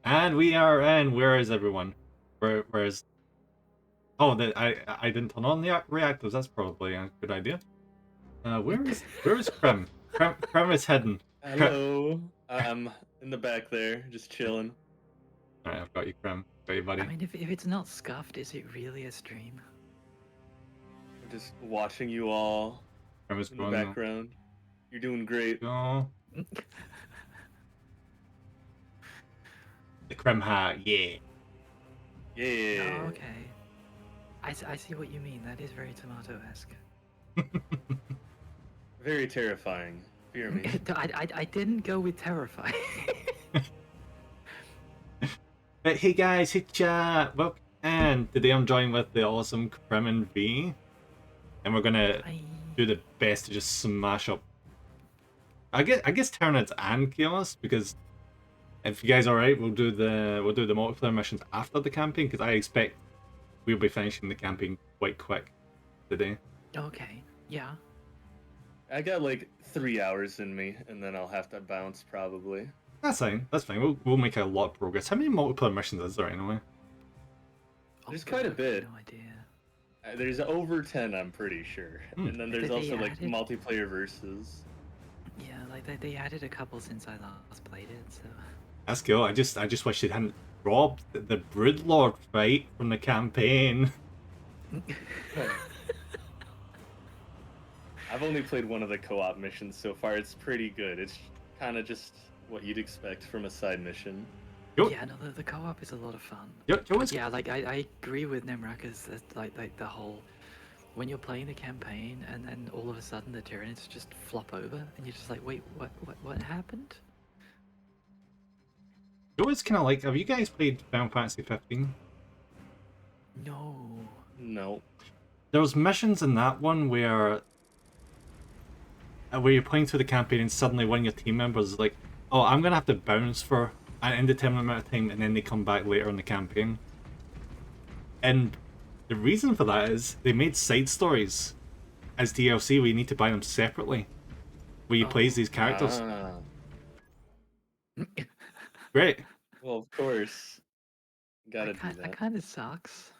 And we are in. Where is everyone? Where is? Oh, I didn't turn on the reactors. That's probably a good idea. Where is Krem? Krem is hidden. Hello. I'm in the back there, just chilling. Alright, I've got you, Krem. Got you, buddy. I mean, if it's not scuffed, is it really a stream? I'm just watching you all Krem is in the going. background. You're doing great. Go. The Krem hat, yeah. Yeah. Oh, okay. I see what you mean. That is very tomato-esque. Very terrifying. Fear me. I didn't go with terrifying. But hey guys, hey chat, welcome. And today I'm joined with the awesome Kremen V, and we're gonna do the best to just smash up. I guess Tyranids and Chaos, because if you guys are alright, we'll do the multiplayer missions after the campaign, because I expect we'll be finishing the campaign quite quick today. Okay. Yeah. I got like 3 hours in me, and then I'll have to bounce probably. That's fine. That's fine. We'll make a lot of progress. How many multiplayer missions is there anyway? There's quite a bit. No idea. There's over 10, I'm pretty sure. And then there's They also like added- multiplayer versus. Yeah, like they added a couple since I last played it, so. That's cool. I just wish they hadn't robbed the Broodlord fight from the campaign. I've only played one of the co-op missions so far. It's pretty good. It's kind of just what you'd expect from a side mission. Yeah, no, the co-op is a lot of fun. Yeah, like I agree with Nemrakas that like the whole when you're playing the campaign and then all of a sudden the Tyranids just flop over and you're just like, wait, what happened? You know what's kind of like? Have you guys played Final Fantasy 15? No. There's missions in that one where you're playing through the campaign and suddenly one of your team members is like, oh, I'm gonna have to bounce for an indeterminate amount of time, and then they come back later in the campaign. And the reason for that is they made side stories as DLC where you need to buy them separately, where you play as these characters. Great. Well, of course. Gotta do that. That kind of sucks.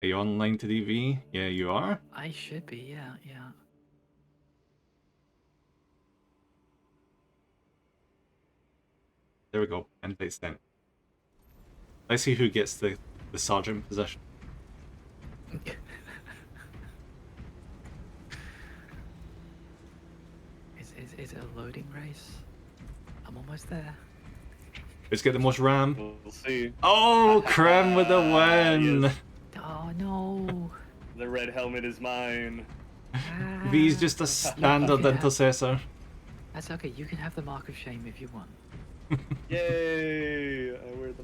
Are you online to DV? Yeah, you are. I should be, yeah. There we go. Invite sent. Let's see who gets the sergeant position. Is it a loading race? I'm almost there. Let's get the most ram. We'll see. Oh, Krem with the win! Yes. Oh no! The red helmet is mine. V's just a standard Okay. intercessor. That's okay. You can have the mark of shame if you want. Yay! I wear the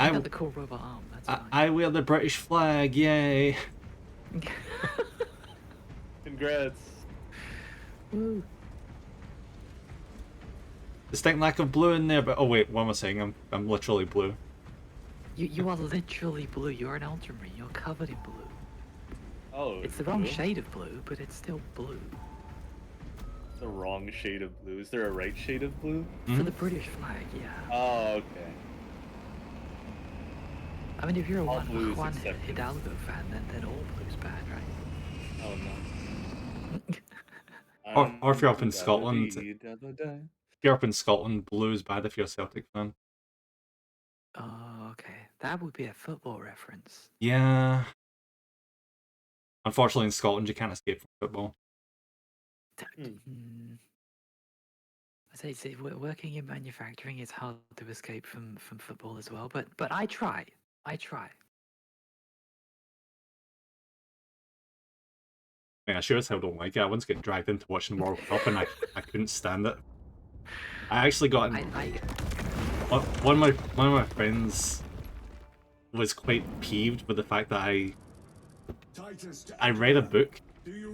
I got the cool robot arm. That's fine. I wear the British flag, yay! Congrats. Woo. Distinct lack of blue in there, but oh wait, what am I saying? I'm literally blue. You are literally blue. You're an ultramarine. You're covered in blue. Oh. It's the wrong blue? shade of blue, but it's still blue. The wrong shade of blue. Is there a right shade of blue? For the British flag, yeah. Oh, okay. I mean, if you're a All blues Juan accepted. Hidalgo fan, then all blue's bad, right? Oh no. Or if you're up in Scotland. Da-da-da. If you're up in Scotland, blue is bad if you're a Celtic fan. Oh, okay. That would be a football reference. Yeah. Unfortunately, in Scotland, you can't escape from football. I say, working in manufacturing, it's hard to escape from football as well. But I try. I try. I sure as hell don't like it. I once get dragged into watching the World Cup and I couldn't stand it. I actually got one of my friends was quite peeved with the fact that I read a book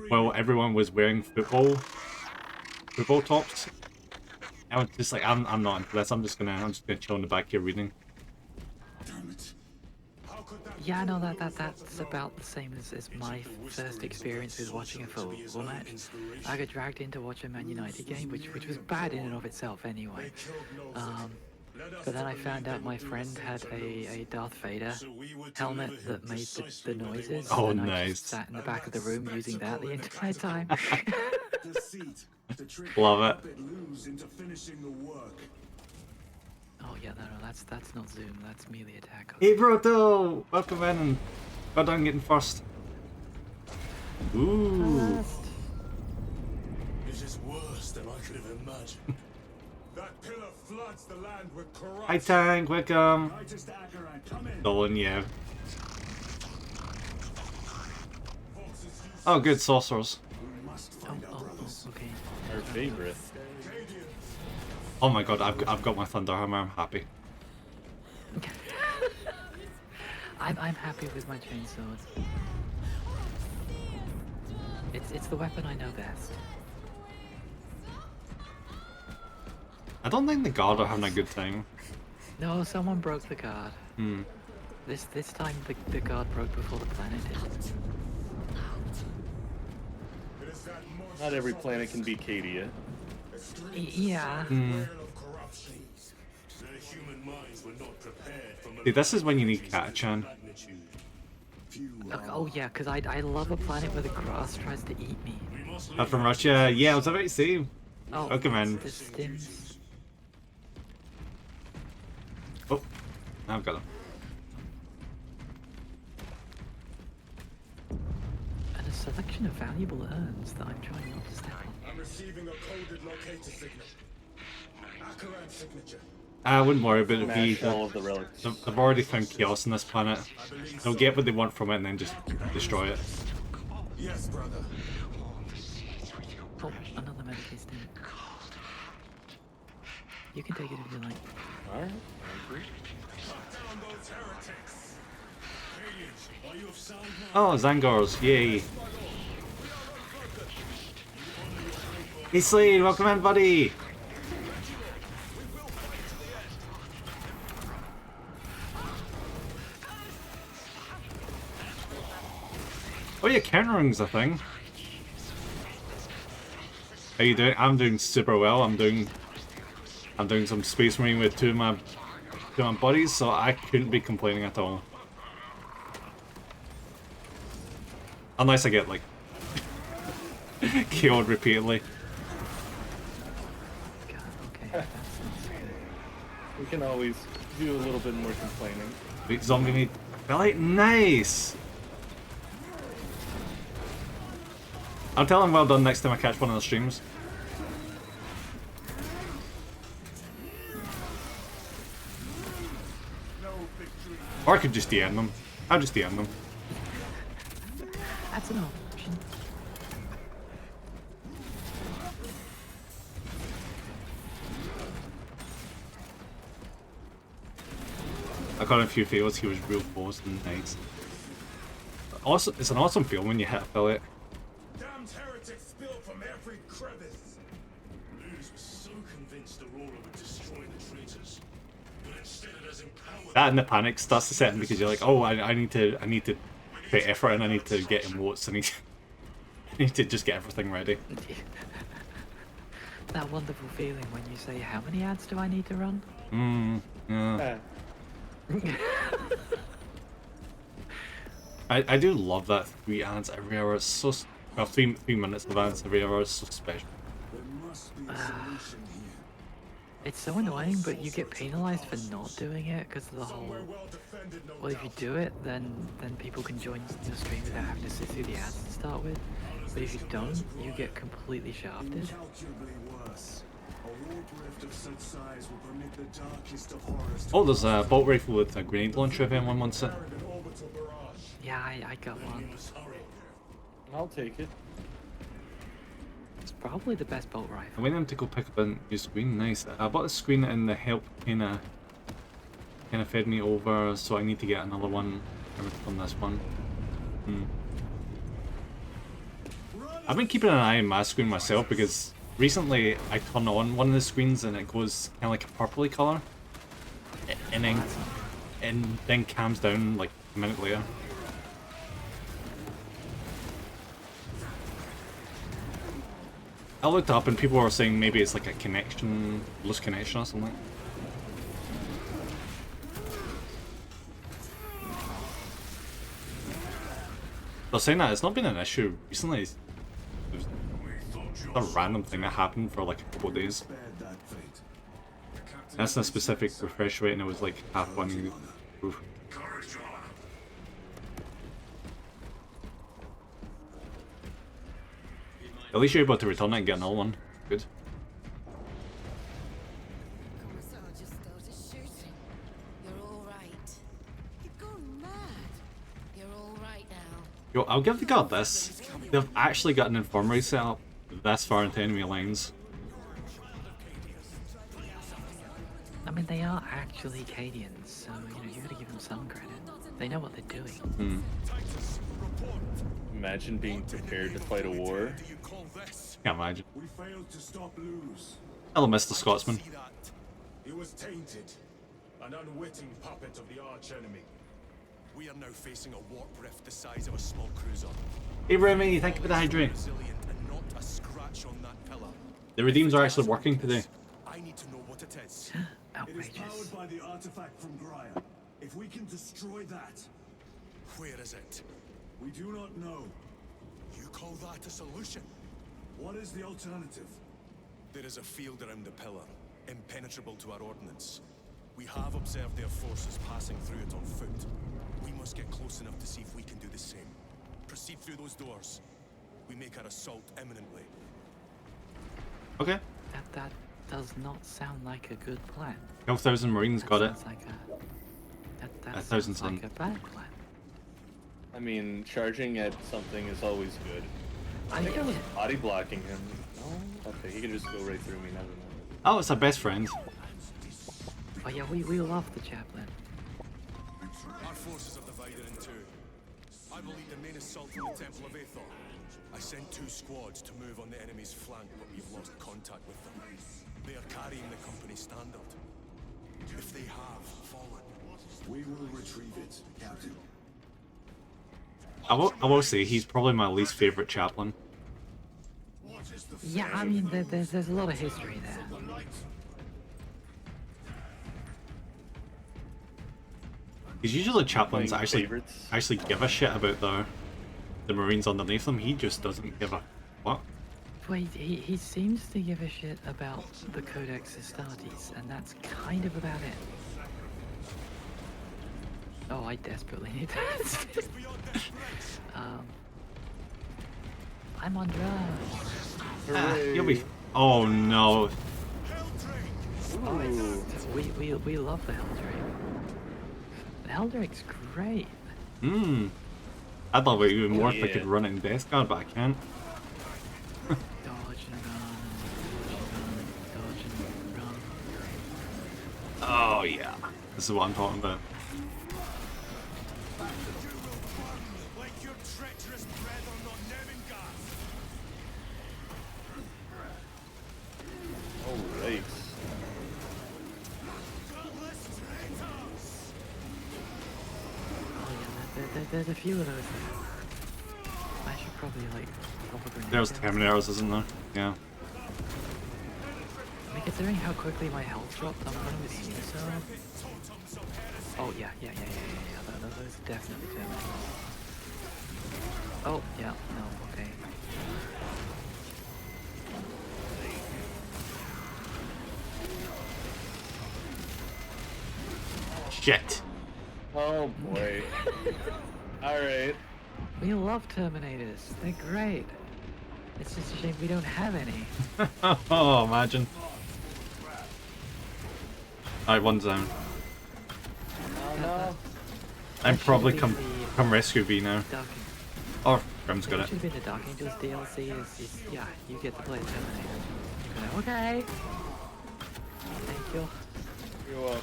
while everyone was wearing football tops. I was just like, I'm not into this. I'm just gonna chill in the back here reading. Yeah, no, that's about the same as my first experience with watching a football match. I got dragged in to watch a Man United game, which was bad in and of itself anyway. But then I found out my friend had a Darth Vader helmet that made the noises. Oh, and I nice. just sat in the back of the room using that the entire time. Love it. Oh yeah, no, that's not Zoom. That's melee attack. Hey, Broto! Welcome in and well done getting first. Ooh. This is worse than I could have imagined. That pillar floods the land with corruption. Hi, Tank. Welcome. Dolan, yeah. Oh, good sorcerers. Oh, okay. Our favorite. Oh my god, I've got my thunder hammer. I'm happy. I'm happy with my chainsword. It's the weapon I know best. I don't think the guard are having a good time. No, someone broke the guard. Hmm. This time the guard broke before the planet did. Not every planet can be Cadia. Yeah. See, this is when you need Katachan. Oh yeah, because I love a planet where the grass tries to eat me. I'm from Russia. Yeah, I was about to say. Oh, Welcome in. the stims. Oh, I've got him. And a selection of valuable urns that I'm trying not to step on. I'm receiving a coded locator signal. Akaran signature. I wouldn't worry about it. Smash all of the relics. They've already found chaos on this planet. They'll get what they want from it and then just destroy it. Yes, brother. Oh, another Medicaid stim. You can take it if you like. Alright. Down those heretics. Are you of sound mind? Oh, Zangors, yay. Hey Slade, welcome in, buddy. Oh yeah, countering's a thing. How you doing? I'm doing super well. I'm doing some Space Marine with two of my buddies, so I couldn't be complaining at all. Unless I get like killed repeatedly. God, okay, that sounds good. We can always do a little bit more complaining. Wait, zombie meat belly, nice. I'll tell him well done next time I catch one of the streams. Or I could just DM them. I'll just DM them. That's an option. I got a few feels. He was real close and nice. Also, it's an awesome feel when you hit affiliate. Damned heretics spill from every crevice. Luz was so convinced Aurora would destroy the traitors, but instead it has empowered. That and the panic starts to set in because you're like, oh, I need to put effort and I need to get emotes. I need to just get everything ready. That wonderful feeling when you say, how many ads do I need to run? Yeah. Eh, I do love that 3 ads every hour. It's so well, 3 minutes of ads every hour is so special. There must be a solution here. It's so annoying, but you get penalized for not doing it because of the whole. Somewhere well defended, no Well, if you doubt. do it, then people can join your stream without having to sit through the ads to start with. But if you don't, you get completely shafted. Incalculably worse. A warp rift of such size will permit the darkest of horrors to Oh, there's a bolt rifle with a grenade launcher if anyone wants it. burn an orbital barrage. Yeah, I got one. You must hurry. I'll take it. It's probably the best bolt rifle. I went in to go pick up a new screen. Nice. I bought the screen and the help kinda fed me over, so I need to get another one from this one. I've been keeping an eye on my screen myself because recently I turn on one of the screens and it goes kind of like a purpley color, and then calms down like a minute later. I looked up and people were saying maybe it's like a connection, loose connection or something. They're saying that it's not been an issue recently. It was a random thing that happened for like a couple of days. Spared that fate. The captain That's a specific refresh rate and it was like half one. Oof. Courage, Your Honor. At least you're able to return it and get another one. Good. Commissar just started shooting. You're all right. You've gone mad. You're all right now. Yo, I'll give the guard this. They've actually got an infirmary set up this far into enemy lines. I mean, they are actually Cadians, so you gotta give them some credit. They know what they're doing. Imagine being prepared to fight a war. Do you call this? Can't imagine. We failed to stop Luz. Hello, Mr. Scotsman. He was tainted, an unwitting puppet of the arch enemy. We are now facing a warp rift the size of a small cruiser. Hey, Remy, thank you for the hydrate. Resilient and not a scratch on that pillar. The redeems are actually working today. I need to know what it is. It is Outrageous. powered by the artifact from Graia. If we can destroy that, Where is it? we do not know. You call that a solution? What is the alternative? There is a field around the pillar, impenetrable to our ordnance. We have observed their forces passing through it on foot. We must get close enough to see if we can do the same. Proceed through those doors. We make our assault imminently. Okay. That does not sound like a good plan. 12,000 Marines That got it. sounds like that 1,000 sounds like son. a bad plan. I mean, charging at something is always good. I think I was body blocking him. No? Okay, he can just go right through me, never mind. Oh, it's our best friend. Oh yeah, we love the chaplain. Our forces are divided in two. I will lead the main assault on the Temple of Aethor. I sent 2 squads to move on the enemy's flank, but we've lost contact with them. They are carrying the company standard. If they have fallen, We will retrieve it, Captain. I will say he's probably my least favorite chaplain. What is the Yeah, I mean, there's a lot of history there. Because usually chaplains My actually favorites. give a shit about the Marines underneath them. He just doesn't give a what. Wait, he seems to give a shit about the Codex Astartes, and that's kind of about it. Oh, I desperately need that. I'm on drugs. You'll be. Oh no. Oh, we love the Helldrake. The Helldrake's great. I'd love it even more if I yeah. could run it in Death Guard, but I can't. Dodge and run, dodge and run. Oh yeah. This is what I'm talking about. there's a few of those there. I should probably like pop a grenade. There's down. Terminators, isn't there? Yeah. I mean, considering how quickly my health dropped, I'm gonna assume so. Oh yeah. Those are definitely Terminators. Oh yeah, no, okay. Shit. Oh boy. Alright. We love Terminators. They're great. It's just a shame we don't have any. Oh, imagine. Alright, one's down. Oh no. I'm That probably should come be the come rescue B now. Dark. Or Grim's got It it. should have been the Dark Angels DLC. Is yeah, you get to play Terminator. You're gonna, okay. Thank you. You're welcome.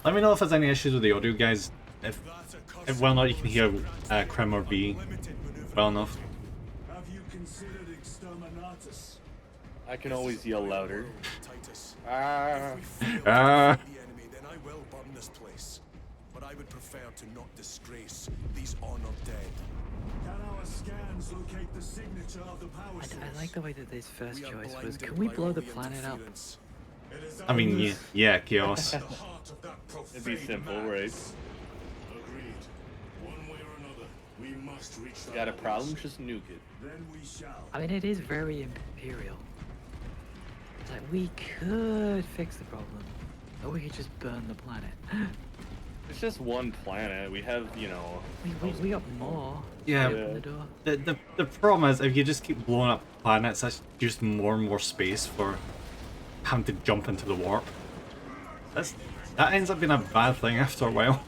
Let me know if there's any issues with the audio, guys. If whether or not you can hear Crim or B well enough. Have you considered exterminatus? I can always yell louder. Titus. Ah. If we fail Ah. to defeat the enemy, then I will burn this place. But I would prefer to not disgrace these honored dead. Can our scans locate the signature of the power source? I like the way that this first We are choice was, blinded can we by blow all the planet up? interference. It is I mean, ours. yeah, chaos. The heart of that It'd be profane simple, madness. right? Agreed. One way or another, we must reach that Got a place. problem? Just nuke it. Then we shall. I mean, it is very imperial. It's like, we could fix the problem. Or we could just burn the planet. It's just one planet. We have, you know. we got more. Yeah. Open the door. The problem is if you just keep blowing up planets, that's just more and more space for having to jump into the warp. That ends up being a bad thing after a while.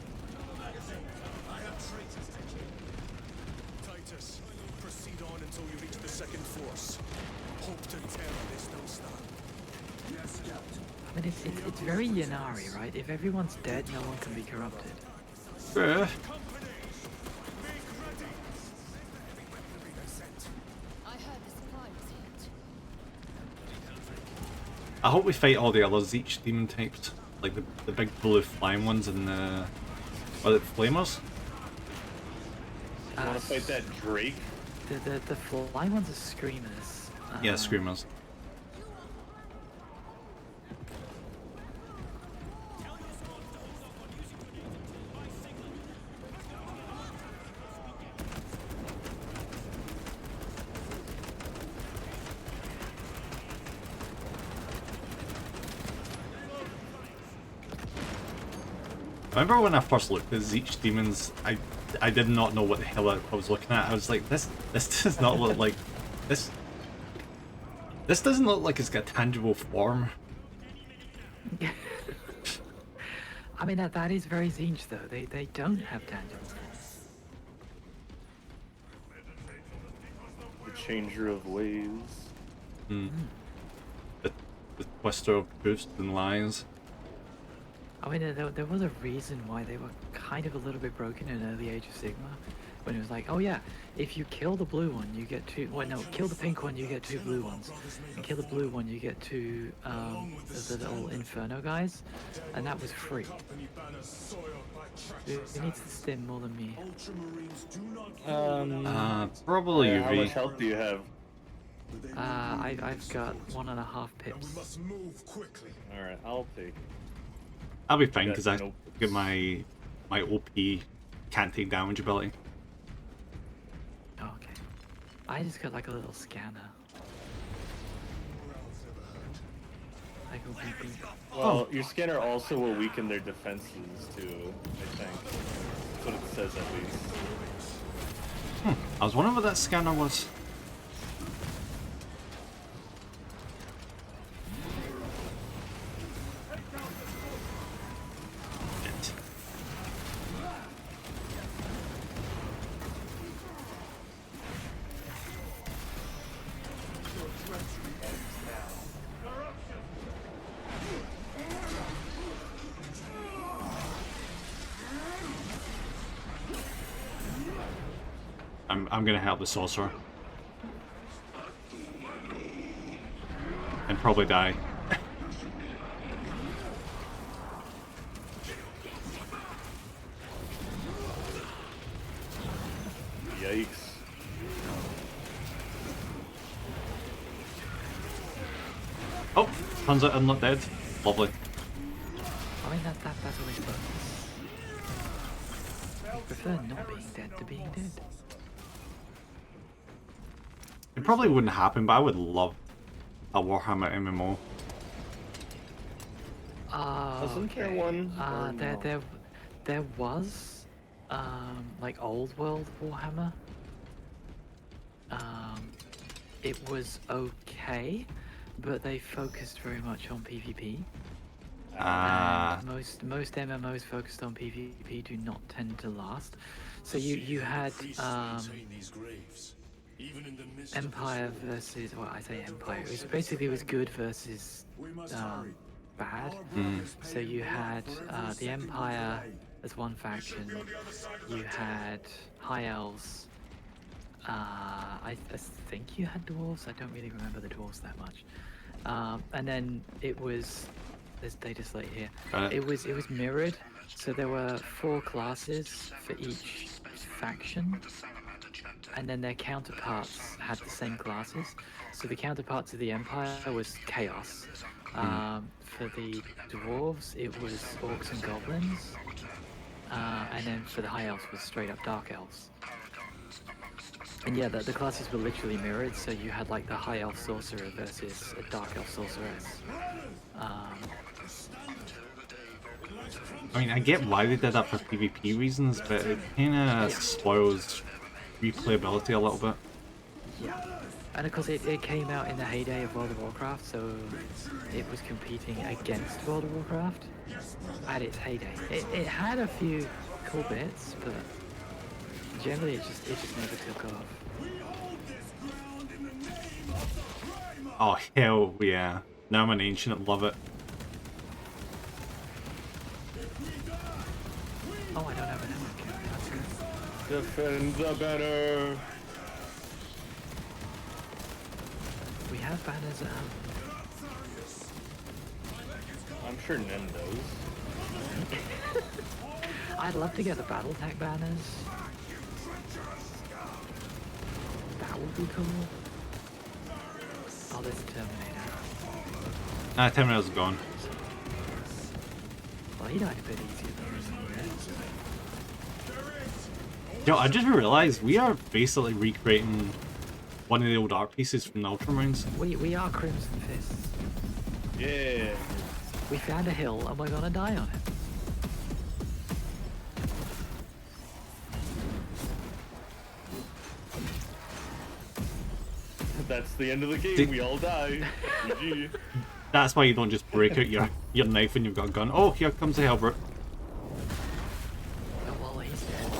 Titus, proceed on until you reach the second force. Hope to terror they still stand. Yes, Captain. I mean, it's very Yanari, right? If everyone's dead, no one can be corrupted. Yeah. I heard the supply was hit. I hope we fight all the other Zeech demon types, like the big blue flying ones and the are it flamers? You want to fight that Drake? The fly ones are screamers. Yeah, screamers. I remember when I first looked at Zeech demons, I did not know what the hell I was looking at. I was like, this does not look like this. This doesn't look like it's got a tangible form. I mean, that is very Zinj, though. They don't have tangible forms. The changer of ways. The twister of truths and lies. I mean, there was a reason why they were kind of a little bit broken in early Age of Sigma. When it was like, oh yeah, if you kill the blue one, you get two. Well, no, kill the pink one, you get two blue ones. And kill the blue one, you get two the little Inferno guys, and that was free. Company banners soiled by Who treacherous needs to stim more than me? Ultramarines do not Probably How much UV. health do you have? I've got 1.5 pips. We must move quickly. Alright, I'll take. I'll be fine Yeah, because I nope. get my OP can't take damage ability. Oh, okay. I just got like a little scanner. Like a weepy. Well, your scanner also will weaken their defenses too, I think. That's what it says at least. I was wondering what that scanner was. Shit. I'm gonna help the sorcerer. And probably die. Yikes. Oh, turns out I'm not dead. Lovely. I mean, that's always fun. I prefer not being dead to being dead. It probably wouldn't happen, but I would love a Warhammer MMO. Wasn't there one? Or no? There was, like old world Warhammer. It was okay, but they focused very much on PvP. And most MMOs focused on PvP do not tend to last. So you had Empire versus, well, I say Empire. It was basically good versus bad. So you had the Empire as one faction. You had High Elves. I think you had dwarves. I don't really remember the dwarves that much. And then it was, there's data slate here. It was mirrored. So there were 4 classes for each faction, and then their counterparts had the same classes. So the counterparts of the Empire was Chaos. For the dwarves, it was Orcs and Goblins. And then for the High Elves was straight up Dark Elves. And yeah, the classes were literally mirrored, so you had like the High Elf Sorcerer versus a Dark Elf Sorceress. I mean, I get why they did that for PvP reasons, but it kinda spoils replayability a little bit. Yeah. And of course it came out in the heyday of World of Warcraft, so it was competing against World of Warcraft at its heyday. It had a few cool bits, but generally it just never took off. Oh hell yeah. Now I'm an ancient, love it. Oh, I don't have an ammo carrier. Defend the banner. We have banners at home. I'm sure Nen knows. I'd love to get the battle tech banners. That would be cool. Oh, there's a Terminator. Terminator's gone. Well, he died a bit easier than Yo, I just realized we are basically recreating one of the old art pieces from the Ultramarines. We are Crimson Fists. Yeah. We found a hill and we're gonna die on it. That's the end of the game. We all die. GG. That's why you don't just break out your knife when you've got a gun. Oh, here comes the Helbert. Oh, well, he's dead.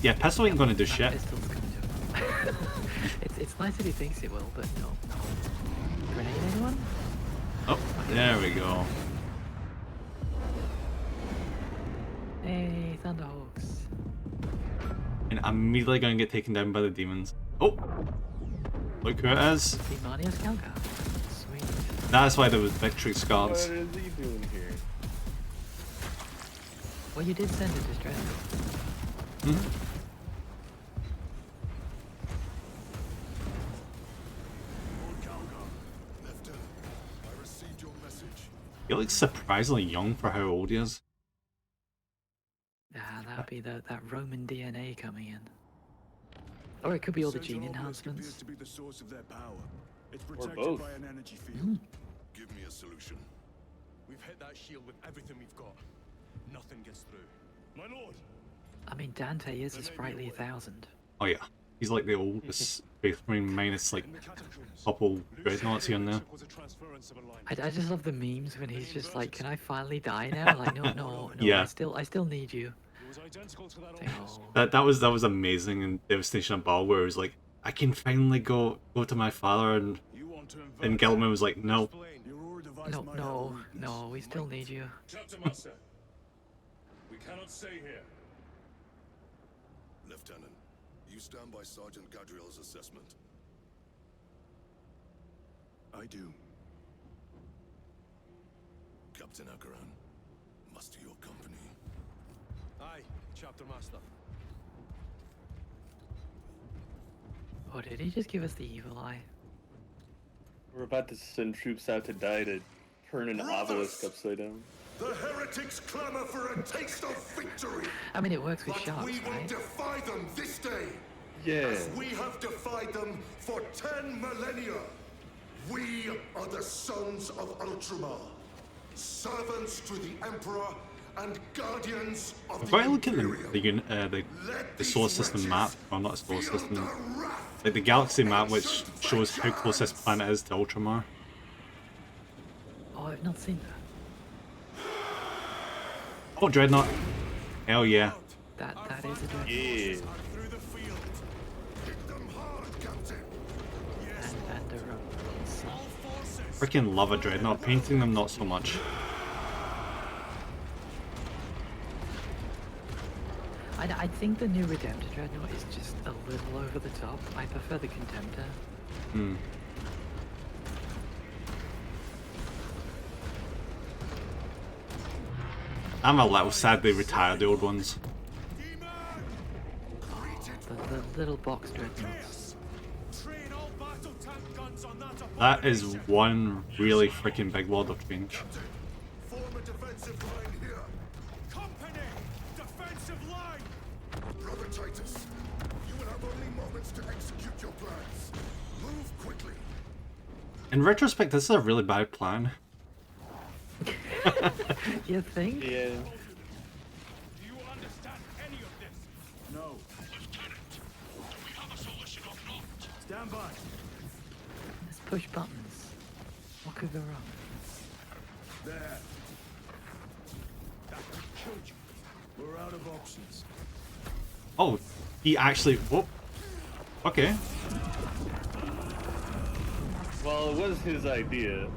Yeah, pistol ain't gonna do shit. Pistol's gonna do it. It's nice that he thinks it will, but no. Grenade anyone? Oh, there we go. Hey, Thunderhawks. And I'm immediately gonna get taken down by the demons. Oh! Look who it is. Demonius Calgar. Sweet. That's why there was victory What scars. is he doing here? Well, you did send a distress. Lieutenant, I received your message. He looks surprisingly young for how old he is. Ah, that'd be that Roman DNA coming in. Or it could be all the gene enhancements. To be the source of their power. It's Or protected both. by an energy field. Give me a solution. We've hit that shield with everything we've got. Nothing gets through. My lord, I mean, Dante is a sprightly 1000. Oh yeah, he's like the oldest Space Marine minus like a couple dreadnoughts here and there. Was a transference of a line. I just love the memes when he's just like, "Can I finally die now?" Like, no, Yeah. I still need you. It was identical to that Like, old oh. That was amazing and Devastation on Ball, where it was like, I can finally go to my father, and You want to Gelman was like, no. explain. Your order device might have No, weakness. we still need you. Captain Master, we cannot stay here. Lieutenant, you stand by Sergeant Gadriel's assessment. I do. Captain Akaran, muster your company. Aye, Chapter Master. Oh, did he just give us the evil eye? We're about to send troops out to die to turn an obelisk upside down. The heretics clamor for a taste of victory. I mean, it works with But sharks, we will right? defy them this day. Yeah. As we have defied them for 10 millennia. We are the sons of Ultramar. Servants to the Emperor and guardians of If the I look at Imperium. the solar system map, well, not a solar system, like the galaxy map, which shows how close this planet is to Ultramar. Oh, I've not seen that. Oh, Dreadnought! Hell yeah! That is a dreadnought. Yeah. Through the field. Hit them hard, Captain. Yes, And a rope. all forces. Freaking love a Dreadnought. Painting them, not so much. I think the new Redemptor Dreadnought is just a little over the top. I prefer the Contemptor. Hmm. I'm a little sad they retired the old ones. The little box Dreadnoughts. Train all battle tank guns on that That is one really freaking big World of Change. Form a defensive line here. Company! Defensive line! Brother Titus, you will have only moments to execute your plans. Move quickly. In retrospect, this is a really bad plan. You think? Yeah. Do you understand any of this? No. Lieutenant, do we have a solution or not? Stand by. Let's push buttons. What could go wrong? There. That could kill you. We're out of options. Oh, he actually. Whoop. Okay. Well, it was his idea.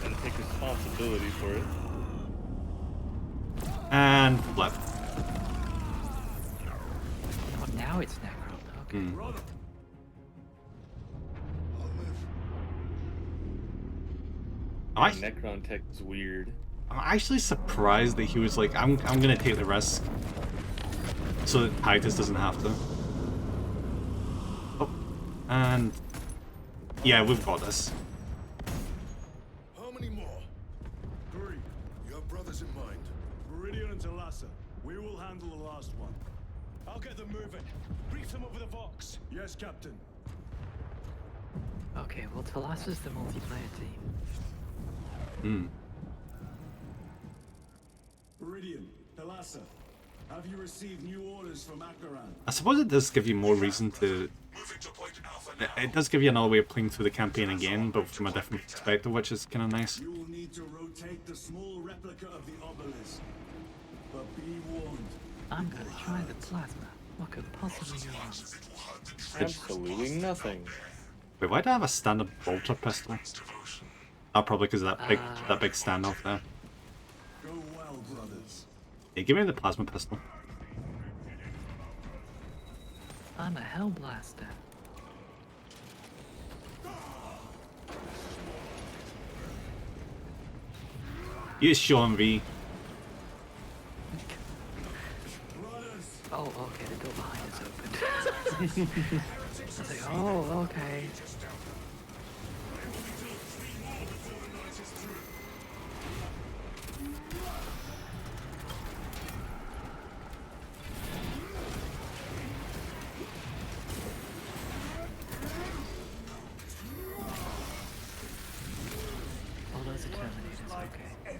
Gotta take responsibility for it. And flip. Oh, now it's Necron. Okay. Brother. I'm Necron tech is weird. actually surprised that he was like, I'm gonna take the risk. So that Titus doesn't have to. Oh. And. Yeah, we've got this. How many more? 3. You have brothers in mind. Viridian and Talassa. We will handle the last one. I'll get them moving. Brief them over the Vox. Yes, Captain. Okay, well, Talassa's the multiplayer team. Hmm. Viridian, Talassa. Have you received new orders from Akaran? I suppose it does give you more reason to. It does give you another way of playing through the campaign again, but from a different perspective, which is kind of nice. You will need to rotate the small replica of the obelisk. But be warned. I'm gonna try the plasma. What could possibly go wrong? Absolutely nothing. Wait, why do I have a standard bolter pistol? Oh, probably because of that big standoff there. Go well, brothers. Yeah, give me the plasma pistol. I'm a Hellblaster. Use Sean V. Oh, okay, the door behind us opened. I was like, oh, okay. Oh, those are Terminators, okay.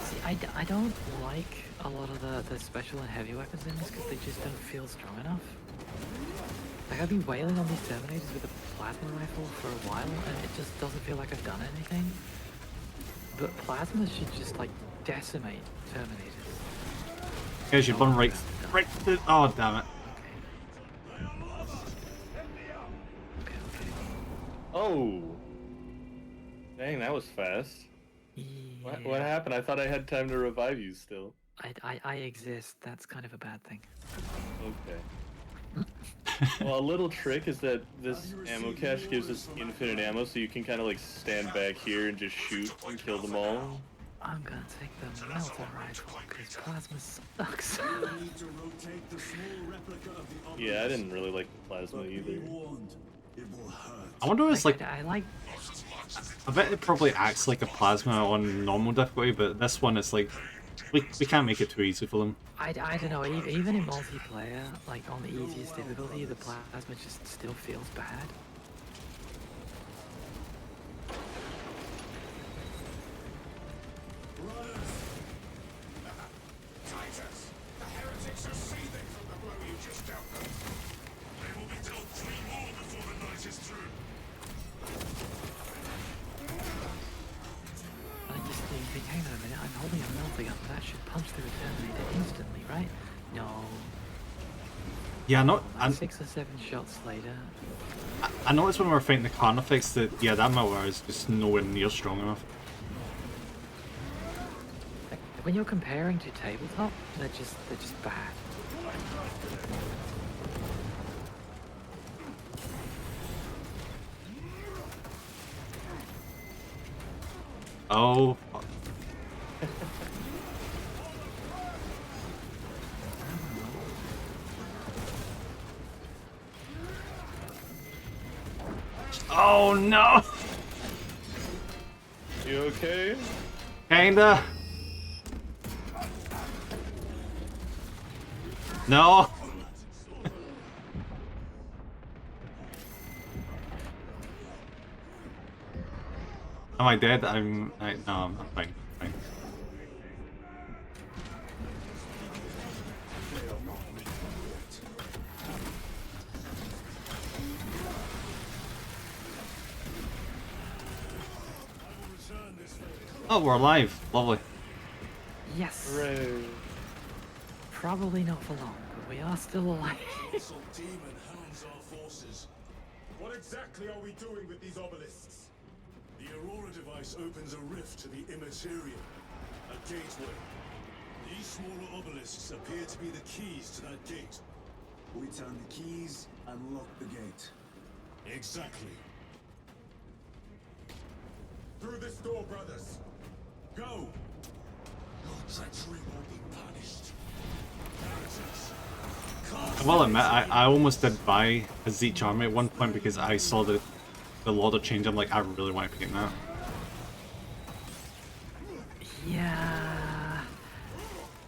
See, I don't like a lot of the special and heavy weapons in this because they just don't feel strong enough. Like, I've been wailing on these Terminators with a plasma rifle for a while and it just doesn't feel like I've done anything. But plasma should just, like, decimate Terminators. Guys, you run right through. Oh, damn it. Okay. Oh! Dang, that was fast. What happened? I thought I had time to revive you still. I exist. That's kind of a bad thing. Okay. Well, a little trick is that this ammo cache gives us infinite ammo, so you can kind of like stand back here and just shoot and kill them all. I'm gonna take the melter rifle because plasma sucks. Yeah, I didn't really like plasma either. I wonder if it's like... I like... I bet it probably acts like a plasma on normal difficulty, but this one is like... We can't make it too easy for them. I don't know, even in multiplayer, like on the easiest difficulty, the plasma just still feels bad. Titus, the heretics are seething from the blow you just dealt them. They will be dealt 3 more before the night is through. I just think, hang on a minute, I'm holding a melter gun, that should punch through a Terminator instantly, right? No. Yeah, Like 6 or 7 shots later. I noticed when we were fighting the Carnifex that, yeah, that melter is just nowhere near strong enough. When you're comparing to tabletop, they're just bad. Oh, fuck. Oh no! You okay? Kinda. No. Am I dead? No, I'm fine. Fine. Oh, we're alive. Lovely. Yes! Hooray. Probably not for long, but we are still alive. Colossal demon hounds our forces. What exactly are we doing with these obelisks? The Aurora device opens a rift to the immaterial, a gateway. These smaller obelisks appear to be the keys to that gate. We turn the keys and lock the gate. Exactly. Through this door, brothers. Go! Your treachery will be punished. Heretics. I will admit, I almost did buy a Zeech army at one point because I saw the Lord of Change. I'm like, I really want to pick that. Yeah.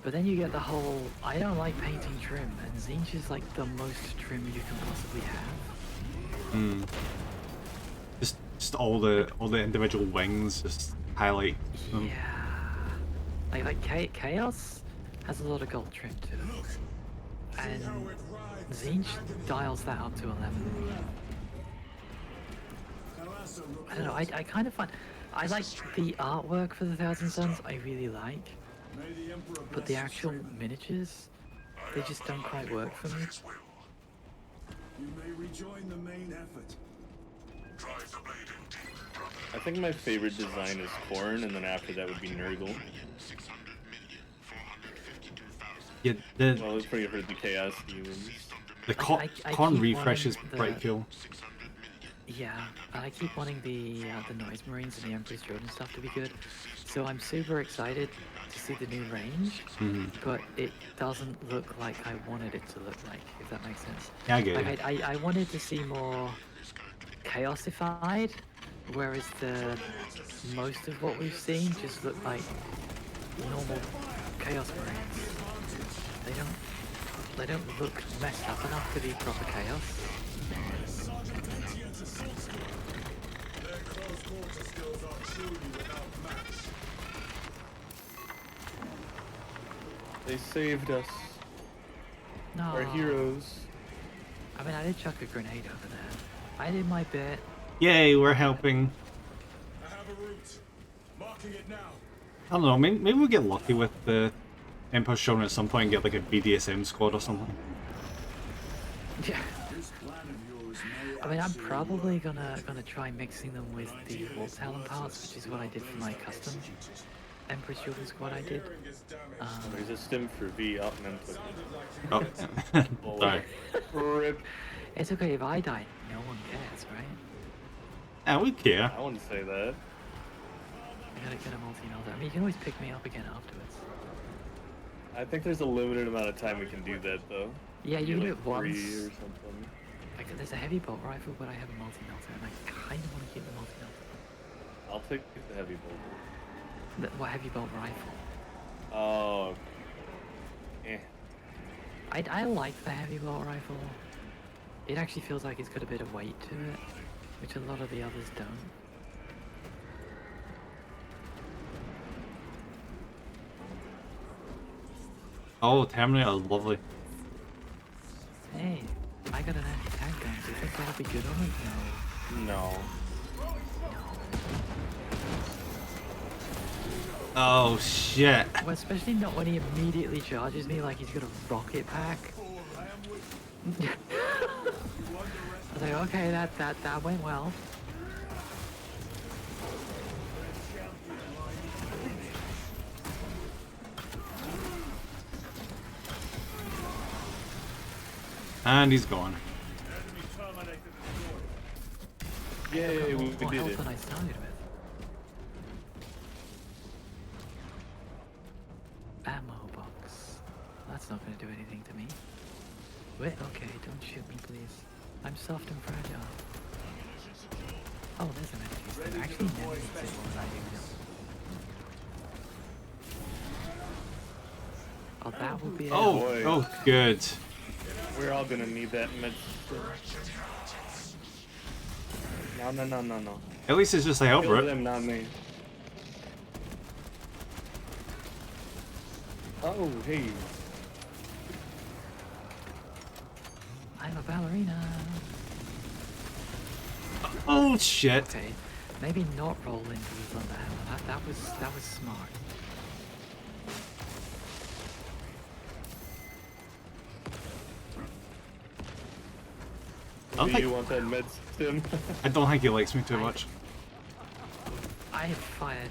But then you get the whole, I don't like painting trim, and Tzeentch is like the most trim you can possibly have. Hmm. Just all the individual wings, just highlight them. Yeah. Like Chaos has a lot of gold trim to it. And Tzeentch dials that up to 11. I don't know, I kind of find... I like the artwork for the Thousand Suns, I really like. But the actual miniatures, they just don't quite work for me. You may rejoin the main effort. I think my favorite design is Korn, and then after that would be Nurgle. Yeah, Well, it's pretty good for the Chaos Demons. the I Korn keep refresh is wanting pretty the- cool. Yeah, and I keep wanting the Noise Marines and the Emperor's Jordan stuff to be good. So I'm super excited to see the new range, but it doesn't look like I wanted it to look like, if that makes sense. Yeah, I get Like, it. I wanted to see more chaosified, whereas most of what we've seen just look like normal Chaos Marines. They don't look messed up enough to be proper Chaos. Their close quarter skills are truly without match. They saved us. No. Our heroes. I mean, I did chuck a grenade over there. I did my bit. Yay, we're helping. I have a route. Marking it now. I don't know, maybe we'll get lucky with the Emperor's Shogun at some point and get like a BDSM squad or something. Yeah. This plan of yours may I mean, I'm probably gonna try mixing them with the War Talon parts, which is what I did for my custom Emperor's Children squad I did. There's a stim for V up and then Oh, sorry. Rip. It's okay if I die, no one cares, right? I would care. I wouldn't say that. I gotta get a multi-melter. I mean, you can always pick me up again afterwards. I think there's a limited amount of time we can do that though. Yeah, you can do like it once. 3 or something. Like, there's a heavy bolt rifle, but I have a multi-melter, and I kind of want to keep the multi-melter. I'll take the heavy bolt. What heavy bolt rifle? Oh. Eh. I like the heavy bolt rifle. It actually feels like it's got a bit of weight to it, which a lot of the others don't. Oh, Terminator, lovely. Hey, I got an anti-tank gun. Do you think that'll be good on it? No. No. Oh shit. Well, especially not when he immediately charges me like he's got a rocket pack. I was like, okay, that went well. And he's gone. Yay, we What did health it. than I started with. Ammo box. That's not going to do anything to me. Wait, okay, don't shoot me, please. I'm soft and fragile. Oh, there's an energy stem. Actually, never needs it when I do this. Oh, that would be. Oh, boy. oh, good. We're all gonna need that med. No. At least it's just a Kill helper. them, not me. Oh, hey. I'm a ballerina. Oh shit. Okay, maybe not roll into the thunder hammer. That was smart. I don't Do think- you want that med stim? I don't think he likes me too much. I have fired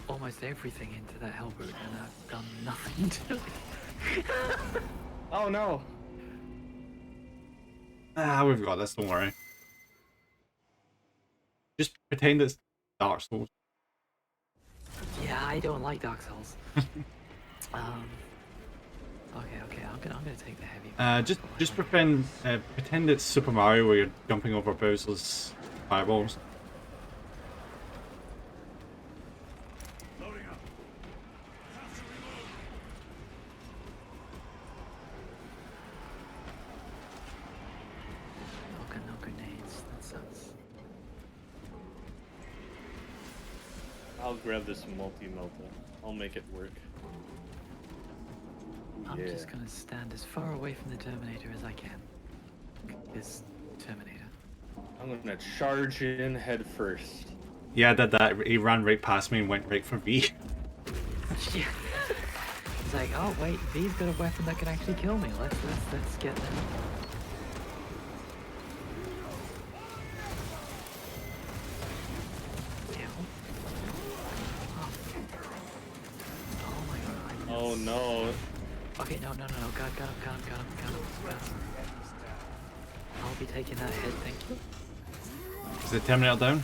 almost everything into that hell boot and I've done nothing to it. Oh no. Ah, we've got this, don't worry. Just pretend it's Dark Souls. Yeah, I don't like Dark Souls. Okay, I'm gonna take the heavy. Just pretend it's Super Mario where you're jumping over Bowser's fireballs. No grenades. That sucks. I'll grab this multi-melta. I'll make it work. I'm Yeah. just gonna stand as far away from the Terminator as I can. This Terminator. I'm gonna charge in head first. Yeah, I did that. He ran right past me and went right for V. Yeah. It's like, oh wait, V's got a weapon that can actually kill me. Let's get them. Ew. Oh my god. Oh no. Okay, no. Got him. I'll be taking that head, thank you. Is the Terminator down?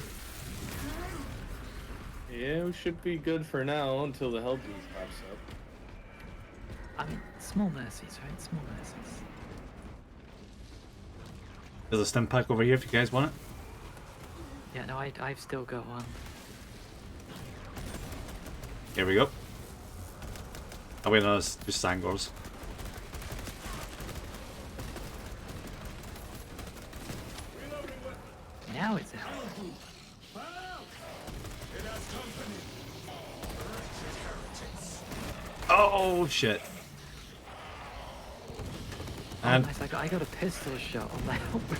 Yeah, we should be good for now until the Hellbeast pops up. I mean, small mercies, right? Small mercies. There's a stim pack over here if you guys want it. Yeah, no, I've still got one. Here we go. Oh wait, no, it's just Sangors. Now it's out. Oh shit. And Nice, I got a pistol shot on the helmet.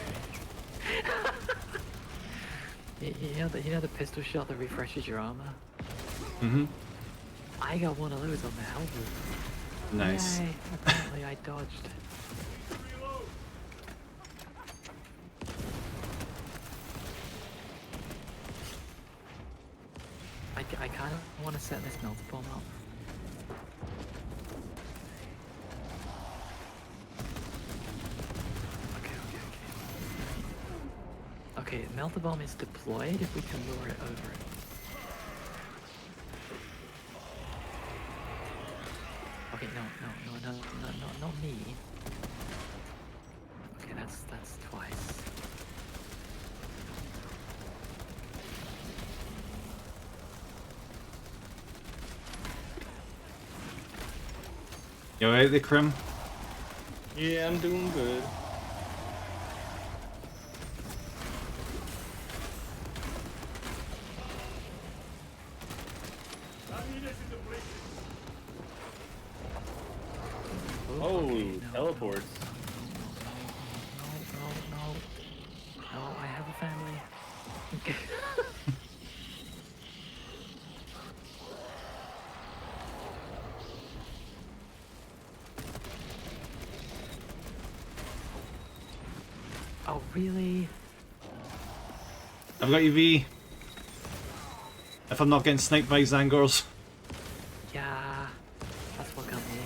you know the pistol shot that refreshes your armor? I got one of those on the helmet. nice. Yay, apparently I dodged. I kind of want to set this melter bomb up. Okay, melter bomb is deployed if we can lure it over it. Okay, no, not me. Okay, that's twice. You alright there, Krim? Yeah, I'm doing good. Oh, teleports. No, I have a family. Oh, really? I've got you, V. If I'm not getting sniped by Zangors. Yeah, that's what got me.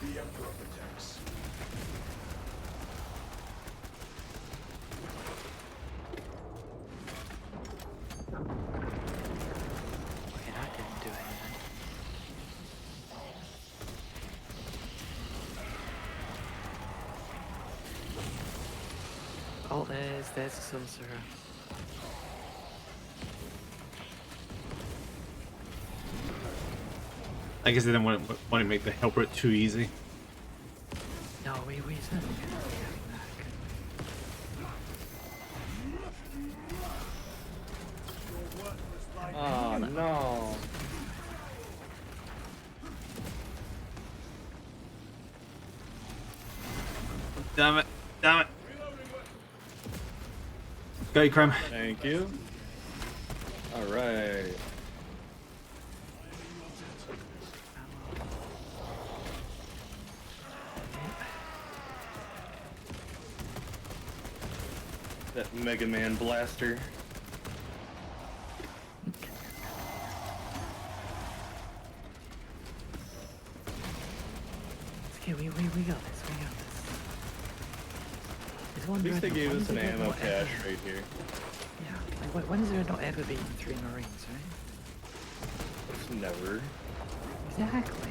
The Emperor protects. Okay, that didn't do anything. Oh, there's a sorcerer. I guess they didn't want to make the helper too easy. No, we certainly can be having that. Oh no. Damn it! Damn it! Go, you, Krim. Thank you. Alright. That Mega Man blaster. Okay, we got this, we got this. There's one At least they dreadnought. gave When us has an there ammo not ever- cache right here. Yeah, like when has there not ever been 3 Marines, right? Never. Exactly.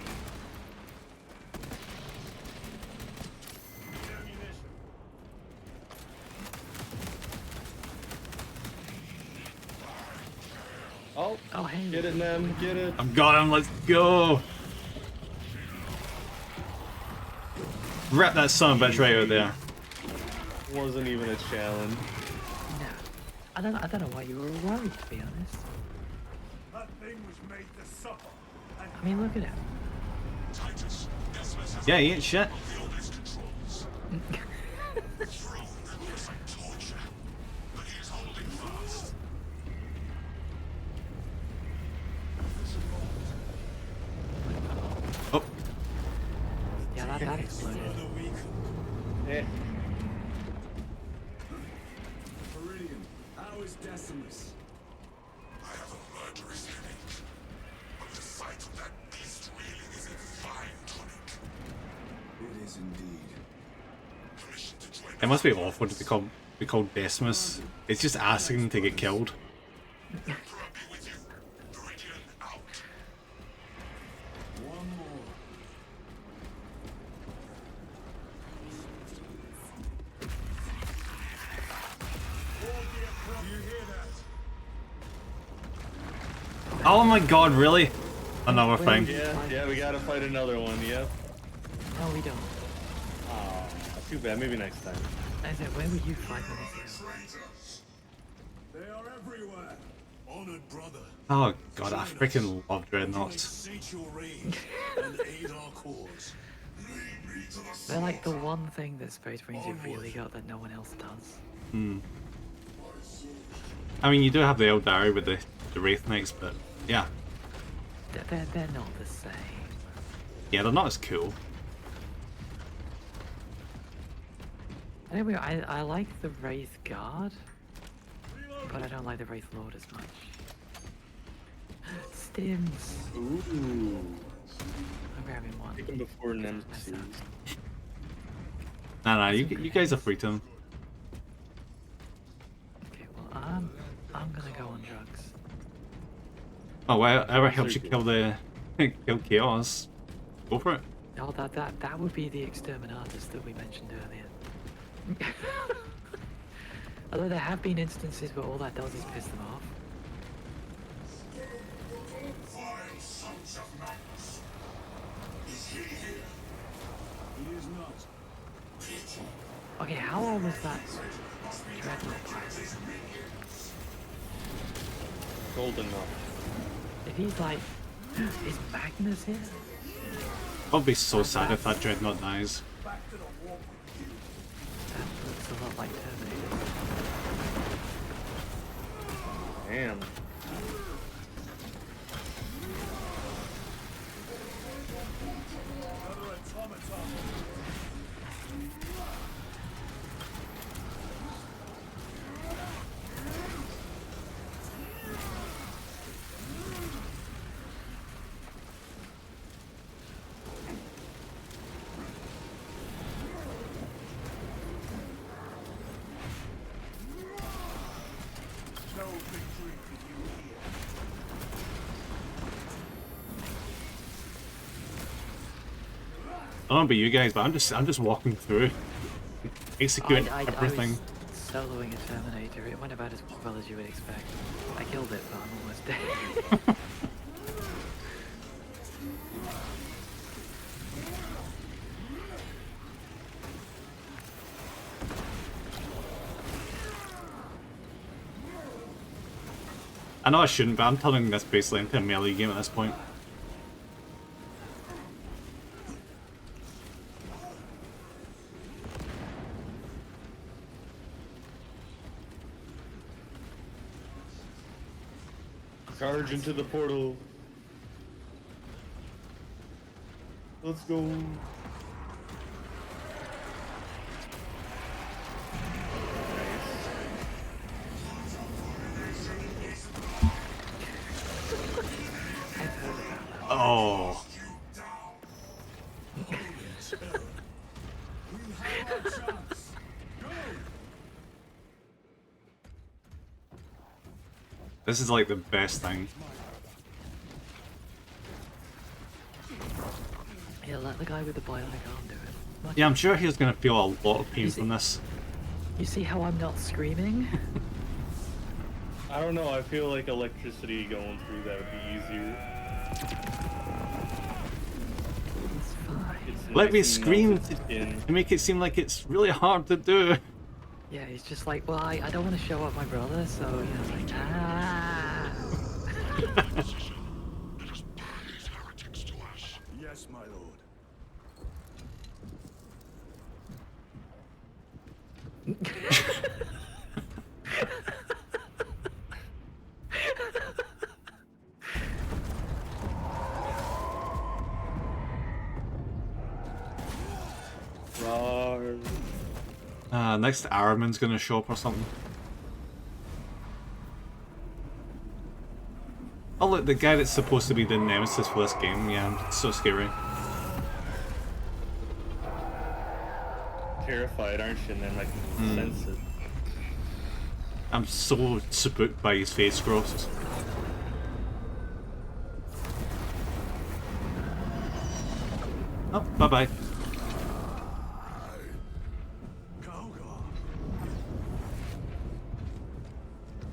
Oh, hey. Get it, Nem, get it. I've got him. Let's go. Wrap that son of a bitch right out there. Wasn't even a challenge. No. I don't know why you were worried, to be honest. That thing was made to suffer. And I mean, look at him. Yeah, he ain't shit. Oh, Yeah, that exploded. further weak. Eh. Viridian, how is Decimus? I have a murderous headache. But the sight of that beast reeling is a fine tonic. It is indeed. Permission to join it must be awful to be called Decimus. It's just asking him to get killed. be with you. Viridian out. One more. Do you hear that? Oh my god, really? Another thing. Yeah, we gotta fight another one, yep. No, we don't. Aw, too bad, maybe next time. I said, where were you 5 minutes ago? Traitors. They are everywhere. Honored brother. Oh god, I freaking love You may Dreadnoughts. sate your rage and aid our cause. Lead me to the They're like the one thing that Space Marines have really got that no one else does. I mean, you do have the Eldari with the Wraith Knights, but yeah. They're not the same. Yeah, they're not as cool. Anyway, I like the Wraith Guard, but I don't like the Wraith Lord as much. Stims. Ooh. I'm grabbing one. Take him before Nemesis. Mess up. Nah, you guys are free to him. Okay, well I'm gonna go on drugs. Oh, whatever helps you kill the kill Chaos. Go for it. Oh, that would be the Exterminatus that we mentioned earlier. Although there have been instances where all that does is piss them off. Vile sons of madness. Is he here? He is not. Okay, how old was that Dreadnought pirate? Golden enough. If he's like, is Magnus here? I'll be so sad if that Dreadnought dies. That looks a lot like Terminator. Damn. Another automaton. No victory for you here. I don't know about you guys, but I'm just walking through, executing everything. I was soloing a Terminator. It went about as well as you would expect. I killed it, but I'm almost dead. I know I shouldn't, but I'm turning this basically into a melee game at this point. Charge into the portal. Let's go. Oh. This is like the best thing. Yeah, let the guy with the bionic arm do it. Much Yeah, I'm sure he's gonna feel a lot of pain from this. You see how I'm not screaming? I don't know, I feel like electricity going through that would be easier. It's fine. It's Let me nice and scream melted skin. to make it seem like it's really hard to do. Yeah, he's just like, well, I don't want to show up my brother, so, you know, it's like, ah. Yes, my lord. Rawr. Next Araman's gonna show up or something. Oh look, the guy that's supposed to be the nemesis for this game, yeah, it's so scary. Terrified, aren't you? And then, like, sense it. I'm so spooked by his face growth. Oh, bye-bye.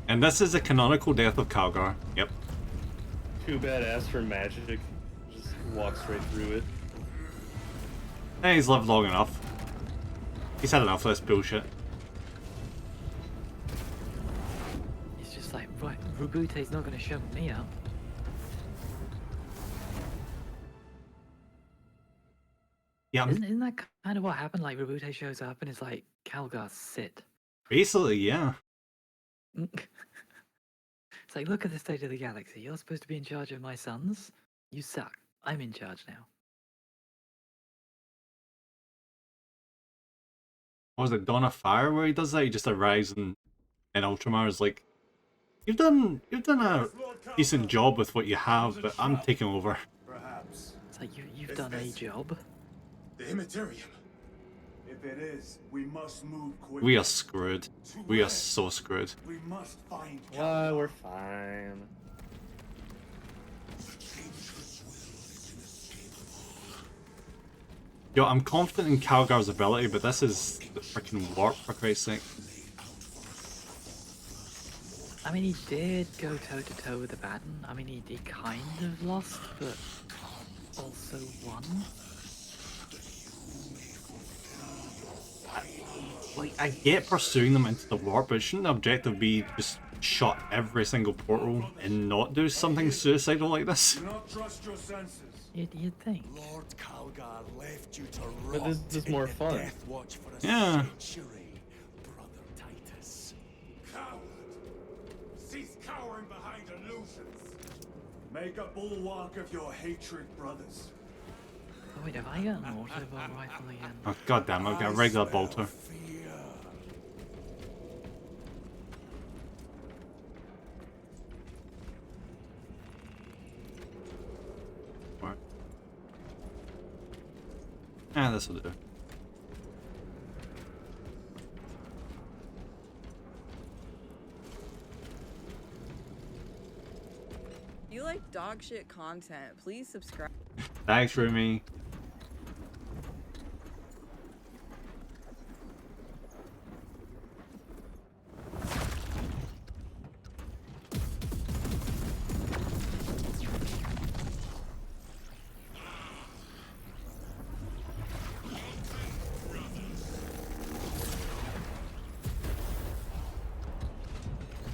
And this is the canonical death of Calgar. Yep. Too badass for magic. Just walks right through it. Hey, he's lived long enough. He's had enough of this bullshit. He's just like, right, Rubute's not going to show me up. Yeah, Isn't that kind of what happened? Like, Rubute shows up and is like, Calgar, sit. basically, yeah. It's like, look at the state of the galaxy. You're supposed to be in charge of my sons. You suck. I'm in charge now. what was it, Dawn of Fire, where he does that. He just arrives and Ultramar is like, you've done a decent job with what you have, but I'm taking over. Perhaps. It's like you've done a job. The Immaterium. If it is, we must move quickly. We are screwed. We are so screwed. We must find Why, we're fine. Yo, I'm confident in Calgar's ability, but this is the freaking warp, for Christ's sake. I mean, he did go toe-to-toe with the Baden. I mean, he kind of lost, but also won. Like, I get pursuing them into the warp, but shouldn't the objective be just shut every single portal and not do something suicidal like this? Do not trust your senses. You'd think. Lord Calgar left you to But rot this is in more the fun. Death Watch for a Yeah. century, Brother Titus. Coward. Cease cowering behind illusions. Make a bulwark of your hatred, brothers. Oh wait, have I got an auto bolt rifle again? Oh, god damn, I've got a regular bolter. Fear. Right. Ah, this'll do. If you like dog shit content, please subscribe. Thanks, Rumi.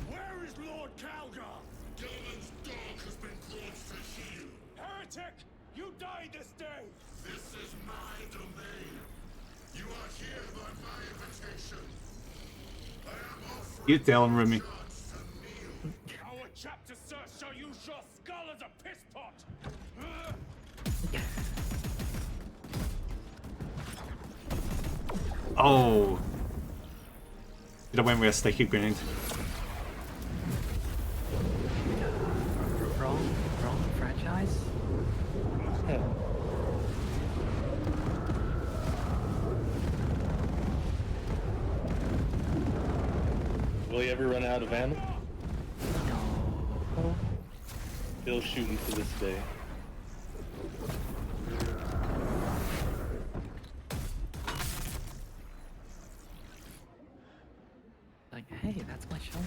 Where is Lord Calgar? Gilliman's dog has been brought to heel. Heretic! You die this day! This is my domain. You are here by my invitation. I am offering You tell him, Rumi. gods to kneel. Our chapter, sir, shall use your skull as a piss pot. Oh. Should have went with a sticky grenade. Wrong franchise? Will you ever run out of ammo? No. Still shooting to this day. Like, hey, that's my shoulder.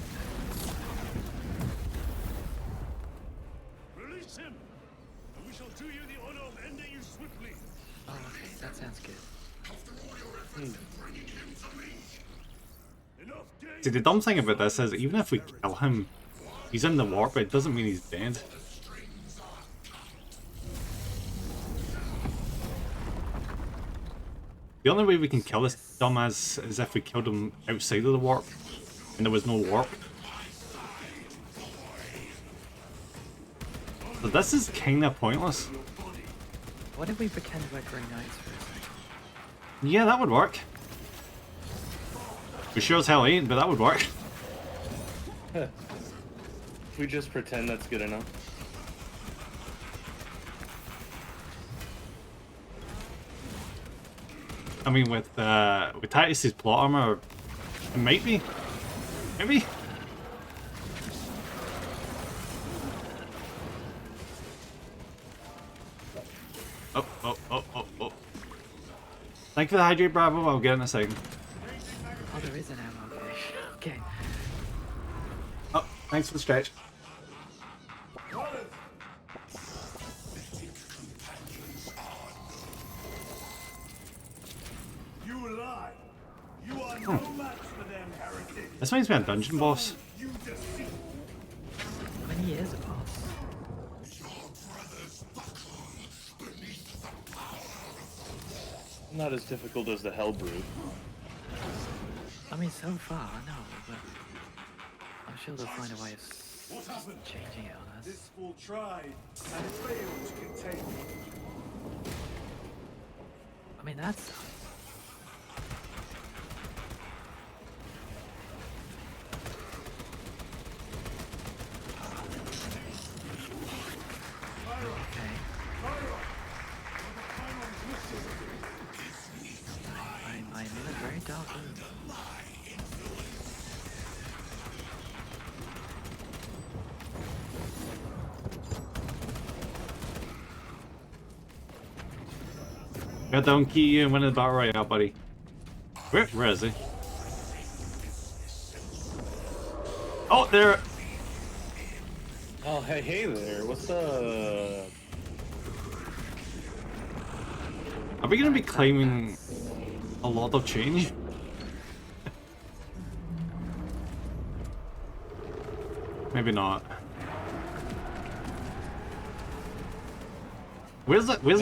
Release him, and we shall do you the honor of ending you swiftly. Oh, okay, that sounds good. After all your efforts in bringing him to me. Enough games. See, the dumb thing about this is, even if we kill him, he's in the warp, but it doesn't mean he's dead. The only way we can kill this dumbass is if we killed him outside of the warp, and there was no warp. So this is kinda pointless. What if we pretend we're Grey Knights for a second? Yeah, that would work. We sure as hell ain't, but that would work. If we just pretend that's good enough. I mean, with Titus's plot armor, it might be. Maybe. Oh. Thank you for the hydrate, Bravo. I'll get it in a second. Oh, there is an ammo cache. Okay. Oh, thanks for the stretch. You lie. You are no match for them, heretic. This reminds me of a dungeon boss. You deceive. How many years have passed? Not as difficult as the Hellbrew. I mean, so far, no, but I'm sure they'll find a way of changing it on us. This fool tried and failed to contain me. I mean, that's... Got down key and win the battle royale, buddy. Where is he? Oh, there. Oh, hey there. What's up? Are we gonna be claiming a lot of change? Maybe not. Where's that? Where's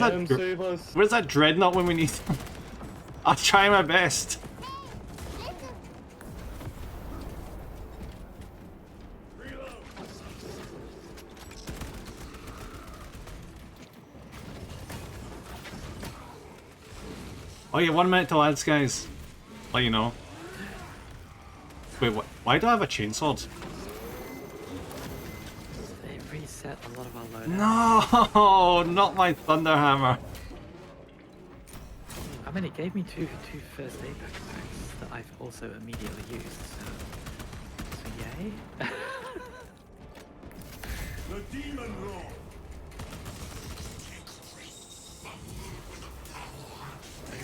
that dreadnought when we need him? I'll try my best. Oh yeah, 1 minute till ads, guys. Let you know. Wait, what? Why do I have a chainsaw? They reset a lot of our loadouts. No, not my Thunderhammer. I mean, it gave me two first aid backpacks that I've also immediately used. So yay. The demon roar.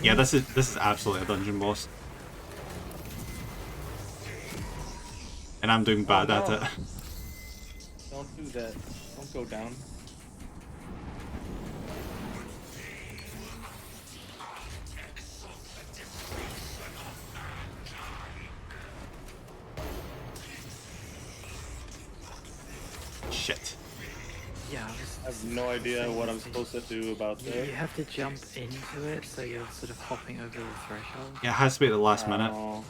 Yeah, this is absolutely a dungeon boss, and I'm doing bad at it. Don't do that. Don't go down. Shit. Yeah, I have no idea what I'm supposed to do about that. you have to jump into it, so you're sort of hopping over the threshold. Yeah, it has to be at the last minute. Oh.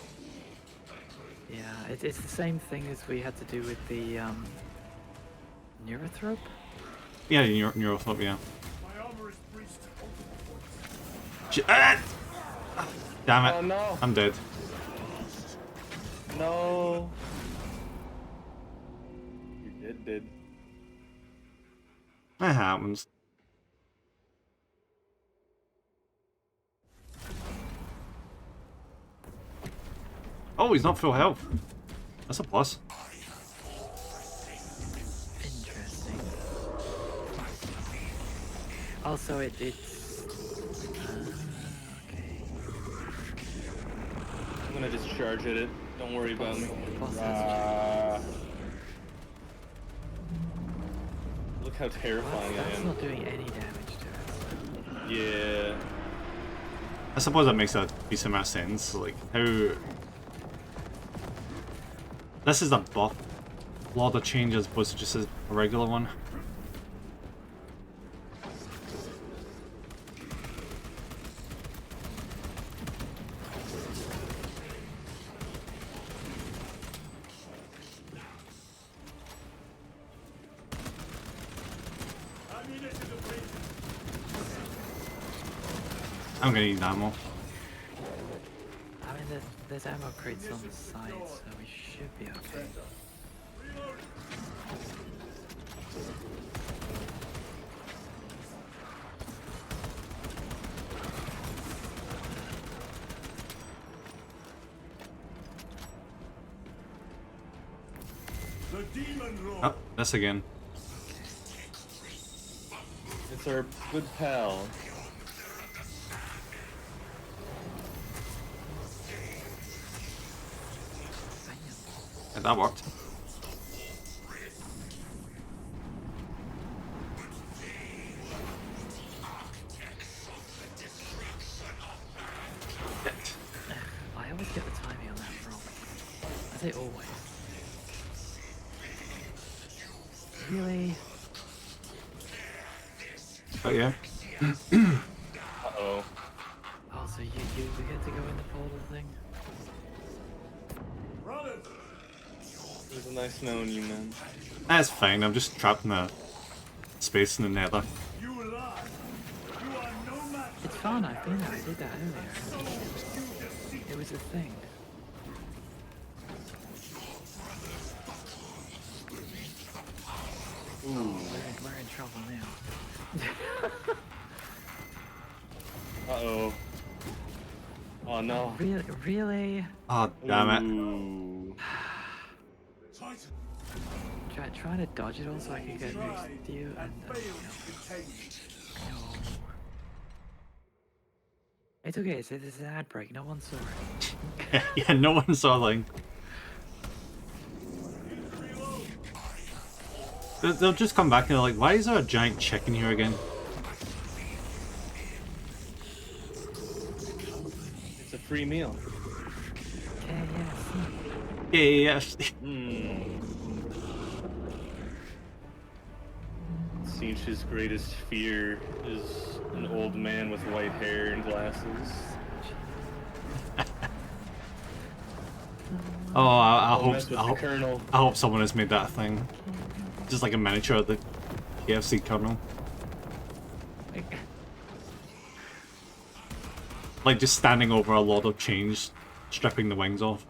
Yeah, it's the same thing as we had to do with the Neurothrope. Yeah, Neurothrope, yeah. My armor is breached. Damn it. Oh no. I'm dead. No. You did. That happens. Oh, he's not full health. That's a plus. Interesting. Also, it's okay. I'm gonna just charge at it. Don't worry about me. Boss has Look how terrifying I that's am. not doing any damage to it. Yeah. I suppose that makes a decent amount of sense. Like, how... This is a buff. A lot of change as opposed to just a regular one. I'm gonna need ammo. I mean, there's ammo crates on the side, so we should be okay. The demon roar. Oh, this again. It's our good pal. Yeah, that worked. I always get the timing on that wrong. I say always. Really? Oh yeah. Uh-oh. Oh, so you get to go in the portal thing? Brothers, It was nice knowing you, man. That's fine, I'm just trapped in a space in the nether. you lie. You are no match. It's fun, I've been there, I did that earlier. It was a thing. Ooh. We're in trouble now. Uh-oh. Oh no. Really? Oh, damn it. Ooh. Trying to dodge it all so I can get next to you and Failed to contain you. no. It's okay. It's an ad break. No one saw it. Yeah, no one saw Link. They'll just come back and they're like, why is there a giant chicken here again? It's a free meal. KFC. Sinch's greatest fear is an old man with white hair and glasses. Oh, I Don't mess with the hope Colonel. I hope someone has made that thing. Just like a miniature of the KFC Colonel. Like just standing over a lot of change, stripping the wings off.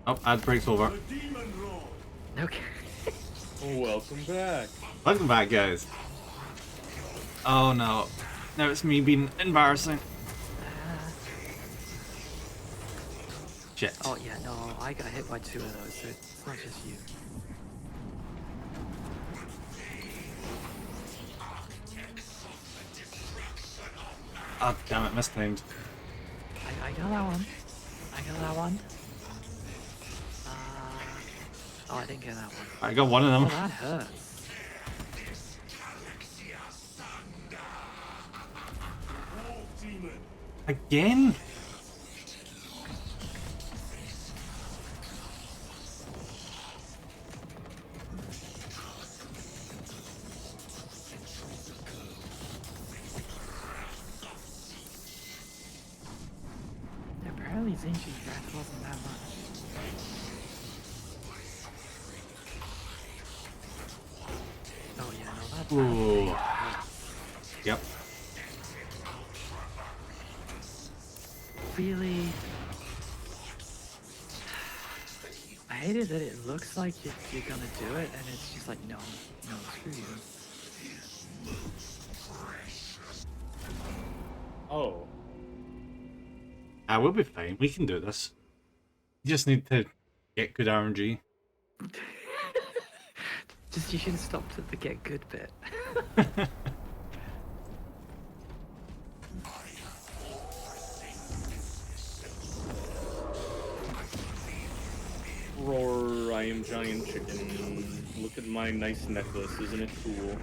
Oh, ad break's over. Okay. Welcome back. Welcome back, guys. Oh no. Now it's me being embarrassing. Shit. Oh yeah, no, I got hit by 2 of those, so it's not just you. Oh damn it, mistimed. I got that one. I got that one. Oh, I didn't get that one. I got one of them. Oh, that hurts. Again? Apparently Zinchi's breath wasn't that much. Oh yeah, no, that's Ooh. Yep. really... I hate it that it looks like you're gonna do it, and it's just like, no, screw you. Oh. We'll be fine. We can do this. You just need to get good RNG. Just, you should have stopped at the get good bit. Roar, I am giant chicken. Look at my nice necklace, isn't it cool?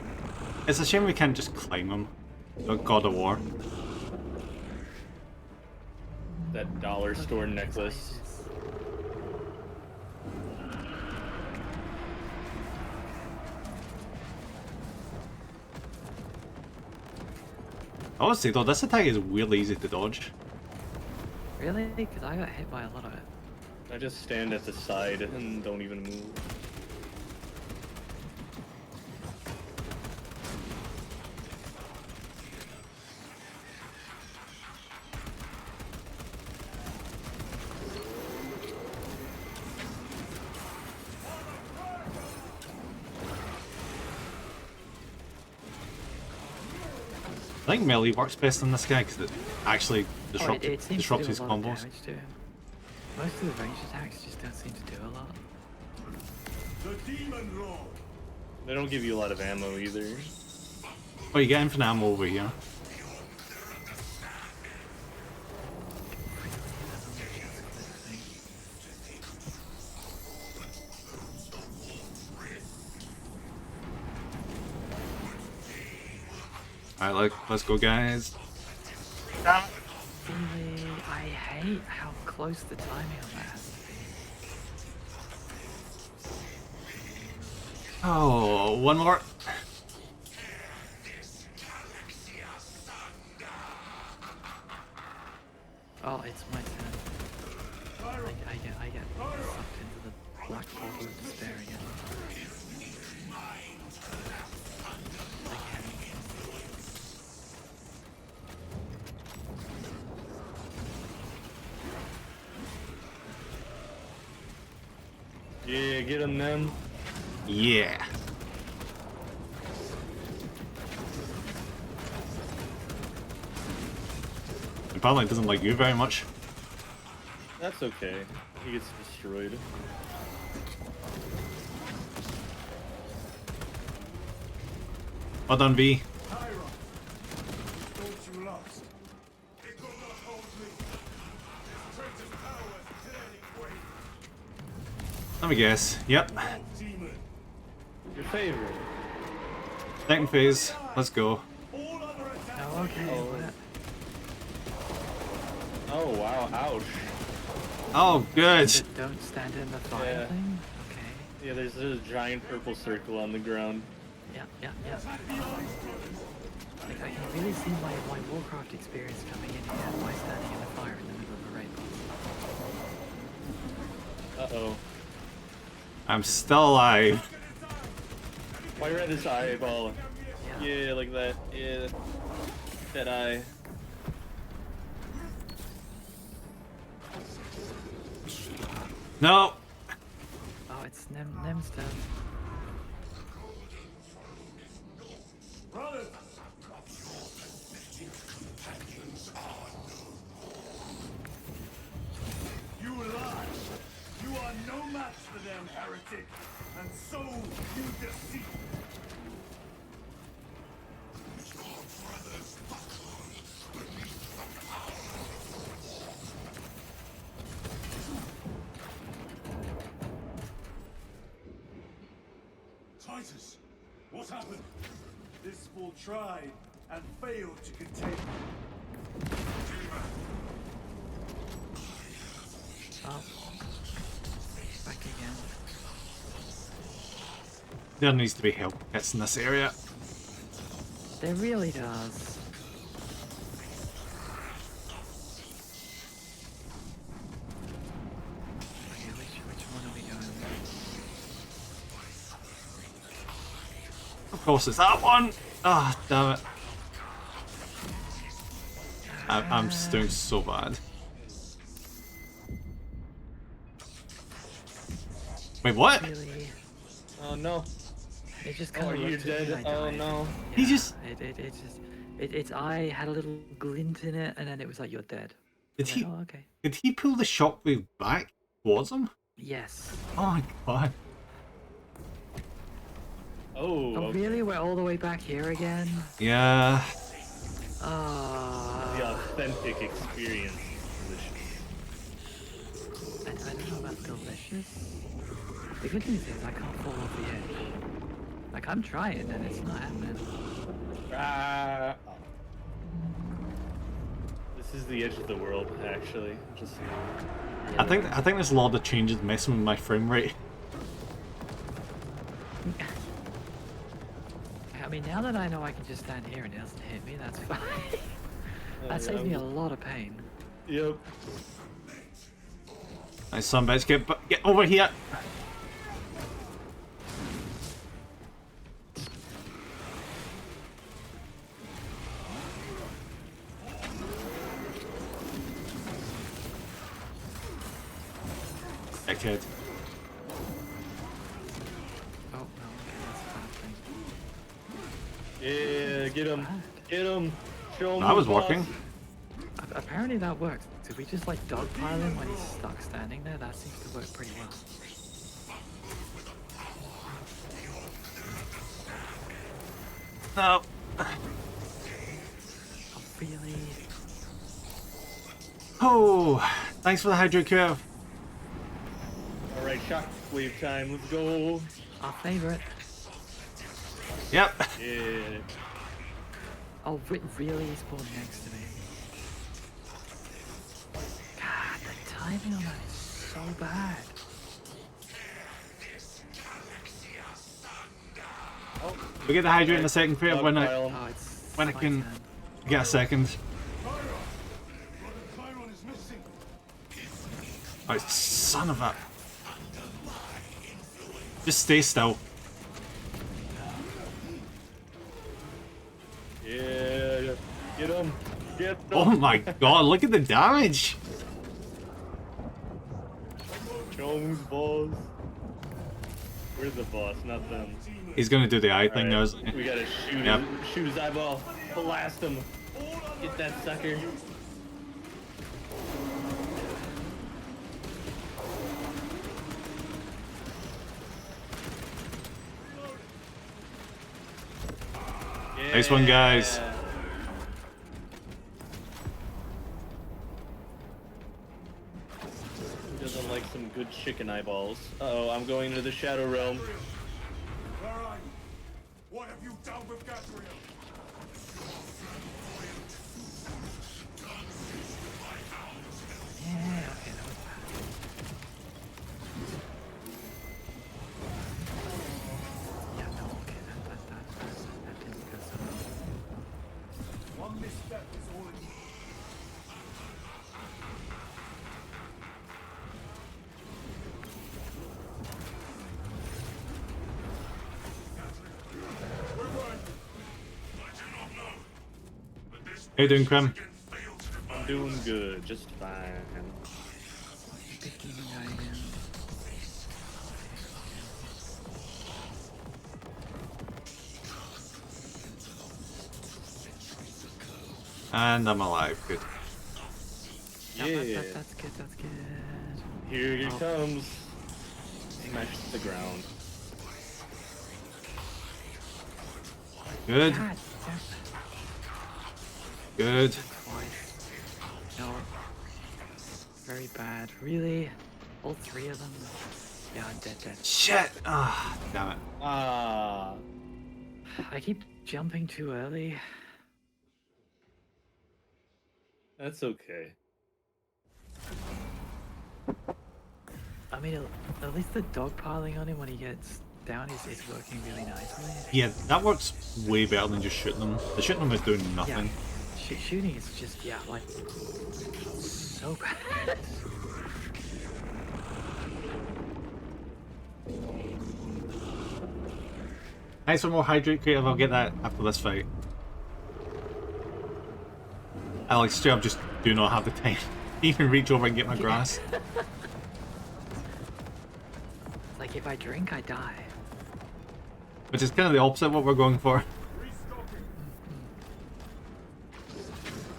It's a shame we can't just climb them. Like God of War. That dollar store necklace. Honestly though, this attack is really easy to dodge. Really? Because I got hit by a lot of it. I just stand at the side and don't even move. I think melee works best on this guy because it actually disrupts it seems disrupts to his do a lot of combos. damage to him. Most of the ranged attacks just don't seem to do a lot. The demon lord. They don't give you a lot of ammo either. Oh, you get infinite ammo over here. Alright, let's go, guys. Really, I hate how close the timing on that has to be. Oh, one more. Oh, it's my turn. I get sucked into the black portal of despair again. Yeah, get him, them. Yeah. Apparently it doesn't like you very much. That's okay. He gets destroyed. Well done, V. Tyron, thought you lost. It will not hold me. This traitor's power is clearly weak. Let me guess. Yep. Demon. Your favorite. Second phase. Let's go. All other attacks. Oh, okay. what? Oh wow, ouch. Oh, good. Just don't stand in the fire Yeah. thing? Okay. Yeah, there's a giant purple circle on the ground. Yeah. Like, I can really see my Warcraft experience coming in here by standing in the fire in the middle of a raid boss. Uh-oh. I'm still alive. Why red this eyeball? Yeah. Yeah, like that. Yeah. That eye. No. Oh, it's Nem's turn. Brothers, you lie. You are no match for them, heretic. And so you deceive. Titus, what happened? This fool tried and failed to contain me. Oh. Back again. There needs to be help hits in this area. There really does. Okay, which one are we going with? Of course it's that one. Ah, damn it. I'm just doing so bad. Wait, what? Really? Oh no. It just Oh, kind of you're looked at me, dead. I Oh died. no. He Yeah, just- its eye had a little glint in it, and then it was like, you're dead. Did I'm he like, oh, okay. did he pull the shockwave back towards him? Yes. Oh my god. Oh, Oh, okay. really? We're all the way back here again? Yeah. The Ah. authentic experience. I don't know about delicious. The good news is I can't fall off the edge. Like, I'm trying, and it's not happening. Ah. This is the edge of the world, actually. Just I think there's a lot of changes messing with my frame rate. I mean, now that I know I can just stand here and it doesn't hit me, that's fine. That yeah, saves me a lot of pain. Yep. Nice son, bitch, get over here. Dickhead. Oh, no, okay, that's a bad thing. Yeah, get him. Get him. Show him. That was who's boss. working. Apparently that works. Did we just like dogpile him when he's stuck standing there? That seems to work pretty well. No. Oh, really? Oh, thanks for the hydro curve. Alright, shockwave time. Let's go. Our favorite. Yep. Yeah. Oh, really? He spawned next to me. God, the timing on that is so bad. We get the hydro in the second phase when I Dogpile. Oh, it's when I my can turn. get a second. Brother Chiron is missing. Oh, son of a. Just stay still. Yeah. Get him. Get him. Oh my god, look at the damage. Show him who's boss. We're the boss, not them. He's gonna do the eye thing now, Alright, isn't he? we gotta shoot Yep. him, shoot his eyeball, blast him, get that sucker. Nice one, guys. Yeah. Who doesn't like some good chicken eyeballs? Uh-oh, I'm going into the Shadow Realm. Where are you? What have you done with Gabriel? Yeah, okay, that was bad. Yeah, no, okay, that didn't go so well. One misstep is all it needs. How you doing, Crim? I'm doing good, just fine. Picking the guy again. And I'm alive. Good. Yeah, Yeah. that's good, that's good. Here he Oh. comes. Smash the ground. Good. God damn it. Good. Twice. No. Very bad. Really? All three of them? Yeah, I'm dead. Shit. Ah, damn it. Ah. I keep jumping too early. That's okay. I mean, at least the dogpiling on him when he gets down is working really nicely. Yeah, that works way better than just shooting them. The shooting them is doing nothing. Yeah, shooting is just, yeah, like, so bad. Thanks for more hydrate creative. I'll get that after this fight. Alex, straight up just do not have the time to even reach over and get my grass. Like, if I drink, I die. Which is kind of the opposite of what we're going for.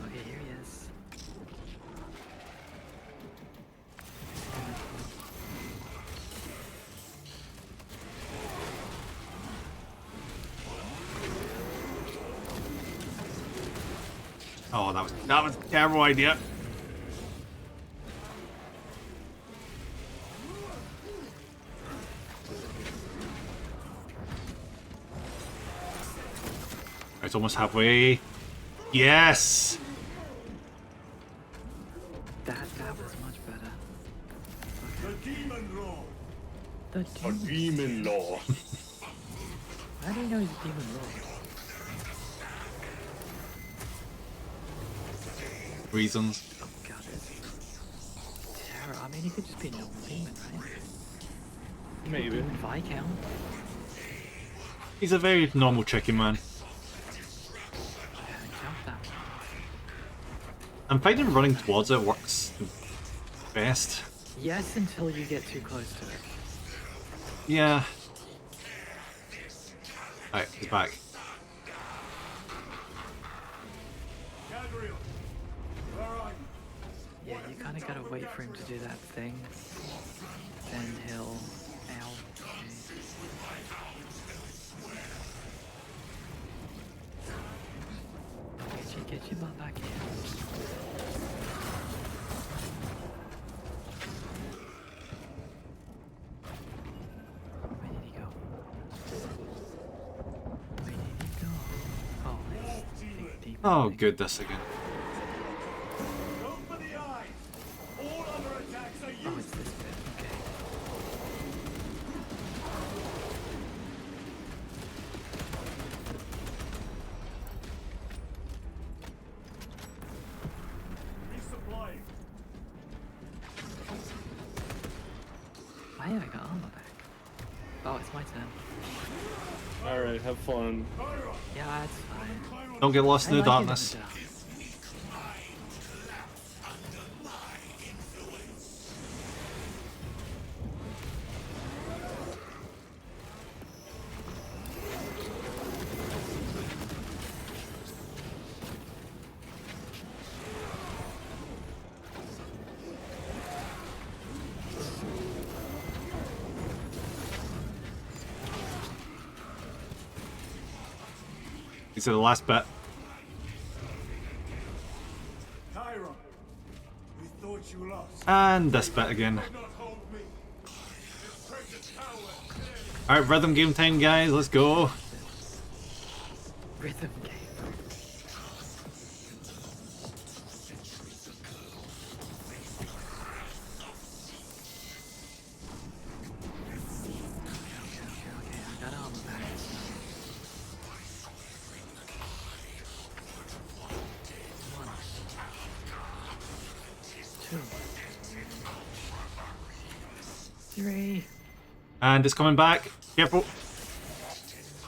Okay, here he is. Oh, that was a terrible idea. It's almost halfway. Yes! That was much better. The Demon Lord. The A demon. demon law. How do you know he's a demon lord? Reasons. Oh god, it's terror. I mean, he could just be a normal demon, right? Maybe. Demon Viscount. He's a very normal chicken man. I haven't jumped that one. I'm finding running towards it works the best. Yes, until you get too close to it. Yeah. Alright, he's back. Gabriel, where are you? Yeah, you kind of gotta wait for him to do that thing. Then he'll... Ow. Okay. Get your butt back here. Where did he go? Where did he go? Oh, it's deep. Oh, good, this again. Go for the eyes. All other attacks are Oh, useless. it's this bit. Okay. Resupplying. Hey, I got armor back. Oh, it's my turn. Alright, have fun. Yeah, it's fine. Don't get lost in the I like it in darkness. the dark. It's the last bit. Chiron, we thought you lost. And this bit again. Could not hold me. This traitor's power clearly. Alright, rhythm game time, guys. Let's go. Rhythm game. Okay, I got armor back. One. Two. Three. And it's coming back. Careful.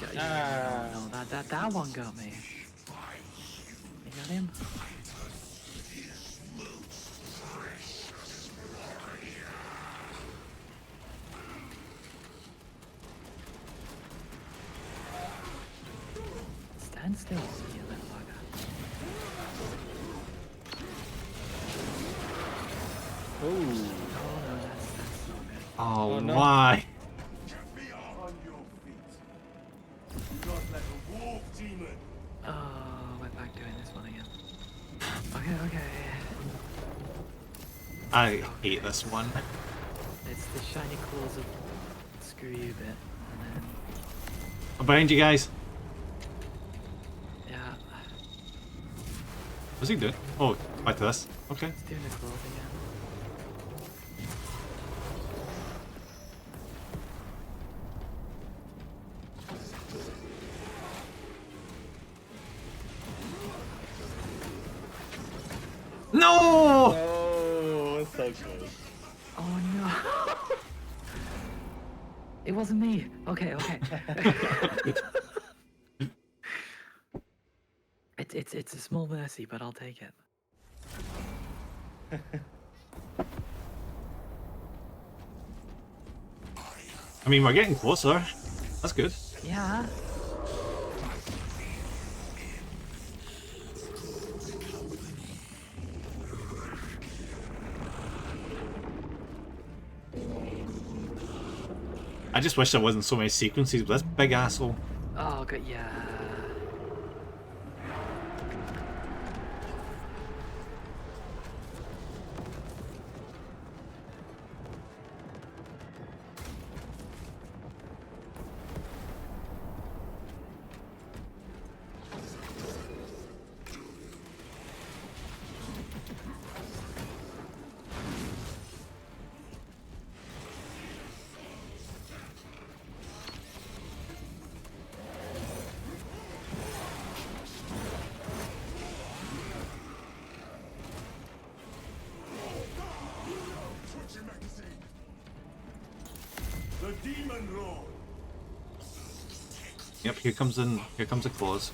No, that one got me. You got him? Stand still, you little bugger. Oh. Oh no, that's not good. Oh, no. why? Get me on your feet. Do not let a wolf demon. Oh, we're back doing this one again. Okay, okay. I hate this one. It's the shiny claws of screw you bit, and then I'm behind you guys. yeah, What's he doing? Oh, back to this. Okay. it's doing the claws again. No! Oh, that's so good. Oh no! It wasn't me. Okay, okay. It's a small mercy, but I'll take it. I mean, we're getting closer. That's good. Yeah. I just wish there wasn't so many sequences with this big asshole. Oh god, yeah. Switching magazine. The demon lord. Yep, here comes the claws.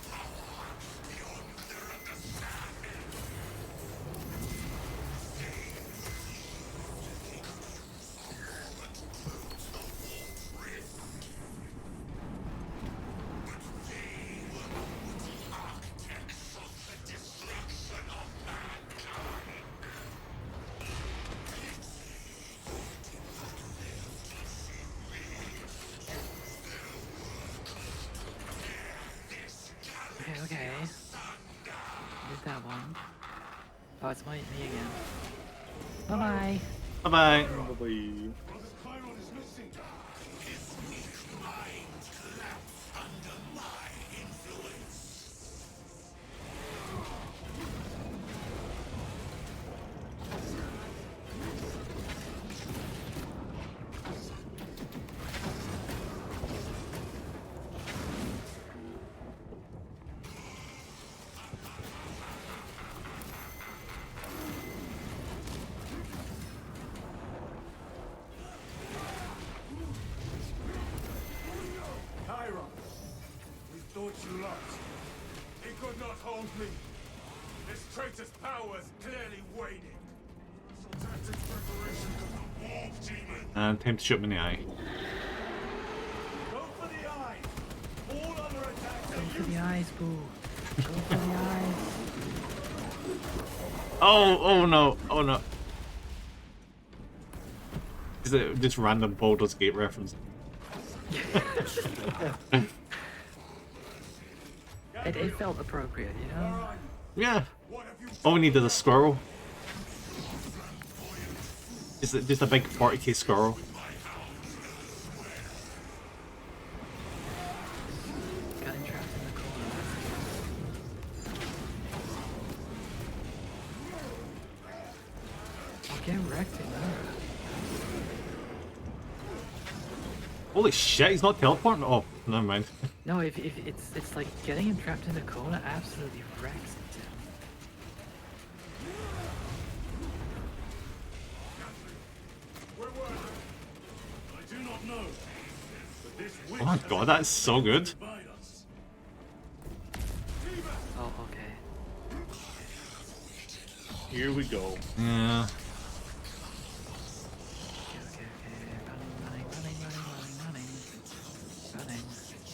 Okay, okay. Did that one. Oh, it's me again. Bye bye. Bye bye. Probably. Chiron is missing. Chiron, we thought you lost. He could not hold me. This traitor's powers clearly waning. Tactics preparation of the wolf demon. And time to shoot him in the eye. Go for the eyes. All other attacks Go are for the useless. eyes, boo. Go for the eyes. Oh no, oh no. Is it just random Baldur's Gate reference? Get It felt appropriate, you know? Yeah. All we needed is a squirrel. Just a big 40k squirrel. Got him trapped in the corner. I'll get wrecked in there. Holy shit, he's not teleporting? Oh, never mind. No, if it's like getting him trapped in the corner absolutely wrecks him. Where were they? I do not know. But this witch Oh my god, that's so good. divide us. Oh, okay. Here we go. Yeah. Okay. Running.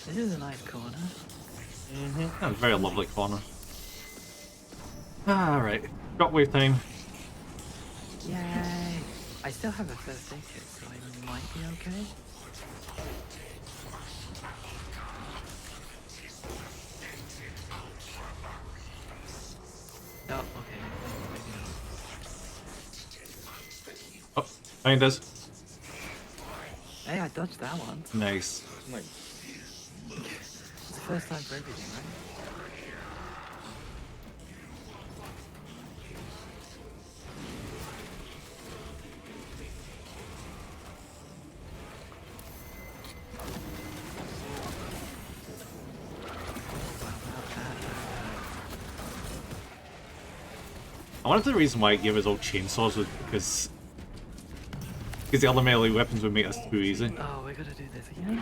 This is a nice corner. Yeah, very lovely corner. Alright, drop wave time. Yay! I still have a first aid kit, so I might be okay. Oh, okay. Maybe not. Oh, behind us. Hey, I dodged that one. Nice. Like, It's the first time for everything, right? One of the reasons why it gave us all chainsaws was because the other melee weapons would make us too easy. Oh, we gotta do this again?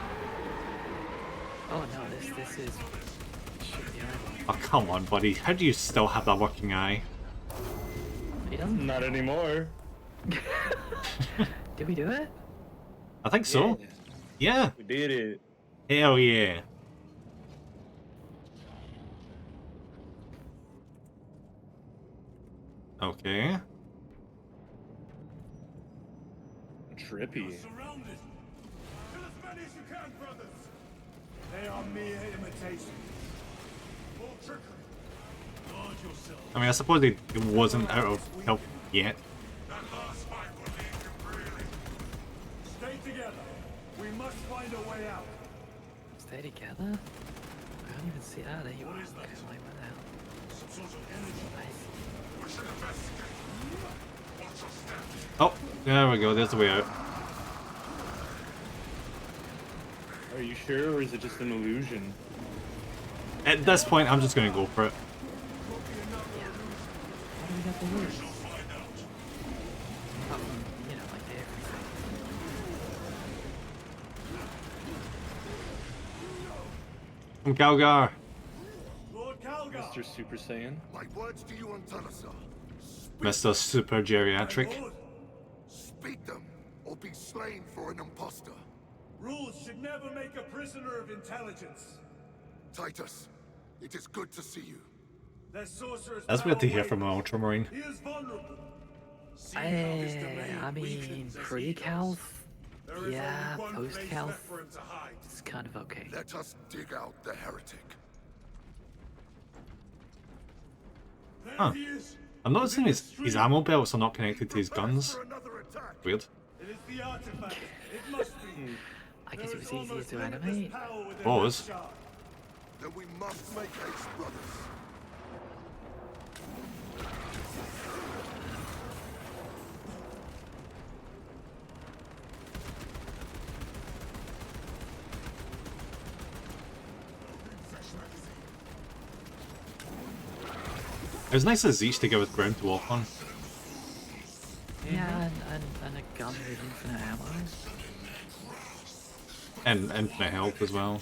Oh no, this is... Shoot the eye. Oh, come on, buddy. How do you still have that working eye? He doesn't? not anymore. Did we do it? I think so. Yeah. We did it. Hell yeah. Okay. Trippy. Surrounded. Kill as many as you can, brothers. They are mere imitations. More trickery. Guard yourself. I mean, I suppose it wasn't out of health yet. That last fight will leave you reeling. Stay together. We must find a way out. Stay together? I don't even see... Ah, there you are. Okay, like, what the hell? Some sort of energy. Nice. We should investigate. Watch your step. Oh, there we go. There's the way out. Are you sure, or is it just an illusion? At this point, I'm just going to go for it. How do we get the loot? You know, like everything. I'm Galgar. Lord Calgar. Mr. Super Saiyan? My words to you on Talassa. Mr. Super Geriatric. Lord, speak them, or be slain for an impostor. Rules should never make a prisoner of intelligence. Titus, it is good to see you. Their sorcerer's That's weird to power hear from an wanes. Ultramarine. He is vulnerable. See how his domain I mean, weakens as he pre-calf, does. There is yeah, only one place post-calf, left for him to hide. it's kind of okay. Let us dig out the heretic. There Huh. he is. I'm noticing his ammo belts are not connected to his guns. For another attack. Weird. It is the artifact. It must be. I guess There it is was easier almost to limitless animate. power within Was. that shard. Then we must make haste, brothers. It was nice of Zeech to give us ground to walk on. Yeah, and a gun with infinite ammo. And infinite health as well.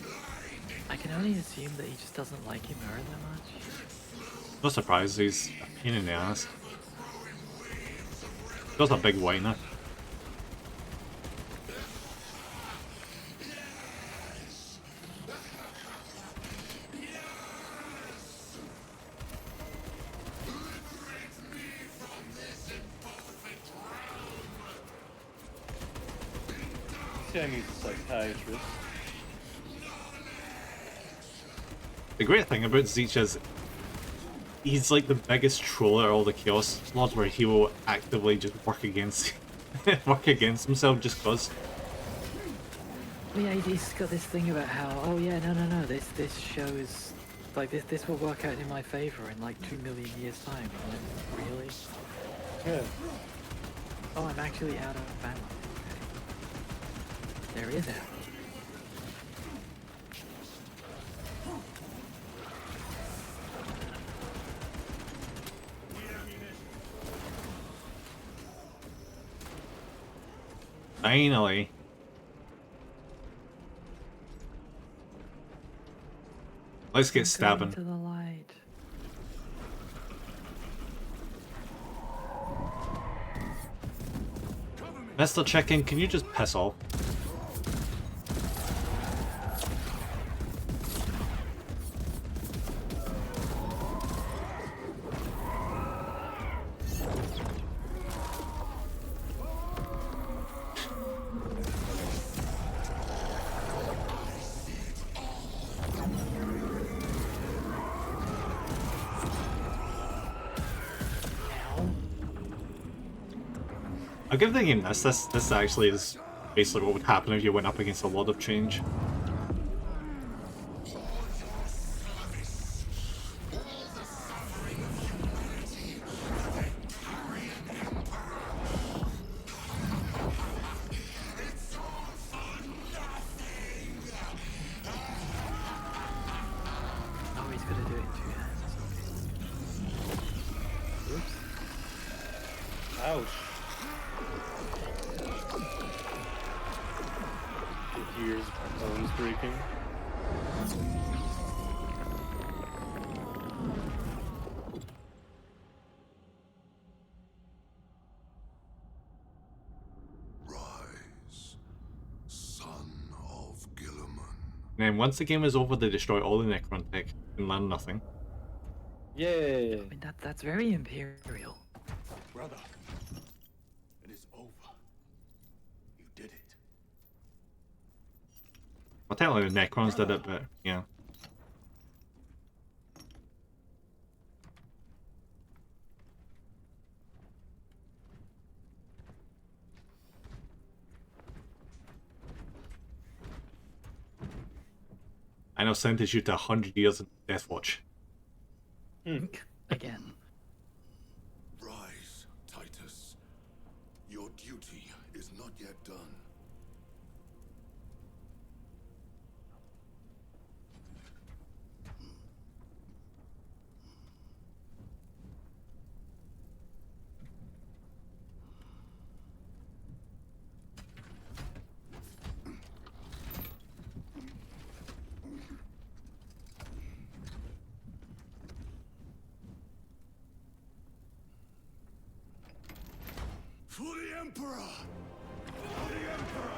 I can only assume that he just doesn't like Ymura that much. No surprise, he's a pain in the ass. Just a big whiner. This guy needs a psychiatrist. The great thing about Zeech is he's like the biggest troller of all the Chaos Lords, where he will actively just work against himself just cause. Well, yeah, he's got this thing about how, oh yeah, no, this shows, like, this will work out in my favor in like 2 million years time. I'm like, really? Yeah. Oh, I'm actually out of ammo. There is ammo. Finally. Let's get stabbing. To the light. Mr. Chicken, can you just piss off? I'll give the game this. This actually is basically what would happen if you went up against a Lord of Change. Oh, he's gonna do it in 2 hands. Oops. Ouch. It hears bones breaking. Rise, son of Guilliman. And then once the game is over, they destroy all the Necron tech and learn nothing. Yay! I mean, that's very Imperial. Brother, it is over. You did it. Well, technically the Necrons did it, but yeah. I know sentenced you to 100 years in Death Watch. Again. Rise, Titus. Your duty is not yet done. For the Emperor! For the Emperor!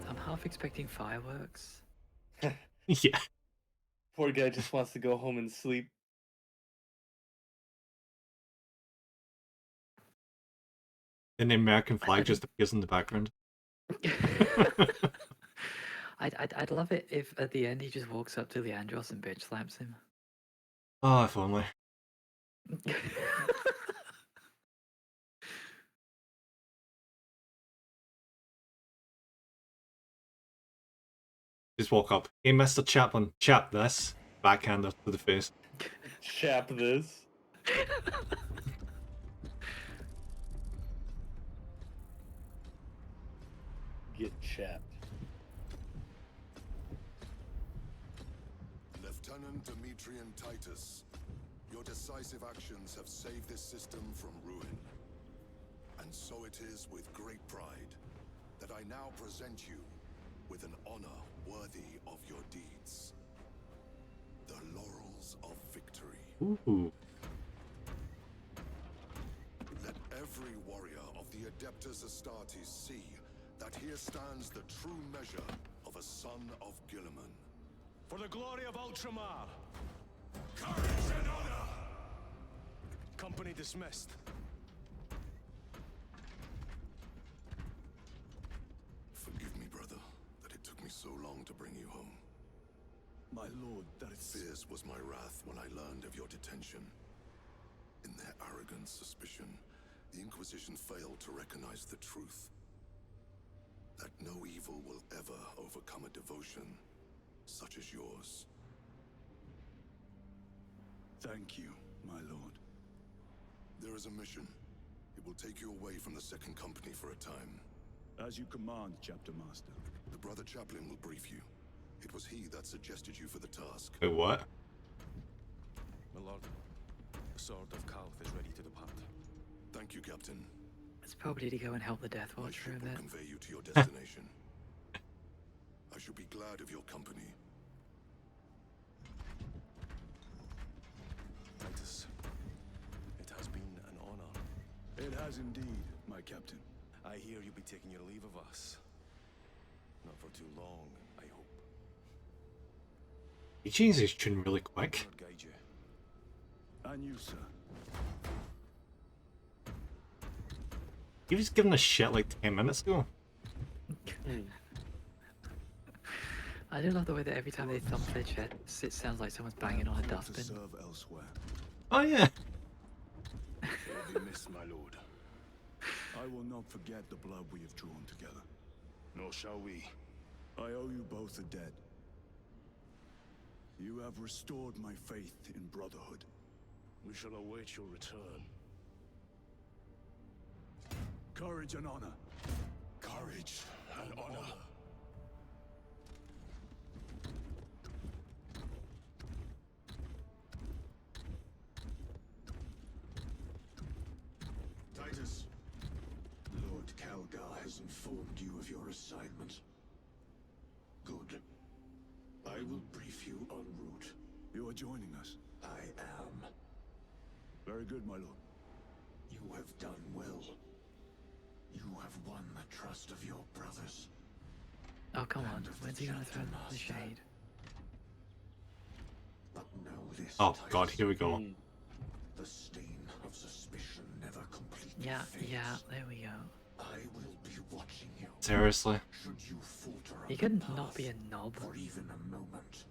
I'm half expecting fireworks. Yeah. Poor guy just wants to go home and sleep. And the American flag just appears in the background. I'd love it if at the end he just walks up to Leandros and bitch slaps him. Oh, if only. Just walk up. Hey, Mr. Chaplin, chap this. Backhander to the face. Chap this. Get chapped. Lieutenant Demetrian Titus, your decisive actions have saved this system from ruin. And so it is with great pride that I now present you with an honor worthy of your deeds. The Laurels of Victory. Ooh. Let every warrior of the Adeptus Astartes see that here stands the true measure of a son of Guilliman. For the glory of Ultramar. Courage and honor! Company dismissed. Forgive me, brother, that it took me so long to bring you home. My lord, that is... Fierce was my wrath when I learned of your detention. In their arrogant suspicion, the Inquisition failed to recognize the truth. That no evil will ever overcome a devotion such as yours. Thank you, my lord. There is a mission. It will take you away from the Second Company for a time. As you command, Chapter Master. The Brother Chaplain will brief you. It was he that suggested you for the task. Wait, what? My lord, the Sword of Kalth is ready to depart. Thank you, Captain. It's probably to go and help the Death My Watch for a ship will bit. convey you to your destination. I shall be glad of your company. Titus, it has been an honor. It has indeed, my captain. I hear you'll be taking your leave of us. Not for too long, I hope. He changed his tune really quick. Lord guide you. And you, sir. He was giving a shit like 10 minutes ago. I do love the way that every time they thump their chest, it sounds like someone's banging on a To dustbin. serve elsewhere. Oh yeah. Will be missed, my lord. I will not forget the blood we have drawn together. Nor shall we. I owe you both a debt. You have restored my faith in brotherhood. We shall await your return. Courage and honor. Courage and honor. Titus, Lord Calgar has informed you of your assignment. Good. I will brief you en route. You are joining us. I am. Very good, my lord. You have done well. You have won the trust of your brothers. Oh, come on. And of When's the he gonna throw Chapter the Master. shade? But know this, Oh Titus, god, here we go. the stain of suspicion never completely Yeah, fades. yeah, there we go. I will be watching you. Seriously. Should you falter He on couldn't the not be a path knob. for even a moment.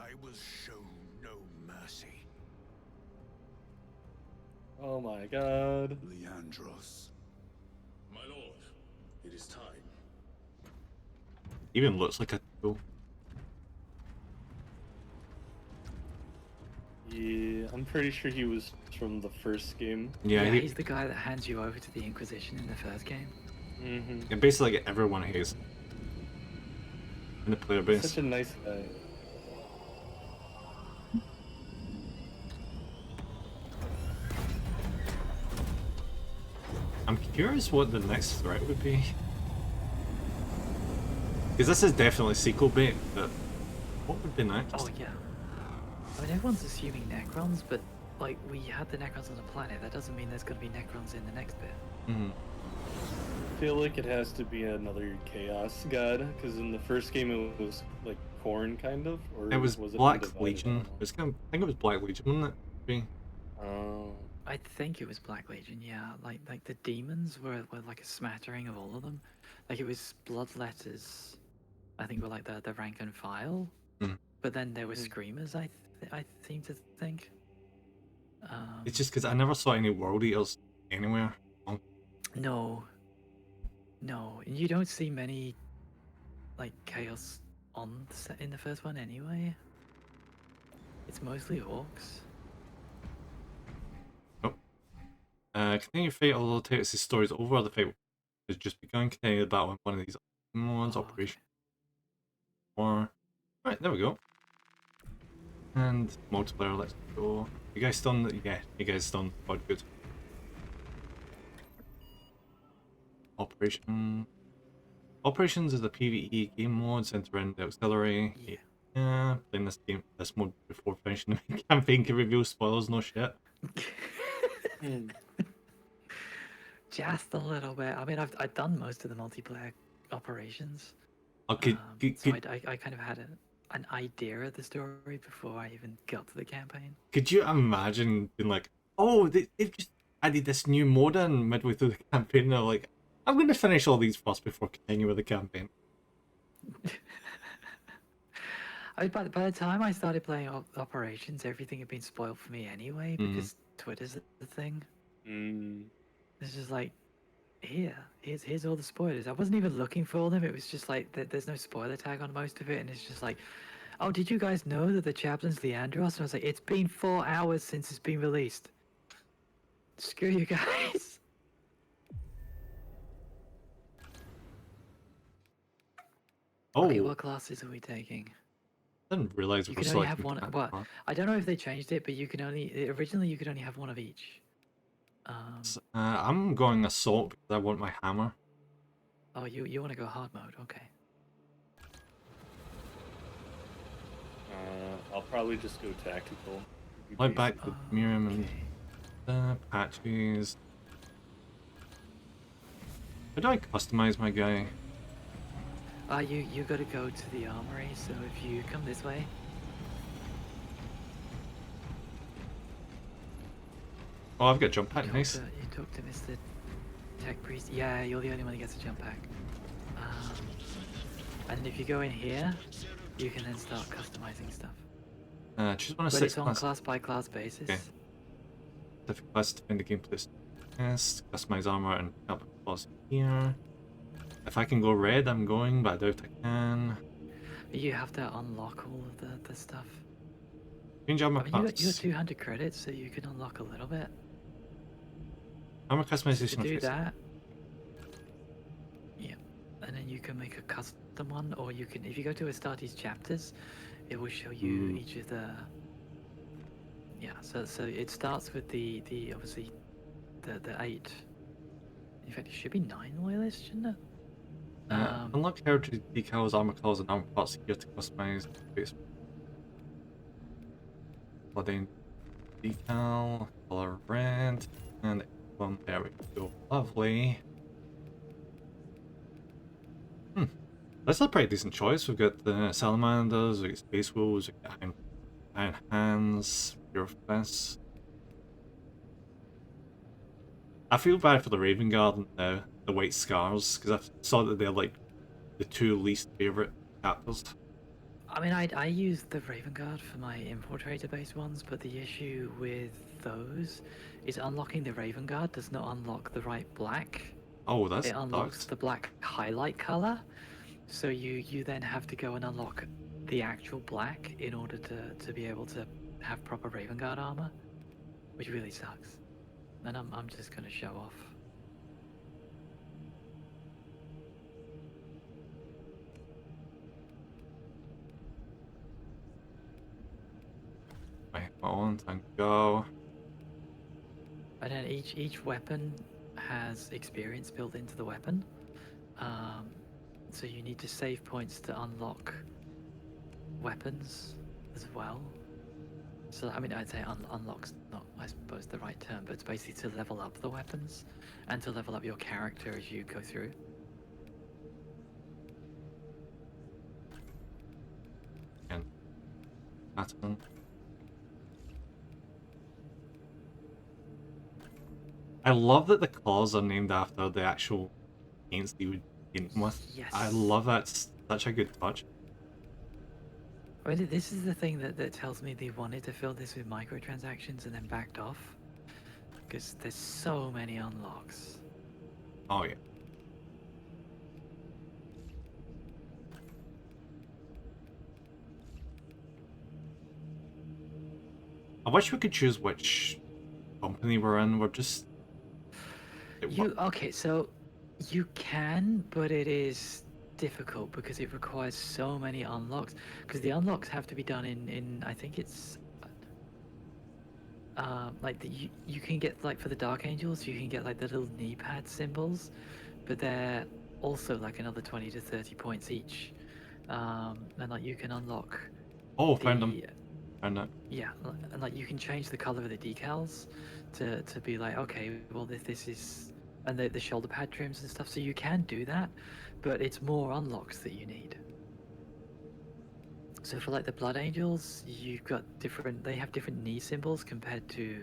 I will show no mercy. Oh my god. Leandros. My lord, it is time. Even looks like a tool. Yeah, I'm pretty sure he was from the first game. Yeah, Yeah, he, he's the guy that hands you over to the Inquisition in the first game. Mm-hmm. and basically like everyone hates in the player base. Such a nice guy. I'm curious what the next threat would be. Because this is definitely sequel bait, but what would be next? Oh yeah. I mean, everyone's assuming Necrons, but like we had the Necrons on the planet. That doesn't mean there's going to be Necrons in the next bit. Mhm. I feel like it has to be another Chaos God, because in the first game it was like Khorne, kind of, or It was it Black Undivided? I Legion. don't It know. was kind of, I think it was Black Legion, wouldn't it? Be? Oh. I think it was Black Legion. Yeah, like the demons were like a smattering of all of them. Like it was Bloodletters. I think were like the rank and file. Mhm. But then there were Mhm. Screamers. I seem to think. It's just because I never saw any World Eaters anywhere. No. No, and you don't see many like chaos on the set in the first one anyway. It's mostly orcs. Continue fight, although Titus' story is over. The fight has just begun. Continue the battle in one of these ones. Oh, Operation War. Right, there we go. And multiplayer, let's go. You guys done? Yeah, you guys done. Quite good. Operations is a PvE game mode centered around the auxiliary. Yeah. Yeah, playing this mode before finishing the main campaign can reveal spoilers, no shit. Just a little bit. I mean, I've done most of the multiplayer operations. Okay, So I kind of had an idea of the story before I even got to the campaign. could you imagine being like, oh, they've just added this new mode in midway through the campaign, and they're like, I'm going to finish all these first before continuing with the campaign. I mean, by the time I started playing Operations, everything had been spoiled for me anyway, because Twitter's the thing. It's just like, here's all the spoilers. I wasn't even looking for all them. It was just like, there's no spoiler tag on most of it, and it's just like, oh, did you guys know that the chaplain's Leandros? And I was like, it's been 4 hours since it's been released. Screw you guys. Oh, Okay, what classes are we taking? I didn't realize You it was can only like have one. Well, I don't know if they changed it, but you can only originally you could only have one of each. I'm going assault because I want my hammer. Oh, you want to go hard mode? Okay. I'll probably just go tactical. Like back to Miriam and patches. How do I customize my guy? You got to go to the armory. So if you come this way. Oh, I've got jump pack. Nice. You talk to Mr. Tech Priest. Yeah, you're the only one that gets a jump pack. And if you go in here, you can then start customizing stuff. Choose one of But 6 it's on class. class by class basis. Okay. Different class to find the gameplay. Yes, customize armor and help boss here. If I can go red, I'm going, but I doubt I can. You have to unlock all of the stuff. Change armor I mean, you got parts. 200 credits, so you can unlock a little bit. Armor To customization. do of that, yeah, and then you can make a custom one, or you can, if you go to Astartes chapters, it will show you each of the. Yeah, so it starts with the obviously the 8. In fact, it should be 9 loyalists, shouldn't it? Unlock heritage decals, armor colors, and armor parts here to customize base. Blooding decal, color red, and one. There we go. Lovely. That's a pretty decent choice. We've got the salamanders, we've got space wolves, we've got iron hands, pure fists. I feel bad for the Raven Guard and the White Scars, because I saw that they're like the 2 least favourite captors. I mean, I use the Raven Guard for my infiltrator based ones, but the issue with those is unlocking the Raven Guard does not unlock the right black. Oh, that's it unlocks the black highlight color, so you then have to go and unlock the actual black in order to be able to have proper Raven Guard armor, which really sucks. And I'm just gonna show off. Right, on and go. And then each weapon has experience built into the weapon. So you need to save points to unlock weapons as well. So I mean, I'd say unlocks not, I suppose, the right term, but it's basically to level up the weapons and to level up your character as you go through. And pattern. I love that the claws are named after the actual paints that you would paint them with. Yes. I love that. It's such a good touch. I mean, this is the thing that tells me they wanted to fill this with microtransactions and then backed off. Because there's so many unlocks. Oh yeah. I wish we could choose which company we're in. We're just... Okay, so you can, but it is difficult because it requires so many unlocks. Because the unlocks have to be done in I think it's like you can get, like, for the Dark Angels, you can get like the little knee pad symbols, but they're also like another 20 to 30 points each. And like you can unlock. Oh, found them. Found it. Yeah, and like you can change the color of the decals to be like, okay, well this is and the shoulder pad trims and stuff. So you can do that, but it's more unlocks that you need. So for like the Blood Angels, you've got different. They have different knee symbols compared to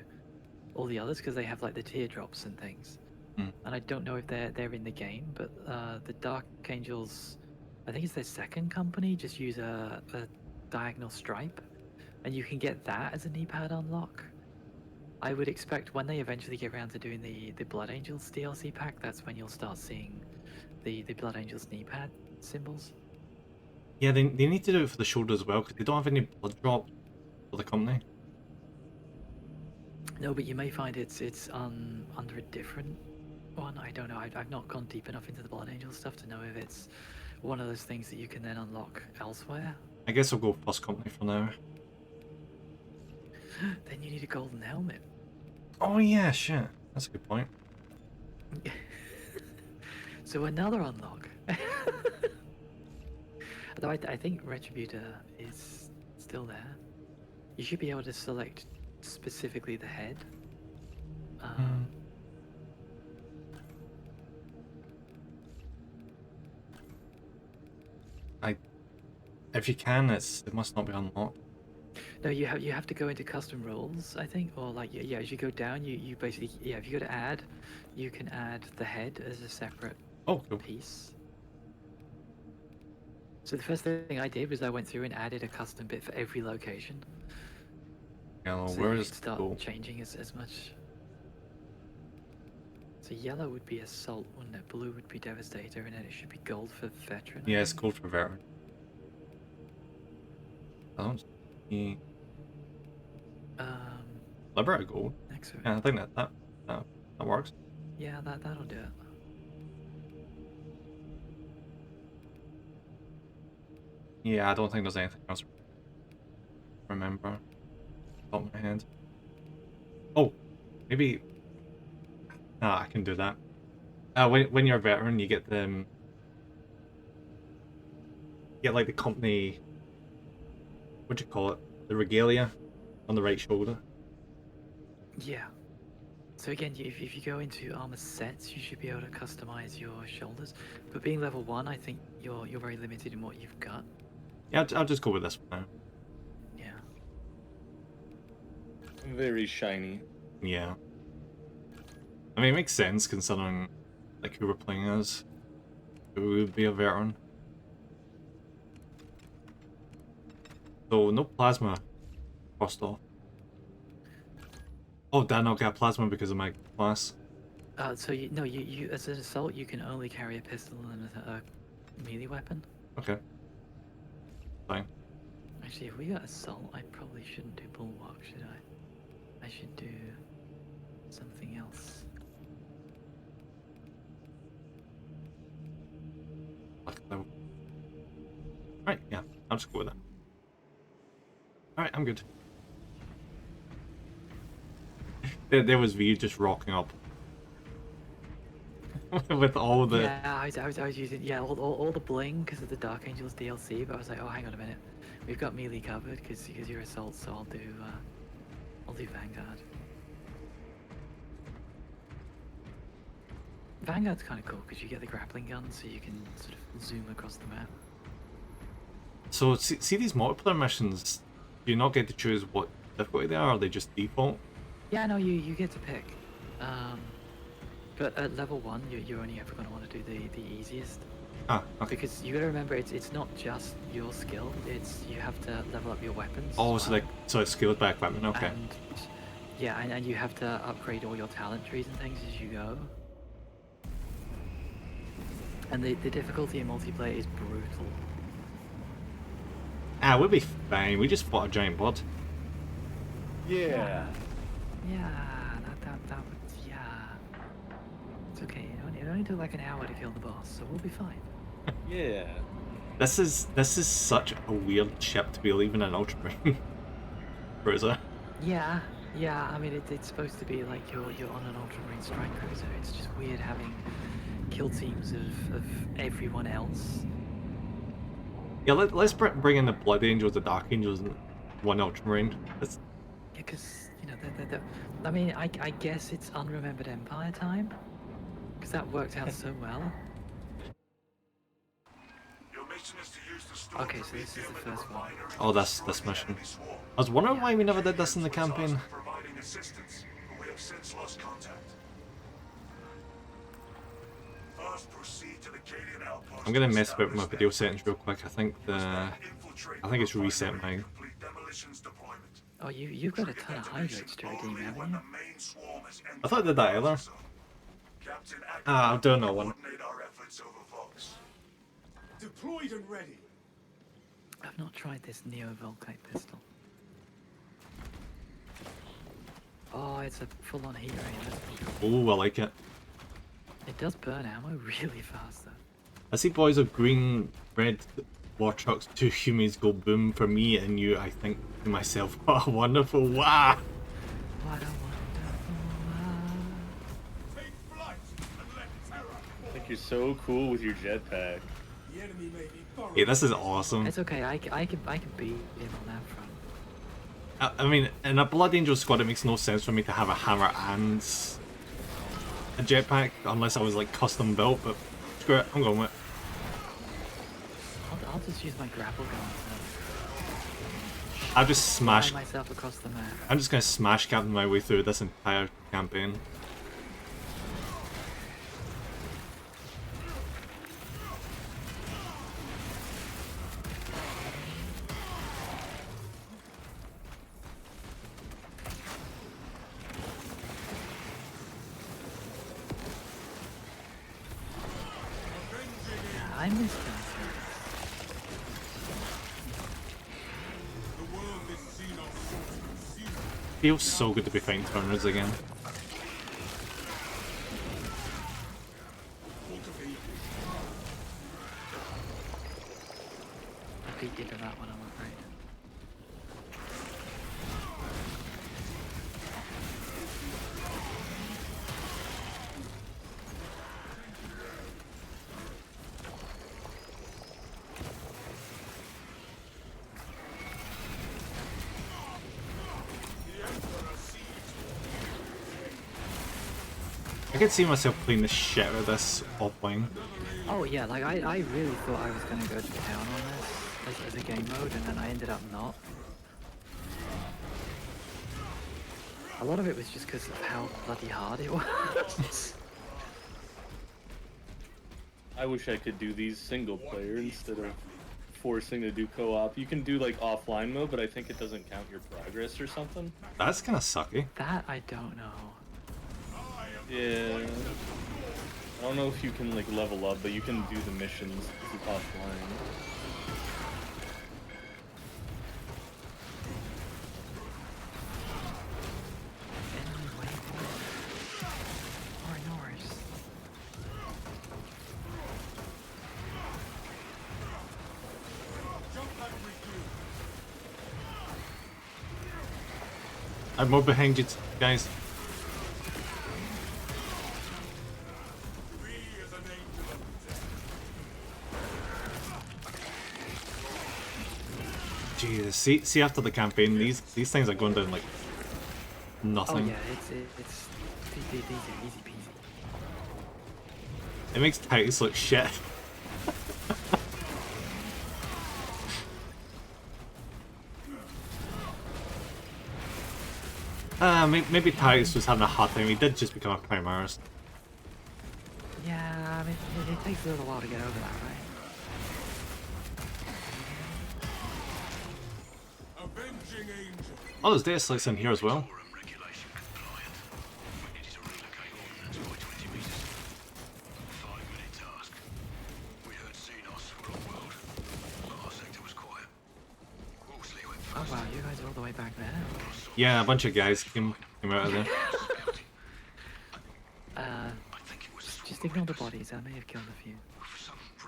all the others because they have like the teardrops and things. And I don't know if they're in the game, but the Dark Angels, I think it's their second company, just use a diagonal stripe, and you can get that as a knee pad unlock. I would expect when they eventually get around to doing the Blood Angels DLC pack, that's when you'll start seeing the Blood Angels knee pad symbols. Yeah, they need to do it for the shoulder as well, because they don't have any blood drop for the company. No, but you may find it's under a different one. I don't know. I've not gone deep enough into the Blood Angel stuff to know if it's one of those things that you can then unlock elsewhere. I guess I'll go first company for now. Then you need a golden helmet. Oh yeah, shit. That's a good point. So another unlock. Although I think Retributor is still there. You should be able to select specifically the head. If you can, it must not be unlocked. No, you have to go into custom roles, I think, or like yeah, as you go down, you basically if you go to add, you can add the head as a separate piece. So the first thing I did was I went through and added a custom bit for every location. Yellow, So where you is could start gold? changing as much. So yellow would be assault, wouldn't it? Blue would be devastator, and then it should be gold for veteran. Yeah, it's gold for veteran. I don't see. Liberator gold. Excellent. Yeah, I think that works. Yeah, that'll do it. Yeah, I don't think there's anything else. Remember, top of my head. Oh, maybe. Nah, I can do that. When you're a veteran, you get them. You get like the company. What do you call it? The regalia on the right shoulder. Yeah. So again, if you go into armor sets, you should be able to customize your shoulders. But being level 1, I think you're very limited in what you've got. Yeah, I'll just go with this one now. Yeah. Very shiny. Yeah. I mean, it makes sense considering like who we're playing as. Who would be a veteran. So no plasma crossed off. Oh, did I not get a plasma because of my class? So you as an assault, you can only carry a pistol and a melee weapon. Okay. Fine. Actually, if we got assault, I probably shouldn't do bulwark, should I? I should do something else. Right, yeah, I'll just go with that. Alright, I'm good. There was V just rocking up. With all the... Yeah, I was using all the bling because of the Dark Angels DLC, but I was like, oh, hang on a minute, we've got melee covered because you're assault, so I'll do Vanguard. Vanguard's kind of cool because you get the grappling gun, so you can sort of zoom across the map. So see these multiplayer missions, do you not get to choose what difficulty they are, or are they just default? Yeah, no, you get to pick. But at level 1, you're only ever going to want to do the easiest. Ah, okay. Because you got to remember, it's not just your skill. It's you have to level up your weapons. Oh, as so well. so it's scaled back weapon. Okay. And, yeah, and you have to upgrade all your talent trees and things as you go. And the difficulty in multiplayer is brutal. Ah, we'll be fine. We just fought a giant bot. Yeah. Yeah, that would, yeah. It's okay. It only took like an hour to kill the boss, so we'll be fine. Yeah. This is such a weird ship to be leaving an ultramarine cruiser. Yeah. I mean, it's supposed to be like you're on an ultramarine strike cruiser. It's just weird having kill teams of everyone else. Yeah, let's bring in the Blood Angels, the Dark Angels, and one ultramarine. Yeah, because you know I mean, I guess it's unremembered Empire time. Because that worked out so well. Your mission is to use the storm Okay, to so this is the resume first one. providers Oh, of this support mission. enemy swarm. I was wondering why we never did this in the campaign. Providing assistance, but we have since lost contact. First, proceed to the Cadian outpost. I'm gonna mess about with my video settings real quick. I think it's reset mine. Complete demolitions deployment. Oh, you've got a ton of hydrates to redeem, haven't you? Main swarm has I thought I did that earlier. Captain Ah, I'll do another one. coordinate our efforts over Vox. Deployed and ready. I've not tried this Neo Volkite pistol. Oh, it's a full-on heat ray. That's pretty cool. Oh, I like it. It does burn ammo really fast, though. I see boys of green, red war trucks, 2 humans go boom for me and you. I think to myself, what a wonderful wow. What a wonderful Take flight and let terror. I think you're so cool with your jetpack. The enemy may be thorough. Hey, this is awesome. It's okay, I can beat him on that front. I mean, in a Blood Angel squad, it makes no sense for me to have a hammer and a jetpack unless I was like custom built. But screw it, I'm going with it. I'll just use my grapple gun. I've just smashed. Fly myself across the map. I'm just gonna smash captain my way through this entire campaign. Yeah, I miss Gunsmith. The world has seen our forces consumed. Feels so good to be fighting turners again. Cultivate. I beat you to that one, I'm afraid. I could see myself playing the shit out of this offline. Oh yeah, like I really thought I was gonna go to town on this as a game mode, and then I ended up not. A lot of it was just because of how bloody hard it was. I wish I could do these single player instead of forcing to do co-op. You can do like offline mode, but I think it doesn't count your progress or something. That's kind of sucky. That I don't know. Yeah. I don't know if you can like level up, but you can do the missions offline. Enemy waypoint. Or Norris. I'm more behind you guys. Jesus, see after the campaign, these things are going down like Oh nothing. yeah, it's these are easy peasy. It makes Titus look shit. Maybe Titus was having a hard time. He did just become a Primaris. Yeah, I mean it takes a little while to get over that, right? Avenging angel. Oh, there's data slicks in here as well. Regulation compliant. We needed to relocate ordnance by 20 meters. 5-minute task. We heard Xenos were on world, but our sector was quiet. Wolseley went Oh first. wow, you guys are all the way back there. Yeah, a bunch of guys came out of there. Just ignore the bodies. I may have killed a few.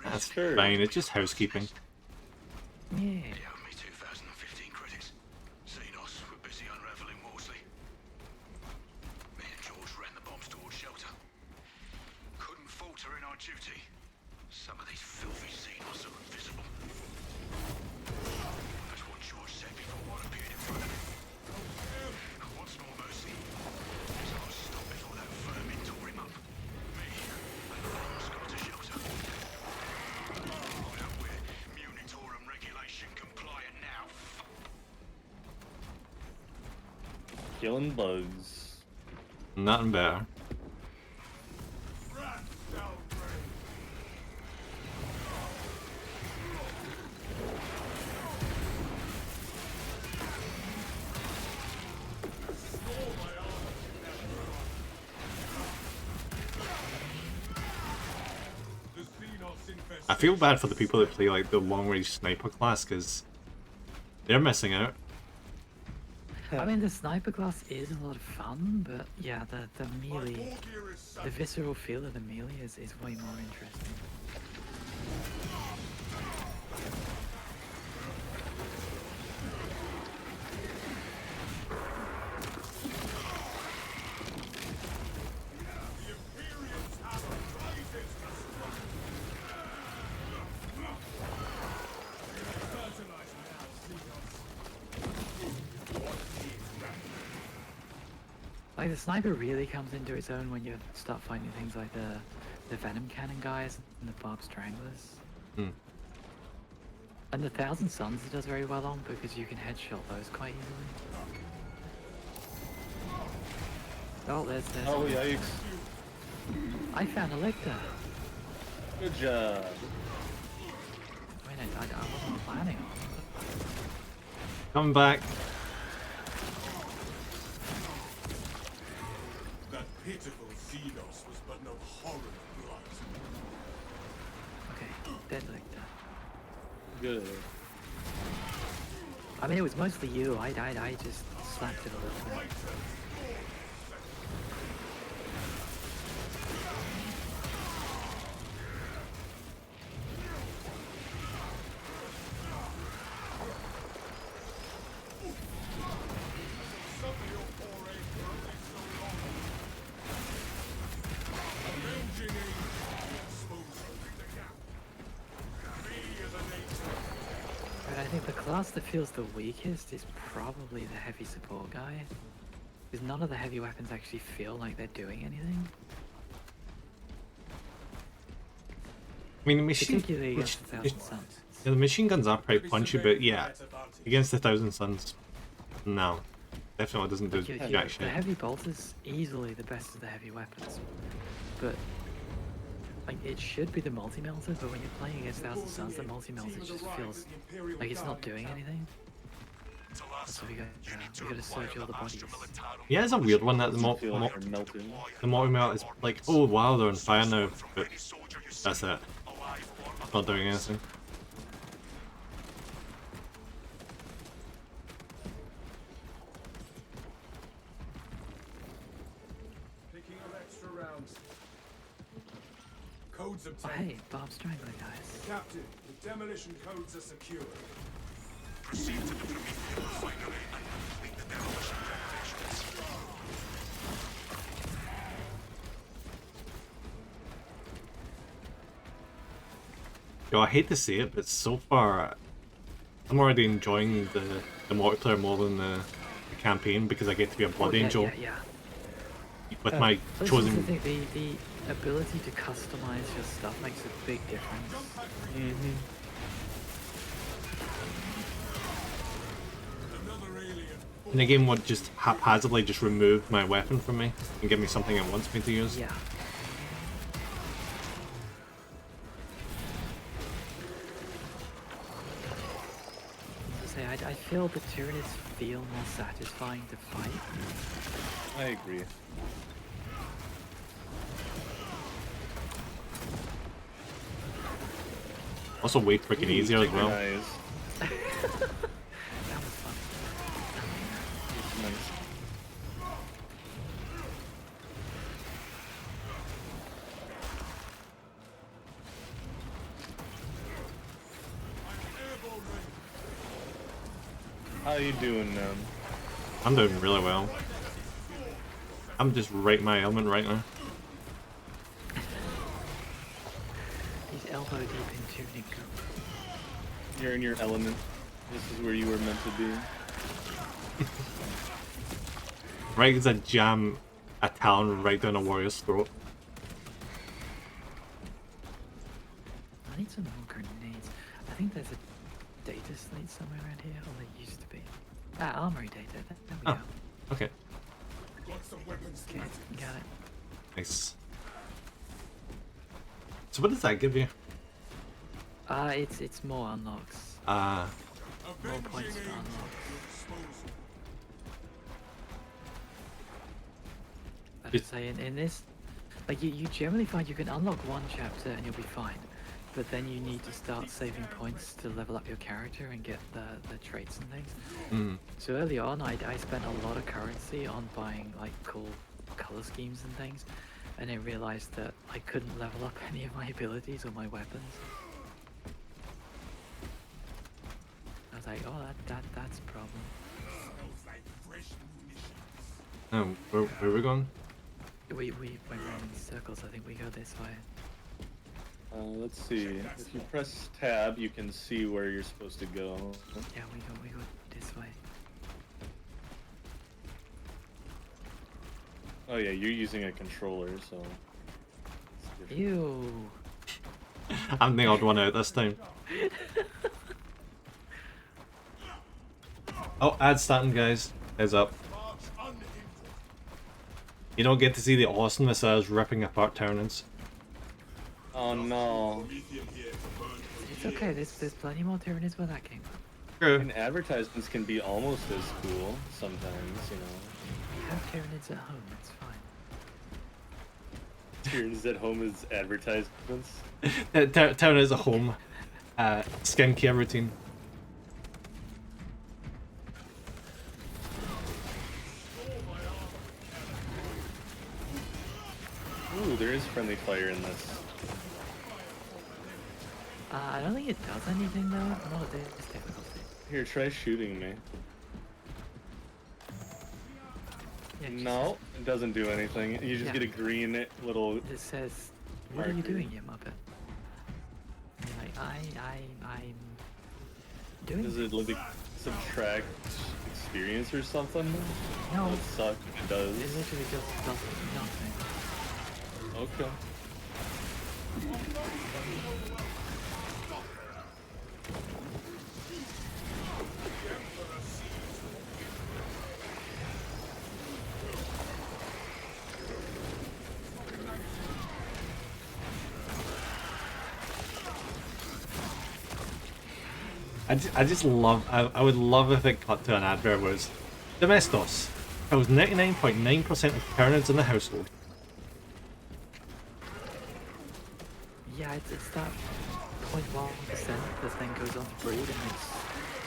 That's Sure. fine. It's just housekeeping. Yeah. They owed me 2015 credits. Xenos were busy unraveling Wolseley. Me and George ran the bombs towards shelter. Couldn't falter in our duty. Some of these filthy Xenos are invisible. That's what George said before one appeared in front of him. What's more mercy? Is I'll stop before that vermin tore him up. Me, killing bugs. Nothing better. I feel bad for the people that play like the long-range sniper class because they're missing out. I mean, the sniper class is a lot of fun, but yeah, the melee, the visceral feel of the melee is way more interesting. Like, the sniper really comes into its own when you start finding things like the Venom Cannon guys and the Barb Stranglers. Hmm. And the Thousand Suns it does very well on because you can headshot those quite easily. Oh, there's Oh, one. yikes. I found a Lictor. Good job. I mean, I wasn't planning on it. Come back. That pitiful Xenos was but no horrid blood. Okay, dead Lictor. Good. I mean, it was mostly you. I just slapped it a little bit. But I think the class that feels the weakest is probably the heavy support guy. Because none of the heavy weapons actually feel like they're doing anything. I mean, the machine. Particularly against the Thousand Suns. Yeah, the machine guns are pretty punchy, but yeah, against the Thousand Suns, no, definitely doesn't do Like, jack the shit. heavy bolt is easily the best of the heavy weapons. But like, it should be the multi-melter, but when you're playing against Thousand Suns, the multi-melter just feels like it's not doing anything. So we gotta search all the bodies. Yeah, it's a weird one that the Feel like they're melting. multi-melt is like, oh wow, they're on fire now, but that's it. Not doing anything. Picking up extra rounds. Codes Oh, obtained. hey, Barb Strangler guys. Captain, the demolition codes are secure. Proceed to the Promethean refinery and complete the demolition preparations. Yo, I hate to say it, but so far, I'm already enjoying the multiplayer more than the campaign because I get to be a Blood Oh, yeah, Angel yeah. with my This is the chosen. thing, the ability to customize your stuff makes a big difference. Another alien. And the game would just haphazardly just remove my weapon from me and give me something it wants me to use. Yeah. Say, I feel the Tyranids feel more satisfying to fight. I agree. Also way freaking easier as well. Nice. That was fun. Nice. How you doing, I'm doing really well. I'm just right in my element right now. He's elbow deep in tuning group. You're in your element. This is where you were meant to be. Right as I jam a talon right down a warrior's throat. I need some more grenades. I think there's a data slate somewhere around here, or there used to be. Ah, armory data. There we Oh. go. Okay. Got some weapons. Okay, got it. Nice. So what does that give you? It's more unlocks. More points for unlocks. I would say in this, like you generally find you can unlock one chapter and you'll be fine, but then you need to start saving points to level up your character and get the traits and things. So early on, I spent a lot of currency on buying like cool color schemes and things, and I realized that I couldn't level up any of my abilities or my weapons. I was like, oh, that's a problem. Oh, where are we going? We went around in circles. I think we go this way. Let's see. If you press tab, you can see where you're supposed to go. Yeah, we go this way. Oh yeah, you're using a controller, so. Ew. I'm the odd one out this time. Oh, ad starting, guys. Heads up. You don't get to see the awesomeness as ripping apart Tyranids. Oh no. It's okay. There's plenty more Tyranids where that came from. True. And advertisements can be almost as cool sometimes, you know. We have Tyranids at home. It's fine. Tyranids at home is advertisements. Tyranids at home. Skincare routine. Ooh, there is friendly fire in this. I don't think it does anything though. Not at this difficulty. Here, try shooting me. Yeah, No, it doesn't do anything. You just Yeah. get a green little. It says, "What are you marker. doing, you muppet?" And you're like, I'm doing. Does it like subtract experience or something? No. It sucks. It does. It literally just does nothing. Okay. I just love. I would love if it cut to an advert where it's Domestos. I was 99.9% of Tyranids in the household. Yeah, it's that 0.1% that then goes on to breed and makes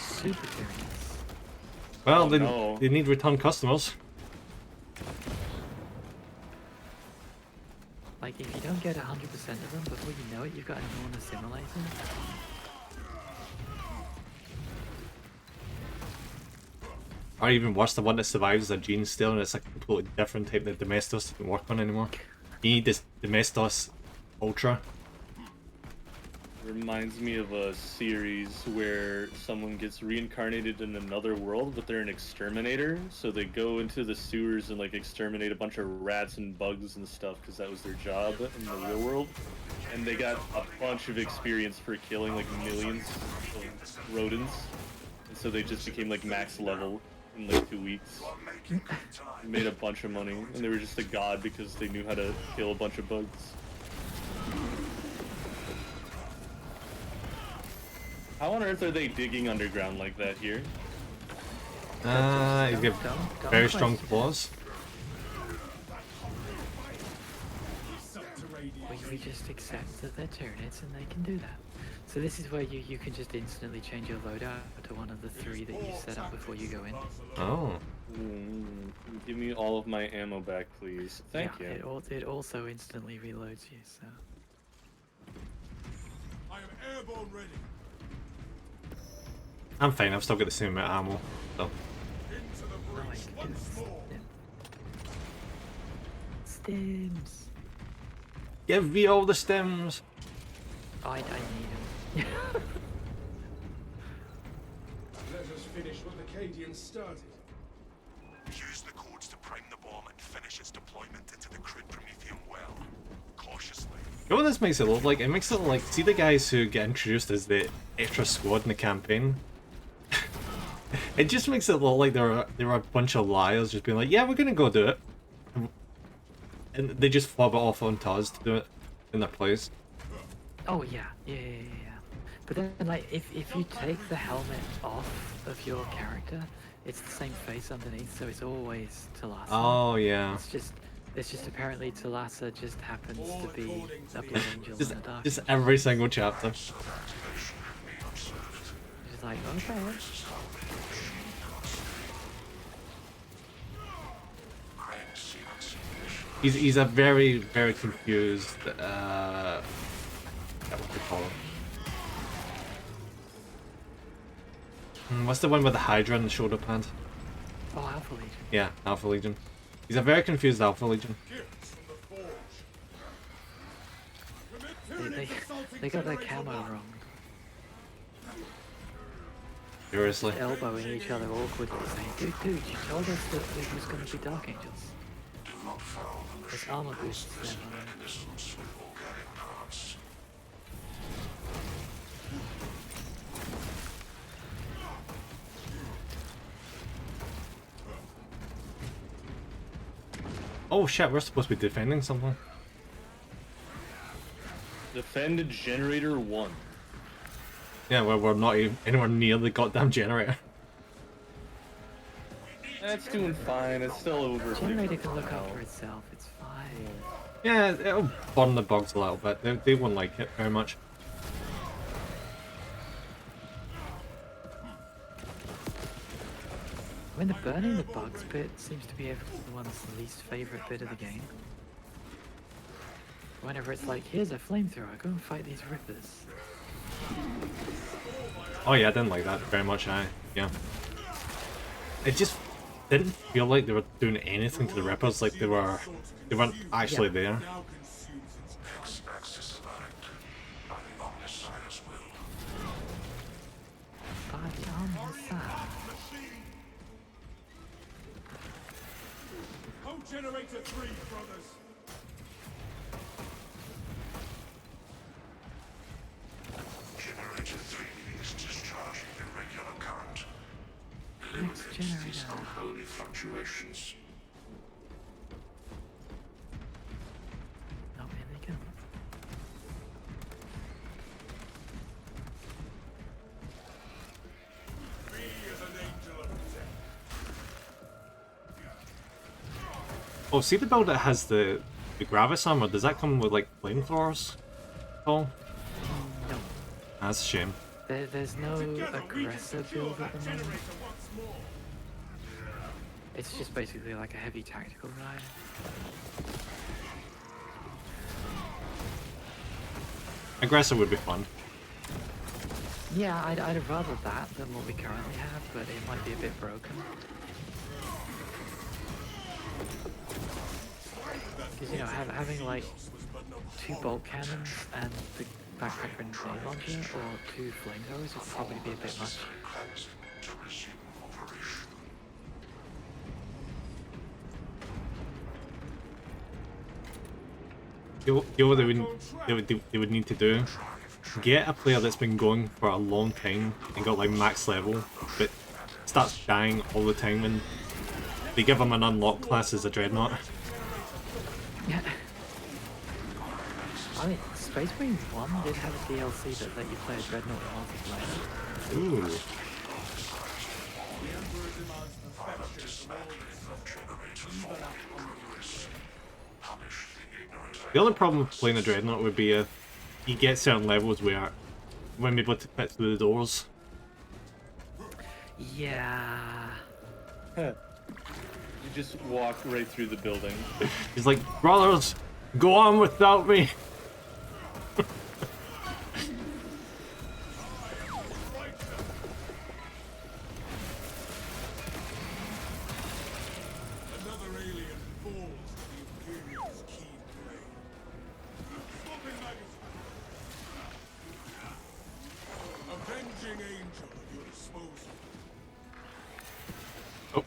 super Tyranids. Well, Oh, no. they need return customers. Like, if you don't get 100% of them, before you know it, you've got an enormous simulator. Or even worse, the one that survives is a gene steal and it's a completely different type that Domestos doesn't work on anymore. You need this Domestos Ultra. Reminds me of a series where someone gets reincarnated in another world, but they're an exterminator. So they go into the sewers and like exterminate a bunch of rats and bugs and stuff because that was their job in the real world. And they got a bunch of experience for killing like millions of rodents. And so they just became like max level in like 2 weeks. Made a bunch of money, and they were just a god because they knew how to kill a bunch of bugs. How on earth are they digging underground like that here? You give Don't very strong question it. claws. We just accept that they're Tyranids and they can do that. So this is where you can just instantly change your loadout to one of the 3 that you set up before you go in. Oh. Give me all of my ammo back, please. Thank Yeah, you. it also instantly reloads you, so... I am airborne ready. I'm fine, I've still got the same amount of ammo. So. Into the Oh, I breach can do once it. more. Stims! Give me all the stems! I need them. Let us finish what the Cadians started. Use the codes to prime the bomb and finish its deployment into the crude Promethean well. Cautiously. You know what this makes it look like? It makes it look like, see the guys who get introduced as the extra squad in the campaign? It just makes it look like they were a bunch of liars just being like, yeah, we're gonna go do it. and they just flub it off onto us to do it in their place. Oh yeah. But then, like, if you take the helmet off of your character, it's the same face underneath, so it's always Talassa. Oh yeah. It's just apparently Talassa just happens to be a Blood Angel Just, and a Dark just Angel. every single chapter. It's like, okay. He's a very confused what they call him. What's the one with the Hydra and the shoulder pad? Oh, Alpha Legion. Yeah, Alpha Legion. He's a very confused Alpha Legion. They got their camo wrong. Seriously. Elbowing each other awkwardly, saying, dude, you told us that it was going to be Dark Angels. This armor boosts them. Oh shit, we're supposed to be defending something. Defend generator 1. Yeah, well, we're not even anywhere near the goddamn generator. It's doing fine. It's still over. Generator can look after itself, it's fine. Yeah, it'll burn the bugs a little bit. They won't like it very much. I mean, the burning the bugs bit seems to be everyone's least favourite bit of the game. Whenever it's like, here's a flamethrower, go and fight these rippers. Oh yeah, I didn't like that very much, yeah. It just didn't feel like they were doing anything to the rippers, like they weren't actually there. Generator 3, brothers. Generator 3 is discharging irregular current. Next generator. These unholy fluctuations. Oh man, they can. Me as an angel of death. Oh, see the build that has the Gravis armor? Does that come with like flamethrowers? Oh, No. that's a shame. There's no aggressor build at the moment. It's just basically like a heavy tactical guy. Aggressor would be fun. Yeah, I'd rather that than what we currently have, but it might be a bit broken. Because, you know, having like 2 bolt cannons and the backpacker and grenade launcher, or 2 flamethrowers would probably be a bit much. You know what they would need to do? Get a player that's been going for a long time and got like max level, but starts dying all the time, and they give them an unlock class as a Dreadnought. Yeah. I mean, Space Marine 1 did have a DLC that let you play a Dreadnought multiplayer. Ooh. The only problem with playing a Dreadnought would be if you get certain levels where you won't be able to fit through the doors. Yeah. You just walk right through the building. He's like, brothers, go on without me. Another alien falls to the Imperial's keen blade. Swapping magazine. Avenging angel at your disposal. Oh.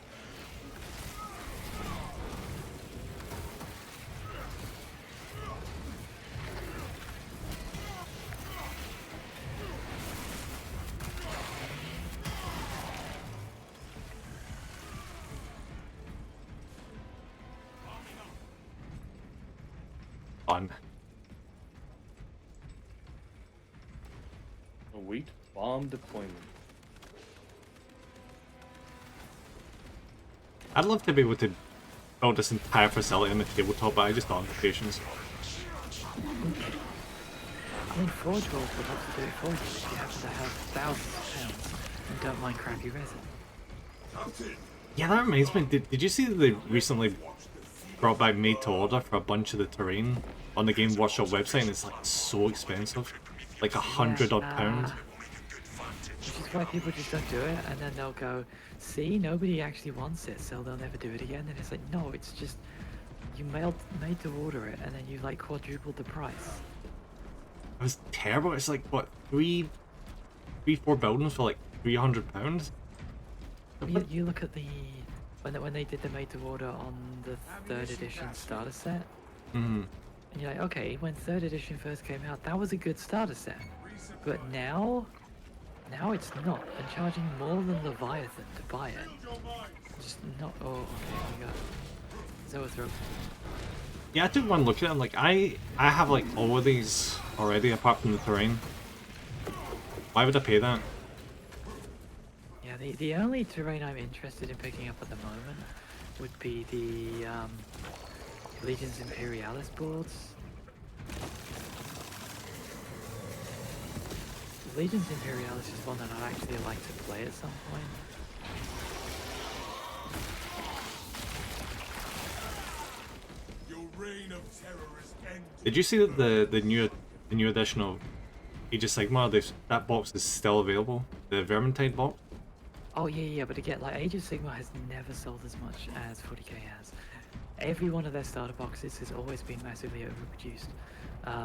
fun. Await bomb deployment. I'd love to be able to build this entire facility on the tabletop, but I just don't have the patience. I mean, Forge World would love to do it for you if you happen to have thousands of pounds and don't mind crappy resin. Yeah, that reminds me, did you see that they recently brought back Made to Order for a bunch of the terrain on the Game Workshop website, and it's like so expensive. Like £100 odd pounds. Which is why people just don't do it, and then they'll go, see, nobody actually wants it, so they'll never do it again. And it's like, no, it's just, you made to order it, and then you like quadrupled the price. It was terrible. It's like, what, three, four buildings for like £300? You look at the, when they did the made to order on the 3rd edition starter set, Mm-hmm. and you're like, okay, when 3rd edition first came out, that was a good starter set. But now it's not. And charging more than Leviathan to buy it. Just not. Oh, okay, we got Zoethrope. Yeah, I took one look at it. I'm like, I have like all of these already, apart from the terrain. Why would I pay that? Yeah, the only terrain I'm interested in picking up at the moment would be the Legions Imperialis boards. Legions Imperialis is one that I'd actually like to play at some point. Your reign of terror is ended. Did you see that the new edition of Age of Sigmar, that box is still available? The Vermintide box? Oh yeah, but again, like Age of Sigmar has never sold as much as 40k has. Every one of their starter boxes has always been massively overproduced.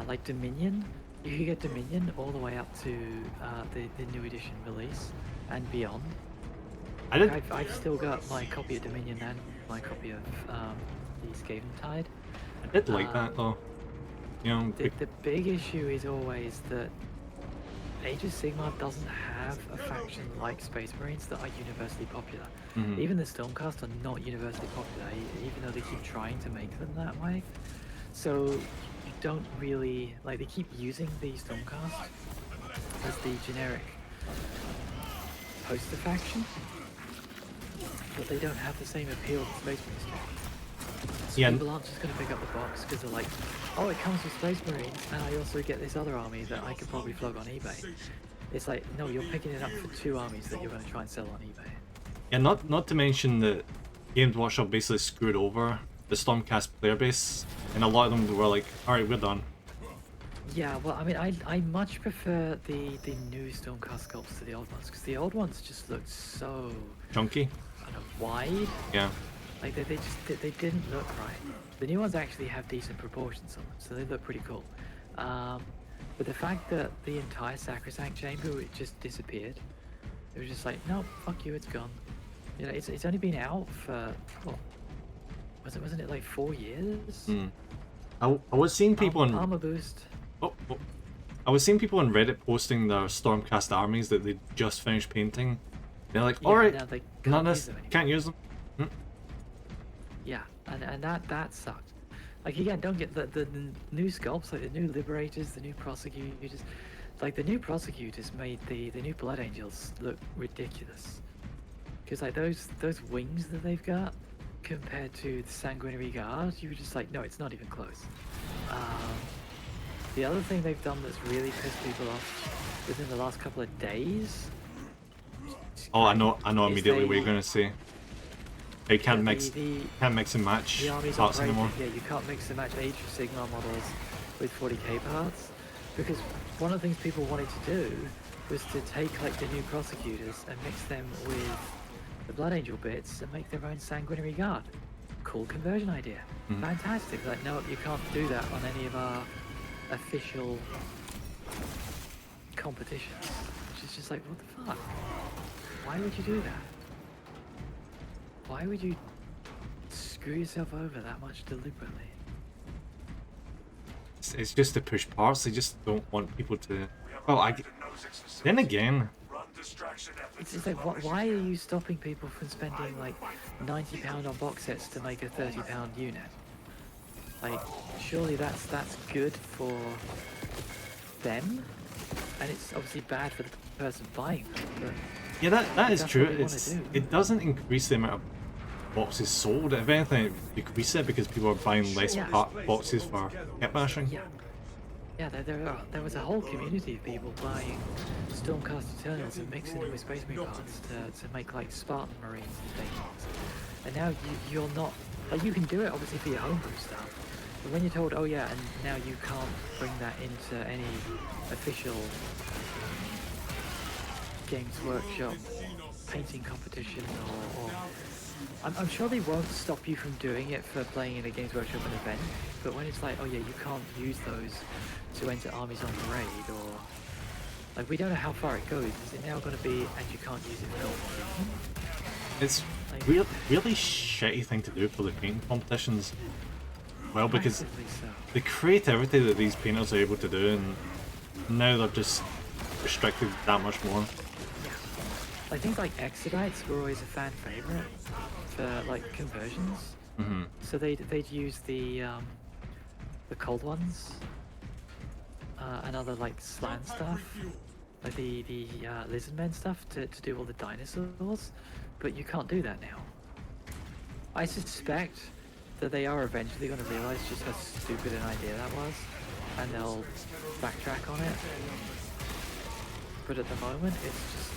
Like Dominion, you could get Dominion all the way up to the new edition release and beyond. I've still got my copy of Dominion and my copy of the Skaven Tide. I did like that though. You know, the big issue is always that Age of Sigmar doesn't have a faction like Space Marines that are universally popular. Mhm. Even the Stormcast are not universally popular, even though they keep trying to make them that way. So you don't really, like, they keep using the Stormcast as the generic poster faction, but they don't have the same appeal that Space Marines do. So yeah. people aren't just going to pick up the box because they're like, oh, it comes with Space Marines, and I also get this other army that I could probably flog on eBay. It's like, no, you're picking it up for 2 armies that you're going to try and sell on eBay. Yeah, not to mention that Games Workshop basically screwed over the Stormcast player base, and a lot of them were like, alright, we're done. Yeah, well, I mean, I much prefer the new Stormcast sculpts to the old ones, because the old ones just looked so Chunky? kind of wide. Yeah. Like, they didn't look right. The new ones actually have decent proportions on them, so they look pretty cool. But the fact that the entire Sacrosanct Chamber, it just disappeared. It was just like, no, fuck you, it's gone. You know, it's only been out for, what, wasn't it like 4 years? Mm. I was seeing people on Armor boost. I was seeing people on Reddit posting their Stormcast armies that they just finished painting. They're like, Yeah, alright, now they not can't use this, them anymore. can't use them. Yeah, and that sucked. Like, again, don't get the new sculpts, like the new Liberators, the new Prosecutors. Like, the new Prosecutors made the new Blood Angels look ridiculous. Because, like, those wings that they've got, compared to the Sanguinary Guard, you were just like, no, it's not even close. The other thing they've done that's really pissed people off within the last couple of days... Oh, I know immediately what you're gonna say. You can't Yeah, mix and match the armies parts operating, anymore. yeah, you can't mix and match Age of Sigmar models with 40k parts, because one of the things people wanted to do was to take, like, the new Prosecutors and mix them with the Blood Angel bits and make their own Sanguinary Guard. Cool conversion idea. Mhm. Fantastic. Like, no, you can't do that on any of our official competitions. Which is just like, what the fuck? Why would you do that? Why would you screw yourself over that much deliberately? It's just to push parts. They just don't want people to. Well, then again, It's just like, why are you stopping people from spending like £90 on box sets to make a £30 unit? Like, surely that's good for them, and it's obviously bad for the person buying them. But yeah, that is that's true. what they wanna do. It doesn't increase the amount of boxes sold. If anything, it decreases it because people are buying less boxes for kit bashing. Yeah. Yeah, there was a whole community of people buying Stormcast Eternals and mixing them with Space Marine cards to make like Spartan Marines and things. And now you're not, like, you can do it obviously for your homebrew stuff, but when you're told, oh yeah, and now you can't bring that into any official Games Workshop painting competition or I'm sure they won't stop you from doing it for playing in a Games Workshop event, but when it's like, oh yeah, you can't use those to enter armies on parade, or like, we don't know how far it goes. Is it now going to be, and you can't use it for competition? It's Like, really shitty thing to do for the painting competitions. Well, because massively so. the creativity that these painters are able to do, and now they're just restricted that much more. I think like Exodites were always a fan favorite for like conversions. Mm-hmm. So they'd use the cold ones and other like slan stuff, like the lizardmen stuff to do all the dinosaurs, but you can't do that now. I suspect that they are eventually going to realize just how stupid an idea that was, and they'll backtrack on it. But at the moment, it's just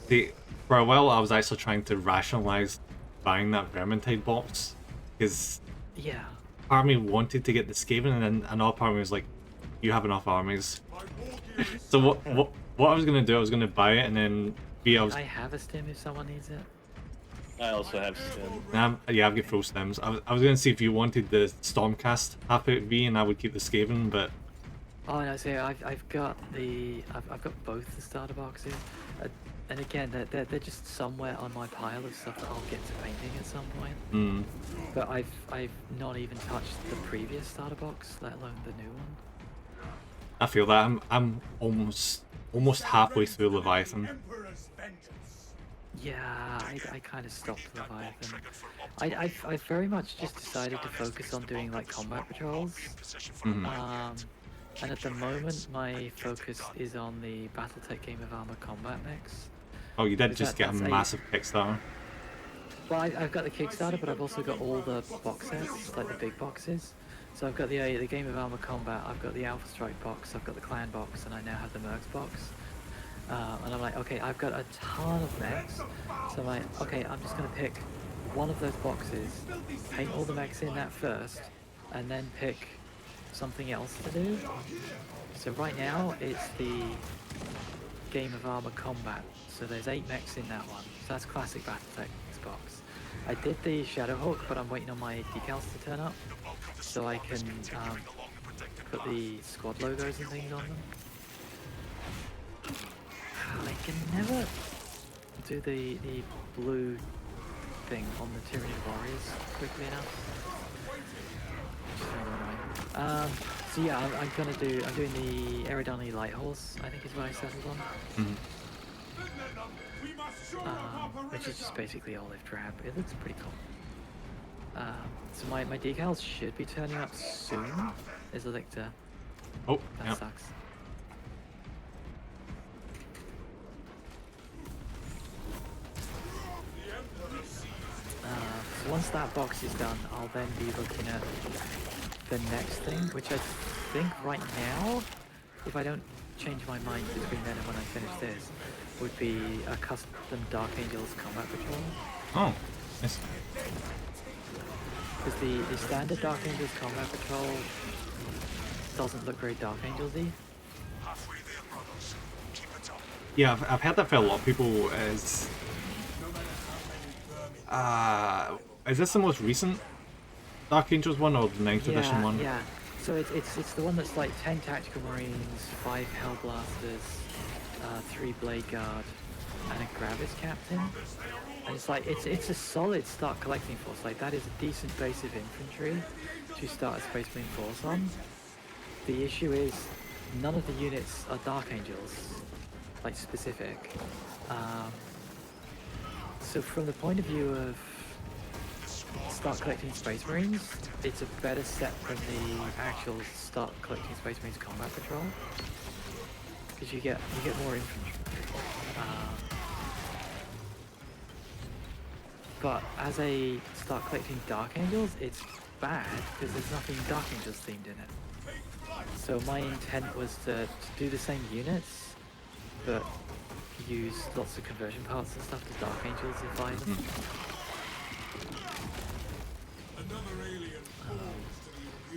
stupid. For a while, I was actually trying to rationalize buying that Vermintide box, because Yeah. part of me wanted to get the Skaven, and then another part of me was like, you have enough armies. So what I was gonna do, I was gonna buy it, and then I have a stim if someone needs it. I also have Stim. yeah, I've got full stems. I was gonna see if you wanted the Stormcast half out V, and I would keep the Skaven, but Oh no, so I've got both the starter boxes, and again they're just somewhere on my pile of stuff that I'll get to painting at some point. But I've not even touched the previous starter box, let alone the new one. I feel that I'm almost halfway through Leviathan. Yeah, I kind of stopped Leviathan. I've very much just decided to focus on doing like combat patrols. And at the moment my focus is on the Battletech Game of Armor combat mix. Oh, you did just get a massive Kickstarter. Well, I've got the Kickstarter, but I've also got all the box sets, like the big boxes. So I've got the Game of Armor Combat, I've got the Alpha Strike box, I've got the Clan box, and I now have the Mercs box. And I'm like, okay, I've got a ton of mechs, so I'm like, okay, I'm just going to pick one of those boxes, paint all the mechs in that first, and then pick something else to do. So right now, it's the Game of Armor Combat, so there's 8 mechs in that one, so that's classic Battletech box. I did the Shadowhawk, but I'm waiting on my decals to turn up, so I can put the squad logos and things on them. I can never do the blue thing on the Tyranid Warriors quickly enough. Which is rather annoying. So yeah, I'm doing the Eridani Lighthorse, I think is what I settled on. Which is just basically olive drab. It looks pretty cool. So my decals should be turning up soon. There's a Lictor. Oh, that yeah. sucks. So once that box is done, I'll then be looking at the next thing, which I think right now, if I don't change my mind between then and when I finish this, would be a custom Dark Angels combat patrol. Oh, nice. Because the standard Dark Angels combat patrol doesn't look very Dark Angels-y. Yeah, I've heard that for a lot of people. Is this the most recent Dark Angels one, or the 9th edition one? Yeah. So it's the one that's like 10 Tactical Marines, 5 Hellblasters, 3 Blade Guard, and a Gravis Captain. And it's like it's a solid start collecting force. Like, that is a decent base of infantry to start a Space Marine force on. The issue is none of the units are Dark Angels, like specific. So from the point of view of start collecting Space Marines, it's a better set than the actual start collecting Space Marines Combat Patrol, because you get more infantry. But as a start collecting Dark Angels, it's bad because there's nothing Dark Angels themed in it. So my intent was to do the same units, but use lots of conversion parts and stuff to Dark Angels and buy them.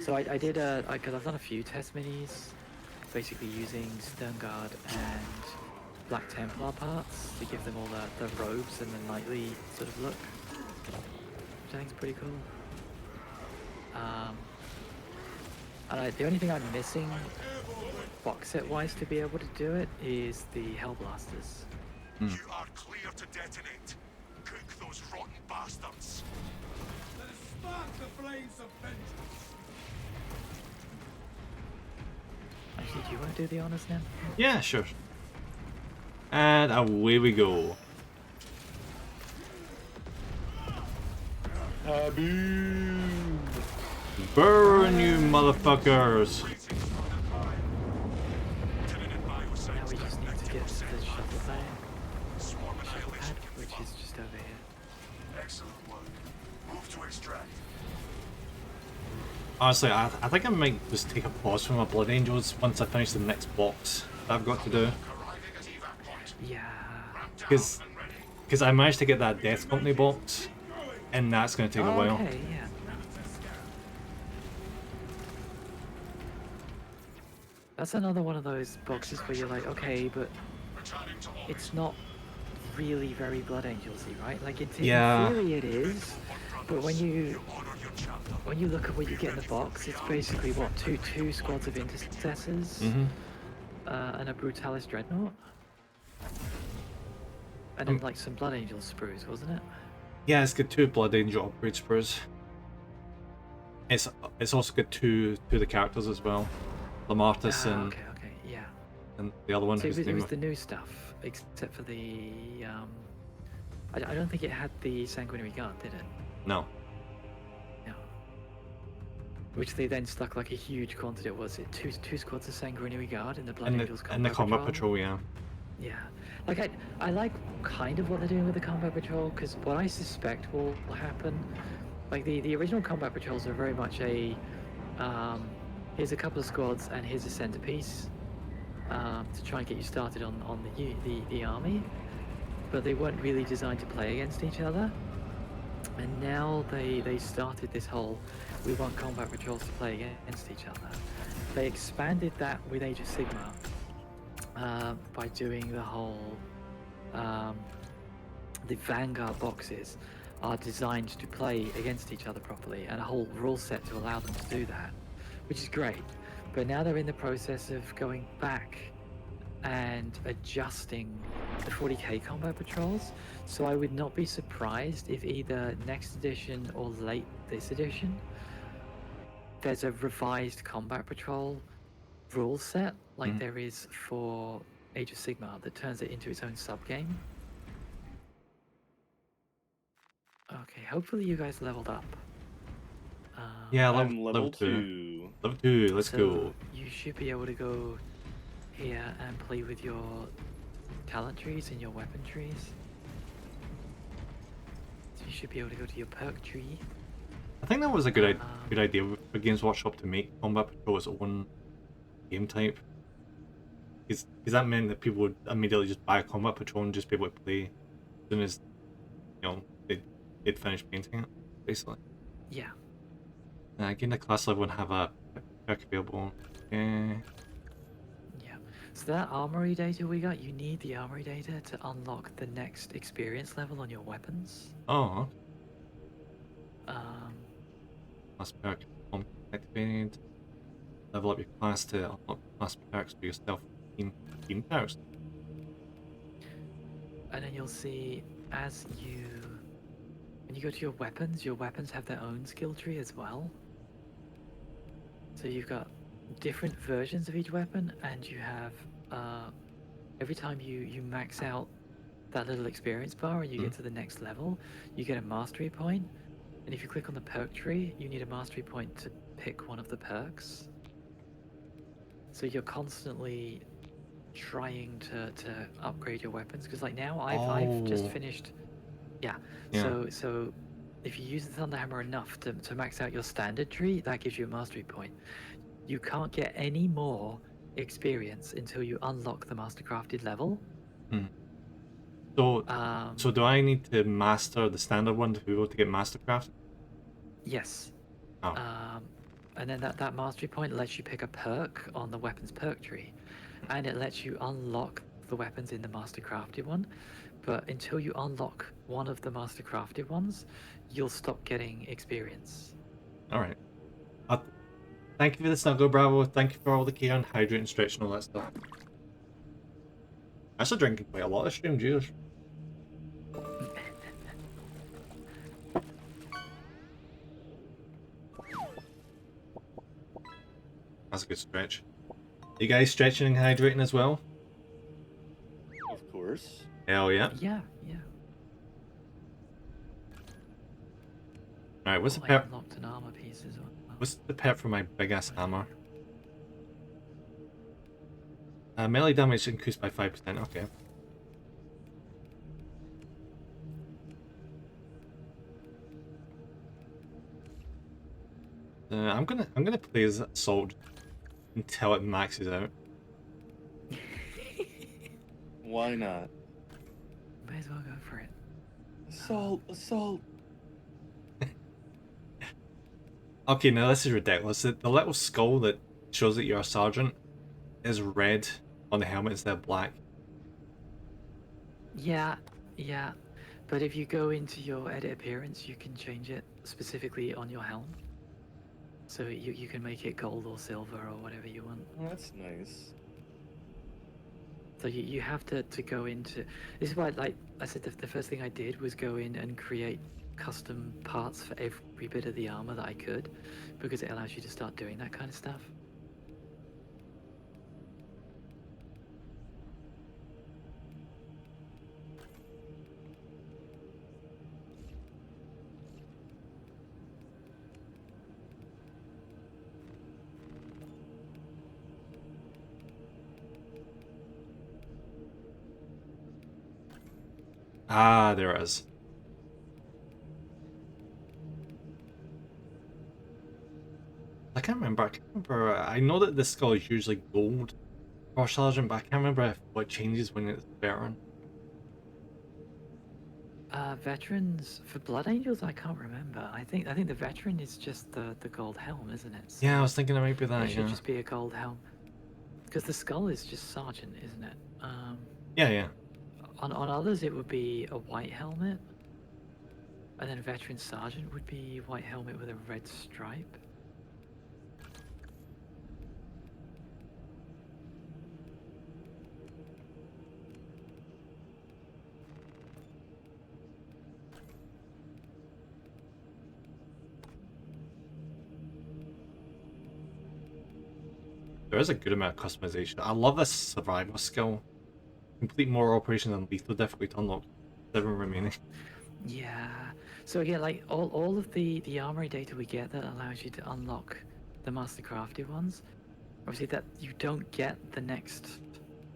So I did because I've done a few test minis, basically using Sternguard and Black Templar parts to give them all the robes and the knightly sort of look, which I think is pretty cool. And the only thing I'm missing box set wise to be able to do it is the Hellblasters. You are clear to detonate. Cook those rotten bastards. Let us spark the flames of vengeance. Actually, do you want to do the honors now? Yeah, sure. And away we go. Burn, you motherfuckers! Now we just need to get to the shuttle pad, which is just over here. Excellent work. Move to extract. Honestly, I think I might just take a pause from my Blood Angels once I finish the next box that I've got to do. Yeah. Because I managed to get that Death Company box, and that's going to take a while. Okay, yeah. That's another one of those boxes where you're like, okay, but it's not really very Blood Angels-y, right? Like, in theory it is, but when you look at what you get in the box, it's basically, what, two squads of Intercessors, and a Brutalis Dreadnought? And then, like, some Blood Angel sprues, wasn't it? Yeah, it's got 2 Blood Angel upgrade sprues. It's also got two of the characters as well. Lamartus and okay, yeah. And the other one. So it was the new stuff, except for the I don't think it had the Sanguinary Guard, did it? No. No. Which they then stuck like a huge quantity. Was it two squads of Sanguinary Guard in the Blood Angels Combat and the Combat Patrol? Patrol, yeah. Yeah. Like I like kind of what they're doing with the Combat Patrol, because what I suspect will happen, like the original Combat Patrols are very much a here's a couple of squads and here's a centerpiece to try and get you started on the army, but they weren't really designed to play against each other. And now they started this whole, we want Combat Patrols to play against each other. They expanded that with Age of Sigmar by doing the whole the Vanguard boxes are designed to play against each other properly, and a whole rule set to allow them to do that, which is great. But now they're in the process of going back and adjusting the 40k Combat Patrols, so I would not be surprised if either next edition or late this edition there's a revised Combat Patrol rule set like there is for Age of Sigmar that turns it into its own sub-game. Okay, hopefully you guys leveled up. Yeah, I'm level level 2. Level 2, let's go. You should be able to go here and play with your talent trees and your weapon trees. So you should be able to go to your perk tree. I think that was a good idea for Games Workshop to make Combat Patrol its own game type. Because that meant that people would immediately just buy a Combat Patrol and just be able to play as soon as, you know, they'd finished painting it, basically. Yeah. Gain the class level and have a perk available. Yeah. So that armory data we got, you need the armory data to unlock the next experience level on your weapons. Oh. Class perk activated. Level up your class to unlock class perks for yourself. Team perks. And then you'll see when you go to your weapons have their own skill tree as well. So you've got different versions of each weapon, and you have every time you max out that little experience bar and you get to the next level, you get a mastery point. And if you click on the perk tree, you need a mastery point to pick one of the perks. So you're constantly trying to upgrade your weapons, because like now I've just finished. Yeah. So if you use the Thunderhammer enough to max out your standard tree, that gives you a mastery point. You can't get any more experience until you unlock the mastercrafted level. So do I need to master the standard one to be able to get mastercraft? Yes. Oh. And then that mastery point lets you pick a perk on the weapons perk tree, and it lets you unlock the weapons in the mastercrafted one. But until you unlock one of the mastercrafted ones, you'll stop getting experience. All right. Thank you for the snuggle, Bravo. Thank you for all the care and hydrate and stretch and all that stuff. I'm actually drinking quite a lot of stream, cheers. That's a good stretch. You guys stretching and hydrating as well? Of course. Hell yeah. Yeah. Alright, what's the I pep? unlocked an armor piece as well. What's the pep for my big ass hammer? Melee damage increased by 5%, okay. I'm gonna play as Assault until it maxes out. Why not? May as well go for it. Assault! Okay, now this is ridiculous. The little skull that shows that you're a sergeant is red on the helmet instead of black. Yeah. But if you go into your edit appearance, you can change it specifically on your helm. So you can make it gold or silver or whatever you want. Oh, that's nice. So you have to go into... This is why, like I said, the first thing I did was go in and create custom parts for every bit of the armor that I could, because it allows you to start doing that kind of stuff. Ah, there it is. I can't remember. I know that the skull is usually gold for sergeant, but I can't remember what changes when it's veteran. Veterans for Blood Angels, I can't remember. I think the veteran is just the gold helm, isn't it? So Yeah, I was thinking it might be that. it should Yeah. just be a gold helm, because the skull is just sergeant, isn't it? Yeah. On others, it would be a white helmet, and then veteran sergeant would be white helmet with a red stripe. There is a good amount of customization. I love this survival skill. Complete more operations and lethal difficulty to unlock 7 remaining. Yeah. So again, like all of the armory data we get that allows you to unlock the mastercrafted ones, obviously that you don't get the next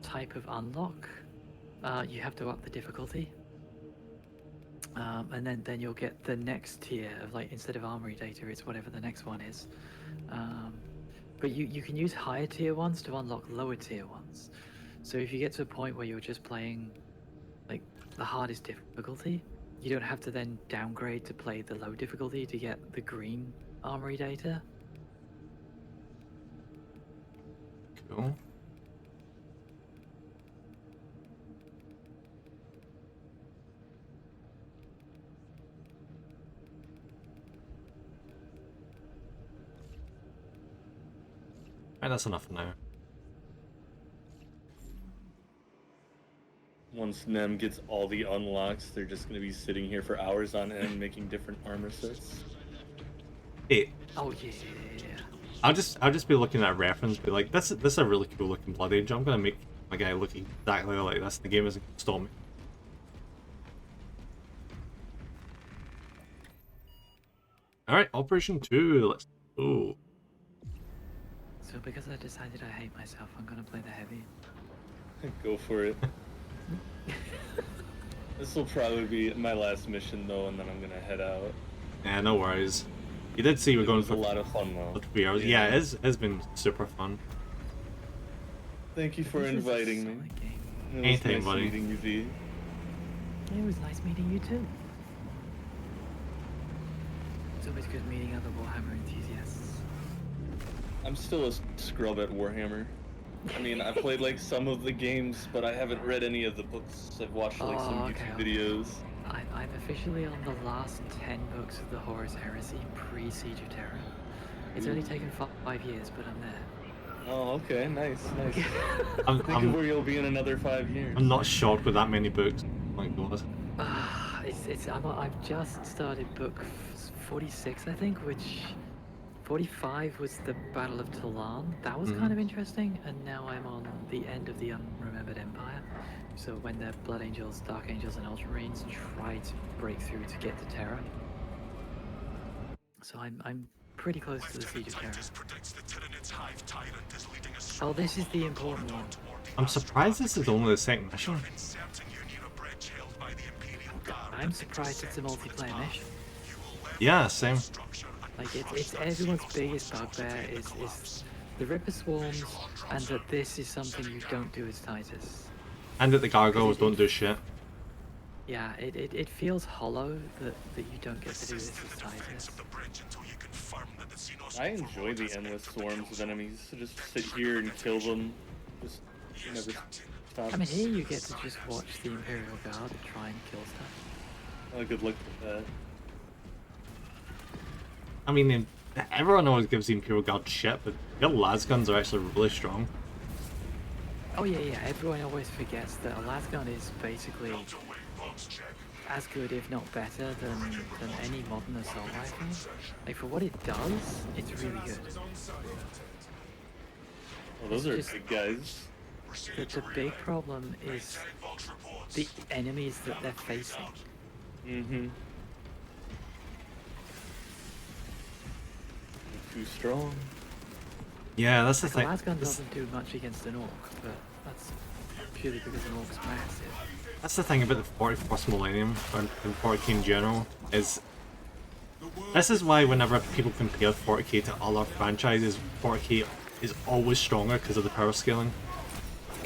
type of unlock. You have to up the difficulty. And then you'll get the next tier of, like, instead of armory data, it's whatever the next one is. But you can use higher tier ones to unlock lower tier ones. So if you get to a point where you're just playing like the hardest difficulty, you don't have to then downgrade to play the low difficulty to get the green armory data. Cool. Right, that's enough for now. Once Nem gets all the unlocks, they're just going to be sitting here for hours on end making different armor sets. Hey, Oh yeah. I'll just be looking at a reference, be like, this is a really cool looking Blood Angel. I'm gonna make my guy look exactly like this. The game isn't gonna stop me. Alright, Operation 2, let's go. So because I decided I hate myself, I'm gonna play the heavy. Go for it. This will probably be my last mission though, and then I'm gonna head out. Yeah, no worries. You did see we're going for a lot of fun though. 3 hours. Yeah, it's been super fun. Thank you for inviting me. It was Anything, nice buddy. meeting you, V. It was nice meeting you too. It's always good meeting other Warhammer enthusiasts. I'm still a scrub at Warhammer. I mean, I played like some of the games, but I haven't read any of the books. I've watched like some YouTube videos. I'm officially on the last 10 books of the Horus Heresy pre-Siege of Terra. It's only taken 5 years, but I'm there. Oh, okay, nice. Think I'm, of where you'll be in another 5 years. I'm not shocked with that many books. Oh my god. I've just started book 46, I think, which 45 was the Battle of Tolan. That was kind of interesting, and now I'm on the end of the Unremembered Empire. So when the Blood Angels, Dark Angels, and Ultramarines try to break through to get to Terra. So I'm pretty close to the Siege of Terra. Oh, this is the important one. I'm surprised this is only the second mission. I'm surprised it's a multiplayer mission. Yeah, same. Like it's everyone's biggest bugbear is the Ripper Swarms, and that this is something you don't do as Titus. And that the gargoyles don't do shit. Yeah, it feels hollow that you don't get to do this as Titus. I enjoy the endless swarms of enemies. To just sit here and kill them. Just never stop. I mean, here you get to just watch the Imperial Guard try and kill stuff. Oh, good luck with that. I mean, everyone always gives the Imperial Guard shit, but their lasguns are actually really strong. Oh yeah, everyone always forgets that a lasgun is basically as good, if not better, than any modern assault rifle. Like, for what it does, it's really good. Well, those are big guys. The big problem is the enemies that they're facing. Mm-hmm. Too strong. Yeah, that's the Like, thing. a lasgun doesn't do much against an orc, but that's purely because an orc's massive. That's the thing about the 41st Millennium, and 40k in general, is... This is why whenever people compare 40k to other franchises, 40k is always stronger because of the power scaling.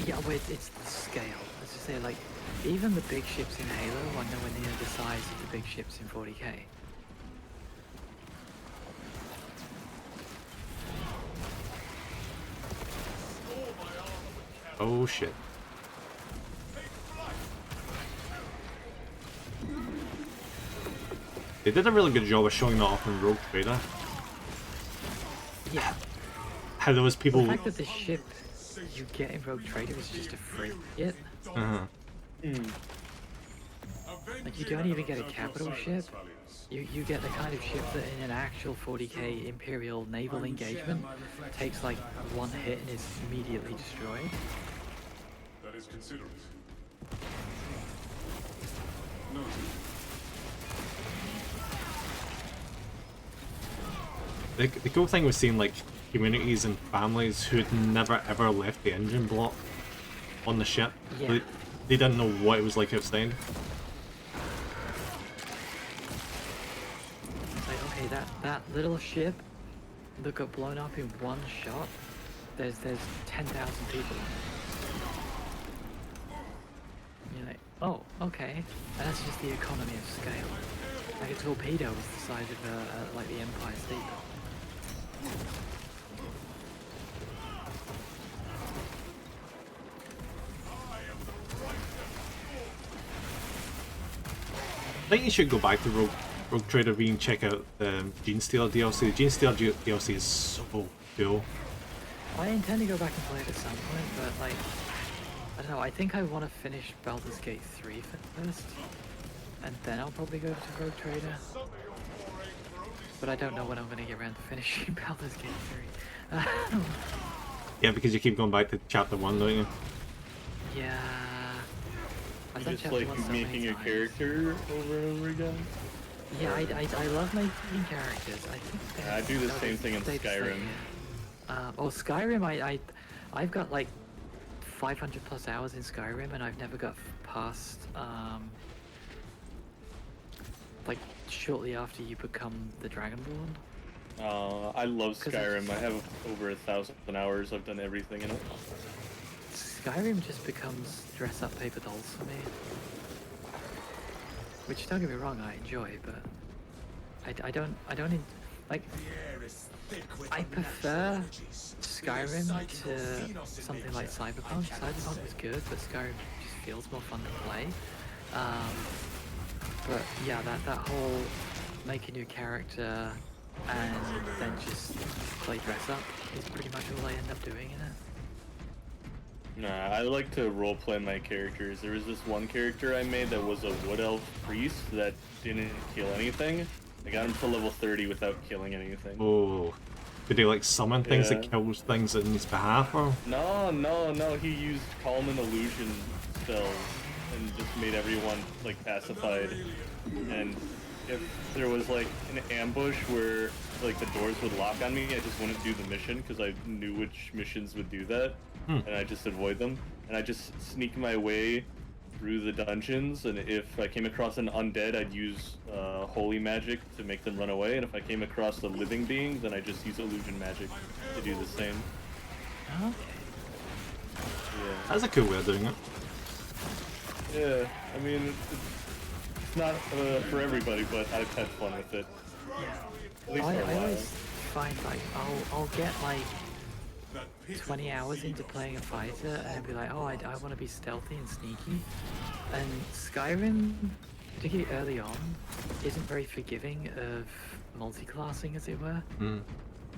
Yeah, well, it's the scale. Let's just say, like, even the big ships in Halo are nowhere near the size of the big ships in 40k. Oh shit. They did a really good job of showing that off in Rogue Trader. Yeah. How there was people... The fact that the ship you get in Rogue Trader is just a frigate. Like, you don't even get a capital ship. You get the kind of ship that in an actual 40k Imperial naval engagement takes like one hit and is immediately destroyed. That is considerate. The cool thing was seeing like communities and families who'd never ever left the engine block on the ship. Yeah. They didn't know what it was like outside. Like, okay, that little ship that got blown up in one shot, there's 10,000 people. And you're like, oh, okay, and that's just the economy of scale. Like, a torpedo is the size of like the Empire State Building. I think you should go back to Rogue Trader V and check out the Genestealer DLC. The Genestealer DLC is so cool. I intend to go back and play it at some point, but like, I don't know, I think I want to finish Baldur's Gate 3 first, and then I'll probably go to Rogue Trader. But I don't know when I'm going to get around to finishing Baldur's Gate 3. Yeah, because you keep going back to chapter 1, don't you? Yeah. I've done Just chapter like 1 so many making a times. character over and over again. Yeah, I love making characters. I think Yeah, I do the same thing in they just, like, Skyrim. Oh, Skyrim, I've got like 500 plus hours in Skyrim, and I've never got past like shortly after you become the Dragonborn. I love 'Cause I Skyrim. just- I have over 1,000 hours. I've done everything in it. Skyrim just becomes dress up paper dolls for me. Which, don't get me wrong, I enjoy, but like, I prefer Skyrim to something like Cyberpunk. Cyberpunk was good, but Skyrim just feels more fun to play. But yeah, that whole make a new character and then just play dress up is pretty much all I end up doing in it. Nah, I like to roleplay my characters. There was this one character I made that was a wood elf priest that didn't kill anything. I got him to level 30 without killing anything. Oh. Did he like summon things that Yeah. kills things in his behalf, or? No, he used calm and illusion spells and just made everyone like pacified. And if there was like an ambush where like the doors would lock on me, I just wouldn't do the mission because I knew which missions would do that. And I just avoid them. And I just sneak my way through the dungeons, and if I came across an undead, I'd use holy magic to make them run away, and if I came across a living being, then I just use illusion magic to do the same. Okay. Yeah. That's a cool way of doing it. Yeah, I mean, it's not for everybody, but I've had fun with it. At least for a I while. always find like I'll get like 20 hours into playing a fighter and be like, oh, I want to be stealthy and sneaky. And Skyrim, particularly early on, isn't very forgiving of multi-classing, as it were.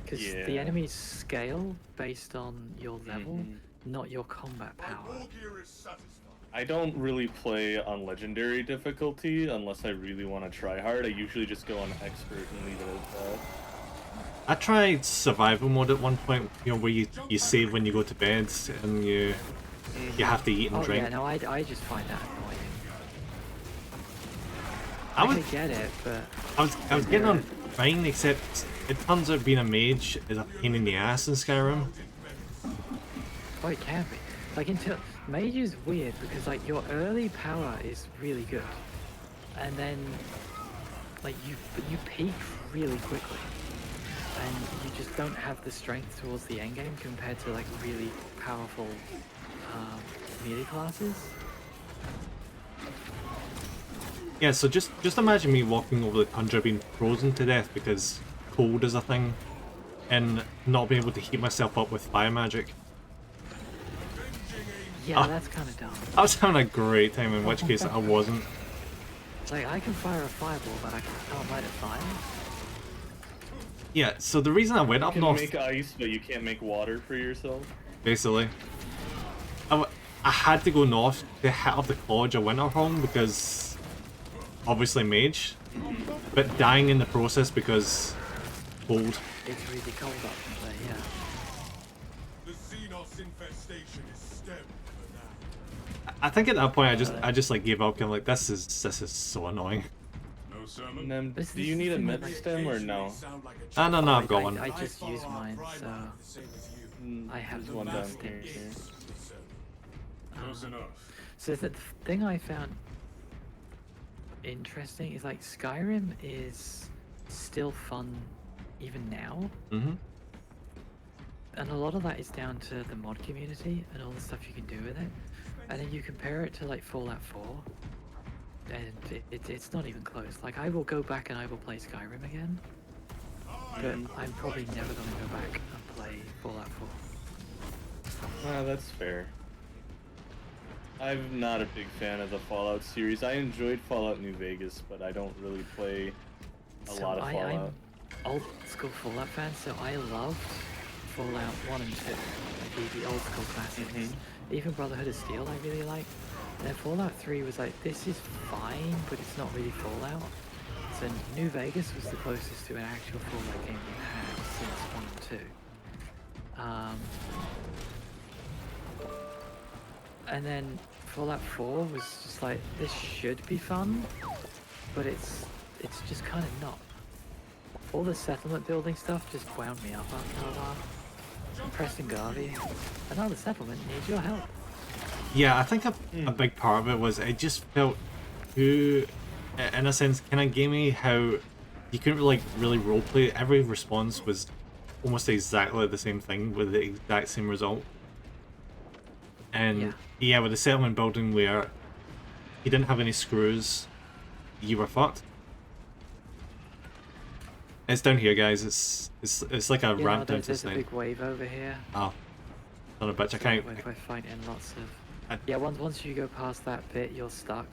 Because the Yeah. enemies scale based on your level, not your combat power. I don't really play on legendary difficulty unless I really want to try hard. I usually just go on expert and leave it at that. I tried survival mode at one point, you know, where you save when you go to bed and you have to eat and Oh drink. yeah, no, I just find that annoying. I I was could get it, but I was getting on fine, except it turns out being a mage is a pain in the ass in Skyrim. oh, it can be. Like until mage is weird because like your early power is really good, and then like you peak really quickly. And you just don't have the strength towards the end game compared to like really powerful melee classes. Yeah, so just imagine me walking over the tundra being frozen to death because cold is a thing, and not being able to heat myself up with fire magic. Yeah, that's kind of dumb. I was having a great time, in which case I wasn't. Like I can fire a fireball, but I can't light a fire. Yeah, so the reason I went You up can north, make ice, but you can't make water for yourself. basically, I had to go north to hit up the College of Winterhome because, obviously mage, but dying in the process because cold. It's really cold up there, yeah. The Xenos infestation is stemmed for now. I think at that point I just like gave up and like this is so annoying. No sermon. And then, This do is you need a the thing med that- stem or no? Ah, no, I've got one. I just use mine, so I have There's one down here. downstairs. Close enough. So the thing I found interesting is like Skyrim is still fun even now, Mm-hmm. and a lot of that is down to the mod community and all the stuff you can do with it. And then you compare it to like Fallout 4, and it's not even close. Like I will go back and I will play Skyrim again, but I'm probably never going to go back and play Fallout 4. Ah, that's fair. I'm not a big fan of the Fallout series. I enjoyed Fallout New Vegas, but I don't really play a lot of Fallout. I'm old school Fallout fan, so I loved Fallout 1 and 2, the old school classics. Even Brotherhood of Steel I really liked. And then Fallout 3 was like, this is fine, but it's not really Fallout. So New Vegas was the closest to an actual Fallout game we've had since 1 and 2. And then Fallout 4 was just like, this should be fun, but it's just kind of not. All the settlement building stuff just wound me up after a while. Preston Garvey, another settlement needs your help. Yeah, I think a big part of it was it just felt too, in a sense, kind of gamey. How you couldn't really roleplay. Every response was almost exactly the same thing with the exact same result. And yeah, with the settlement building where you didn't have any screws, you were fucked. It's down here, guys. It's like a ramp down to the There's a big wave over here. Oh, son of a bitch! I can't. We're fighting lots of. Yeah, once you go past that bit, you're stuck.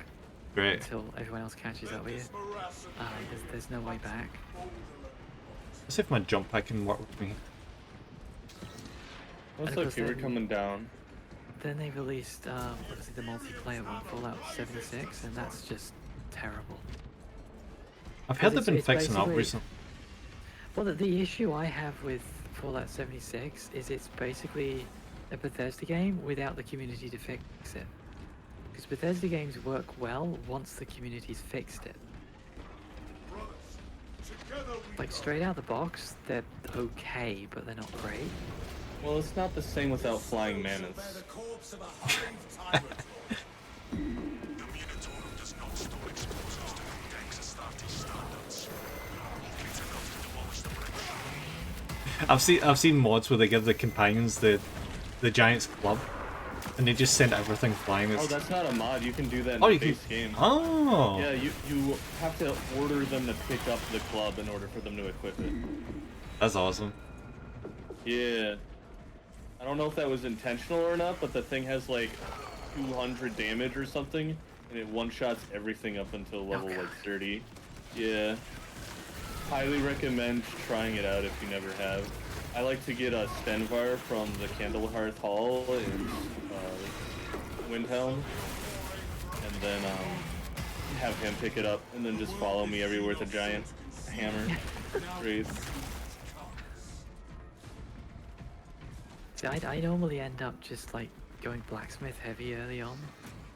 Great. Until everyone else catches up with you. There's no way back. Let's see if my jump pack can work with me. Looks like you were coming down. Then they released obviously the multiplayer one, Fallout 76, and that's just terrible. I've heard they've been fixing up recently. Well, the issue I have with Fallout 76 is it's basically a Bethesda game without the community to fix it. Because Bethesda games work well once the community's fixed it. Like straight out the box, they're okay, but they're not great. Well, it's not the same without flying mammoths. I've seen mods where they give the companions the giant's club, and they just send everything flying. Oh, that's not a mod. You can do that in the base game. Oh. Yeah, you have to order them to pick up the club in order for them to equip it. That's awesome. Yeah. I don't know if that was intentional or not, but the thing has like 200 damage or something, and it one-shots everything up until level like 30. Yeah. Highly recommend trying it out if you never have. I like to get a Stenvar from the Candlehearth Hall in Windhelm, and then have him pick it up, and then just follow me everywhere with a giant hammer. Great. See, I normally end up just like going blacksmith heavy early on,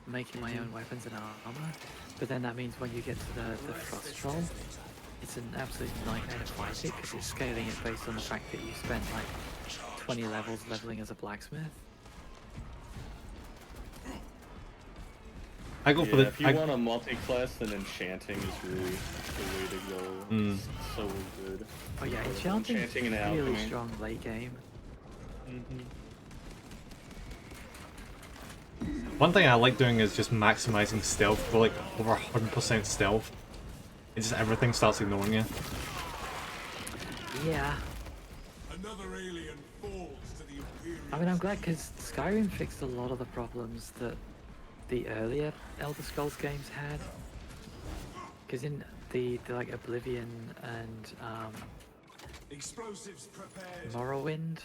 making my own weapons and armor, but then that means when you get to the Frost Troll, it's an absolute nightmare to fight it because it's scaling it based on the fact that you spent like 20 levels leveling as a blacksmith. I go for the. If you want a multi-class, then enchanting is really the way to go. It's so good. Oh yeah, enchanting is and really alchemy. strong late game. One thing I like doing is just maximizing stealth for like over 100% stealth. It's just everything starts ignoring you. Yeah. Another alien falls to the Imperium. I mean, I'm glad because Skyrim fixed a lot of the problems that the earlier Elder Scrolls games had. Because in the like Oblivion and Explosives prepared. Morrowind,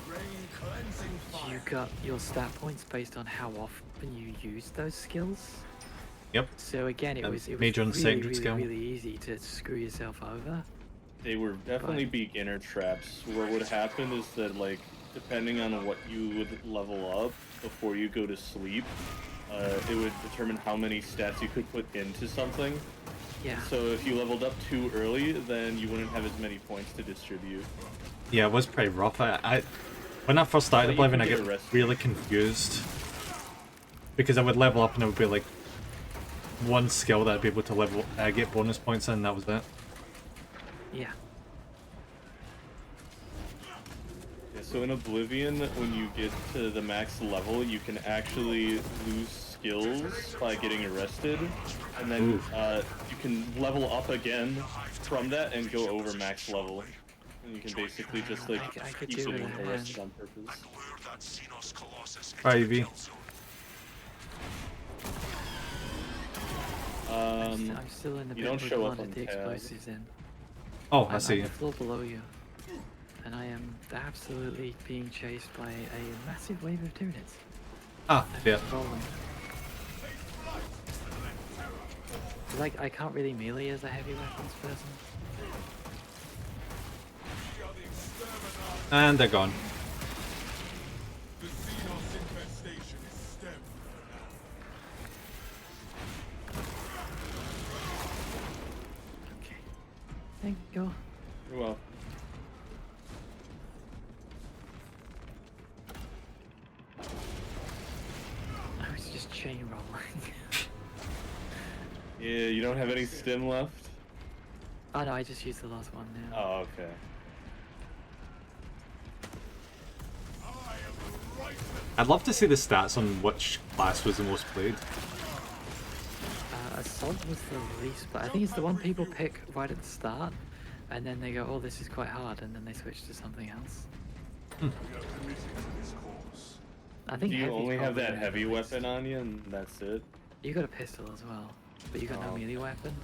Rain cleansing fire. you got your stat points based on how often you used those skills. Yep. So again, it was major and secondary really, skill. really easy to screw yourself over. They were definitely beginner traps. What would happen is that, like, depending on what you would level up before you go to sleep, it would determine how many stats you could put into something. Yeah. So if you leveled up too early, then you wouldn't have as many points to distribute. Yeah, it was pretty rough. When I first started But you Oblivion, I can get get really confused because I would level up and it would be like one skill that I'd be able to level, get bonus points in, and that was it. Yeah. Yeah, so in Oblivion, when you get to the max level, you can actually lose skills by getting arrested, and then you can level up again from that and go over max level. And you can basically just like I could keep do getting it, arrested on purpose. Ivy. I'm still in the you bit don't with show one up on of the tab. explosives in. Oh, I I'm see. on the floor below you, and I am absolutely being chased by a massive wave of Tyranids. Ah, yeah. Rolling. Like, I can't really melee as a heavy weapons person. And they're gone. chain rolling. Yeah, you don't have any stim left? Oh no, I just used the last one now. Oh, okay. I'd love to see the stats on which class was the most played. Assault was the least, but I think it's the one people pick right at the start, and then they go, oh, this is quite hard, and then they switch to something else. I think Do you heavy's only have probably that the heavy least. weapon on you, and that's it? You got a pistol as well, but you got no Oh. melee weapon.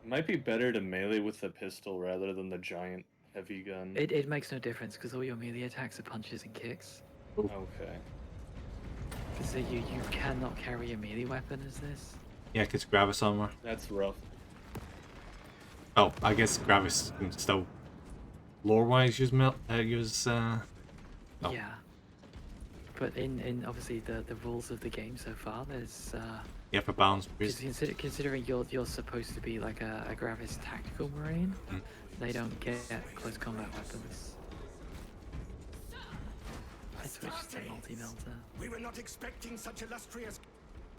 It might be better to melee with the pistol rather than the giant heavy gun. It makes no difference because all your melee attacks are punches and kicks. Okay. So you cannot carry a melee weapon as this. Yeah, because Gravis armor. That's rough. Oh, I guess Gravis can still lore-wise use oh. Yeah. But in obviously the rules of the game so far, there's Yeah, for balance reasons. considering you're supposed to be like a Gravis tactical marine, they don't get close combat weapons. I switched to multi-melter. We were not expecting such illustrious...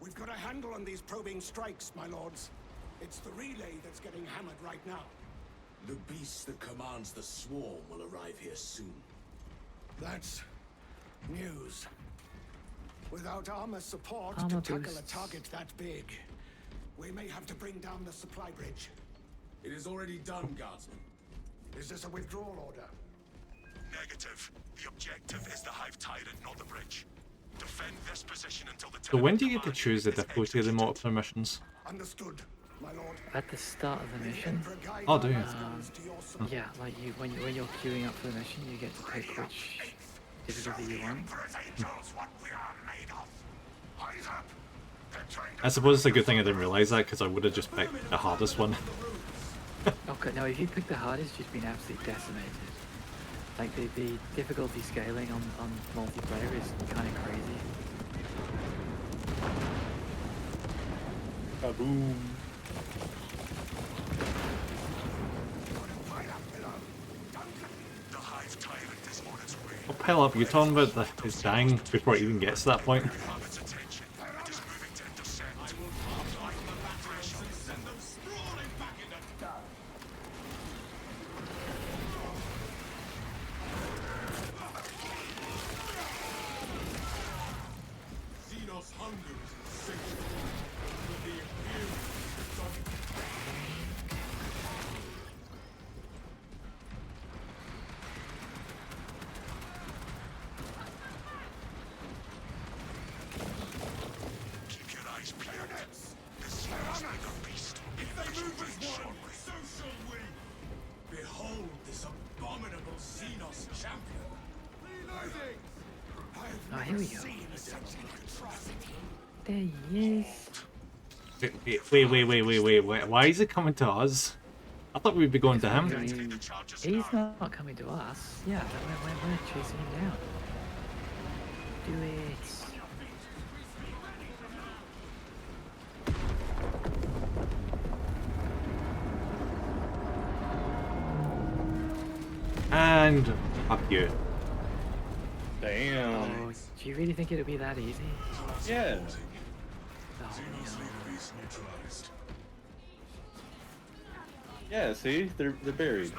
We've got a handle on these probing strikes, my lords. It's the relay that's getting hammered right now. The beast that commands the swarm will arrive here soon. That's news. Without armor support Armor to tackle a boosts. target that big, we may have to bring down the supply bridge. It is already done, Guardsman. Is this a withdrawal order? Negative. The objective is the Hive Tyrant, not the bridge. Defend this position until the So when do you get to choose the difficulty of the multiplayer missions? Understood, my lord. At the start of the mission, Oh, do you? yeah, like when you're queuing up for the mission, you get to pick which difficulty you want. I suppose it's a good thing I didn't realise that, because I would have just picked the hardest one. Okay, no, if you pick the hardest, you've been absolutely decimated. Like the difficulty scaling on multiplayer is kind of crazy. Kaboom. The Hive Tyrant is on its way. Well, pile up, you're talking about his dying before it even gets to that point. Have its attention. It is moving to intercept. Send them sprawling back into town. Xenos hunger is insatiable. But the Imperium is on Keep your eyes peeled. The Xenos like a beast. If they move as one, so shall we. Behold this abominable Xenos champion. Reloading! Oh, here we go. There he is. Wait. Why is it coming to us? I thought we'd be going to him. He's not coming to us. Yeah, we're chasing him down. Do it. And fuck you. Damn. Oh, do you really think it would be that easy? Yeah. Oh, Enemies neutralized. Yeah, see? They're buried.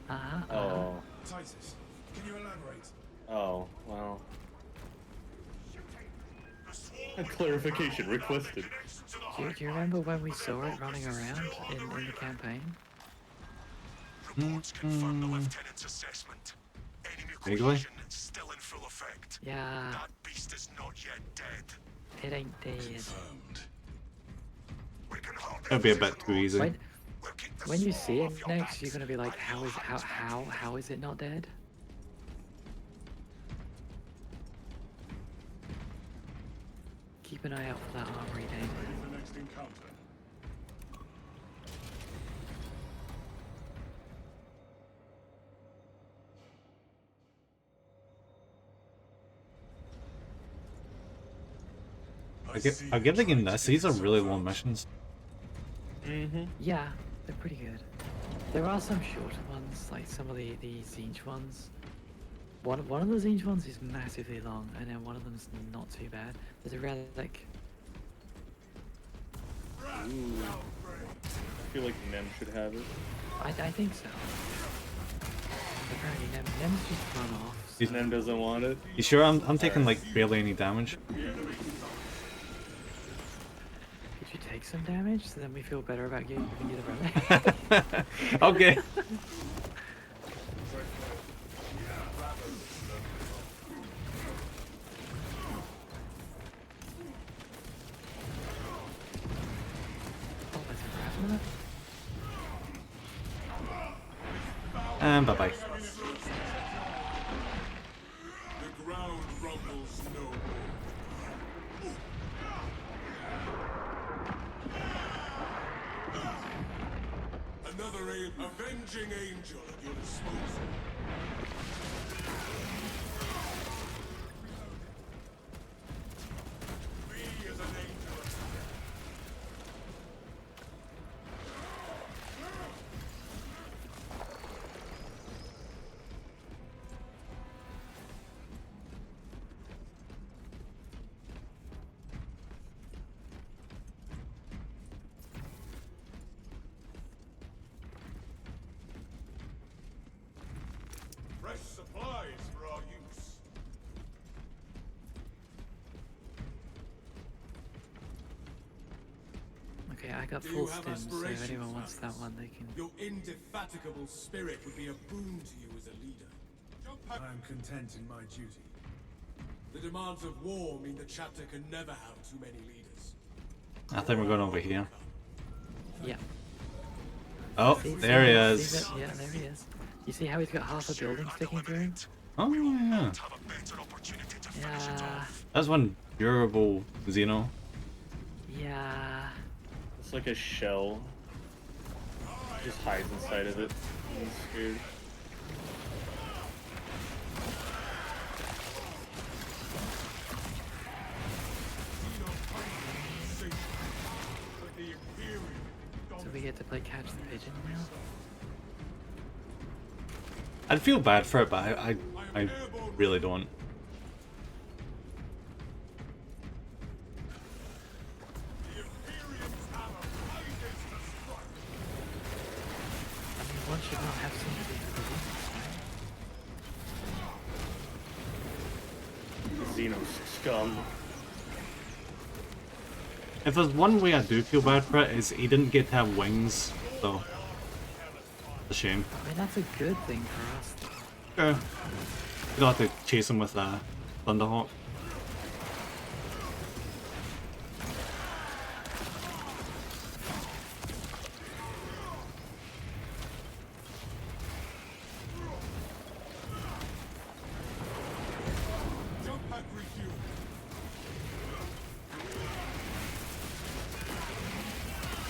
no. Oh. Titus, can you elaborate? Oh, well. Clarification requested. Do you remember when we saw it running around in the campaign? Reports confirm the lieutenant's assessment. Enemy Vaguely? cohesion still in full effect. Yeah, That beast is not yet dead. it ain't dead. We can hold That'd be a bit too easy. When you see it next, you're gonna be like, how is it not dead? Keep an eye out for that armory, Dave. The next encounter. I get thinking this. These are really long missions. Mm-hmm. Yeah, they're pretty good. There are some shorter ones, like some of the Zinj ones. One of those ancient ones is massively long, and then one of them's not too bad. There's a relic. Ooh. I feel like Nem should have it. I think so. Apparently Nem's just run off. So. Nem doesn't want it. You sure? I'm taking like barely any damage. Could you take some damage so then we feel better about giving you the relic? Okay. And bye-bye. The ground rumbles no more. Another avenging angel at your disposal. Me as an angel. Fresh supplies for our use. Okay, I got Do full you have stims, so if aspirations, anyone wants that Magnus? one, they can... Your indefatigable spirit would be a boon to you as a leader. I am content in my duty. The demands of war mean the chapter can never have too many leaders. I think we're going over here. Yeah. Oh, See, there he see is. that? Yeah, there he is. You see how he's got half a building sticking through him? Oh yeah. Yeah. That's one durable Xeno. Yeah. It's like a shell. It just hides inside of it. I'm scared. So we get to play catch the pigeon now? I'd feel bad for it, but I really don't. I mean, one should not have sympathy for the Xeno scum. If there's one way I do feel bad for it, is he didn't get to have wings, so it's a shame. I mean, that's a good thing for us. Sure. You don't have to chase him with Thunderhawk.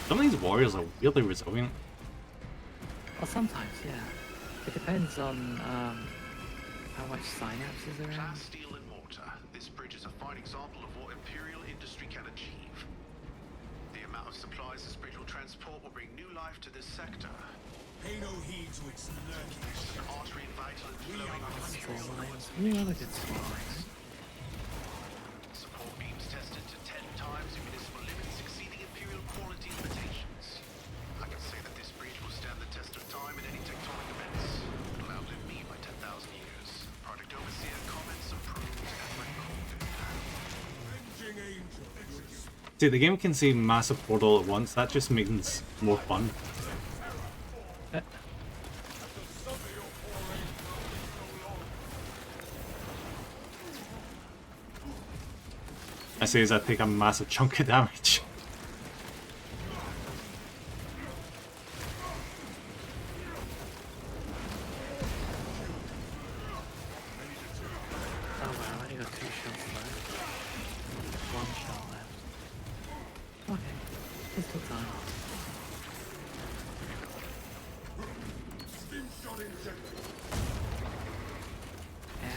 Some of these warriors are weirdly resilient. Well, sometimes, yeah. It depends on how much synapses are in. Class steel and mortar. This bridge is a fine example of what Imperial industry can achieve. The amount of supplies this bridge will transport will bring new life to this sector. Pay no heed to its lurking. An artery vital and flowing with Spawn lines. We love a good spawn line. support beams tested to 10 times the municipal limits, exceeding Imperial quality limitations. I can say that this bridge will stand the test of time in any tectonic events. It'll outlive me by 10,000 years. Project Overseer comments approved and recorded. Avenging angel at your disposal. See, the game can say massive portal at once. That just makes more fun. I say as I take a massive chunk of damage. Oh wow, I only got 2 shots left. 1 shot left. Okay, there's still time.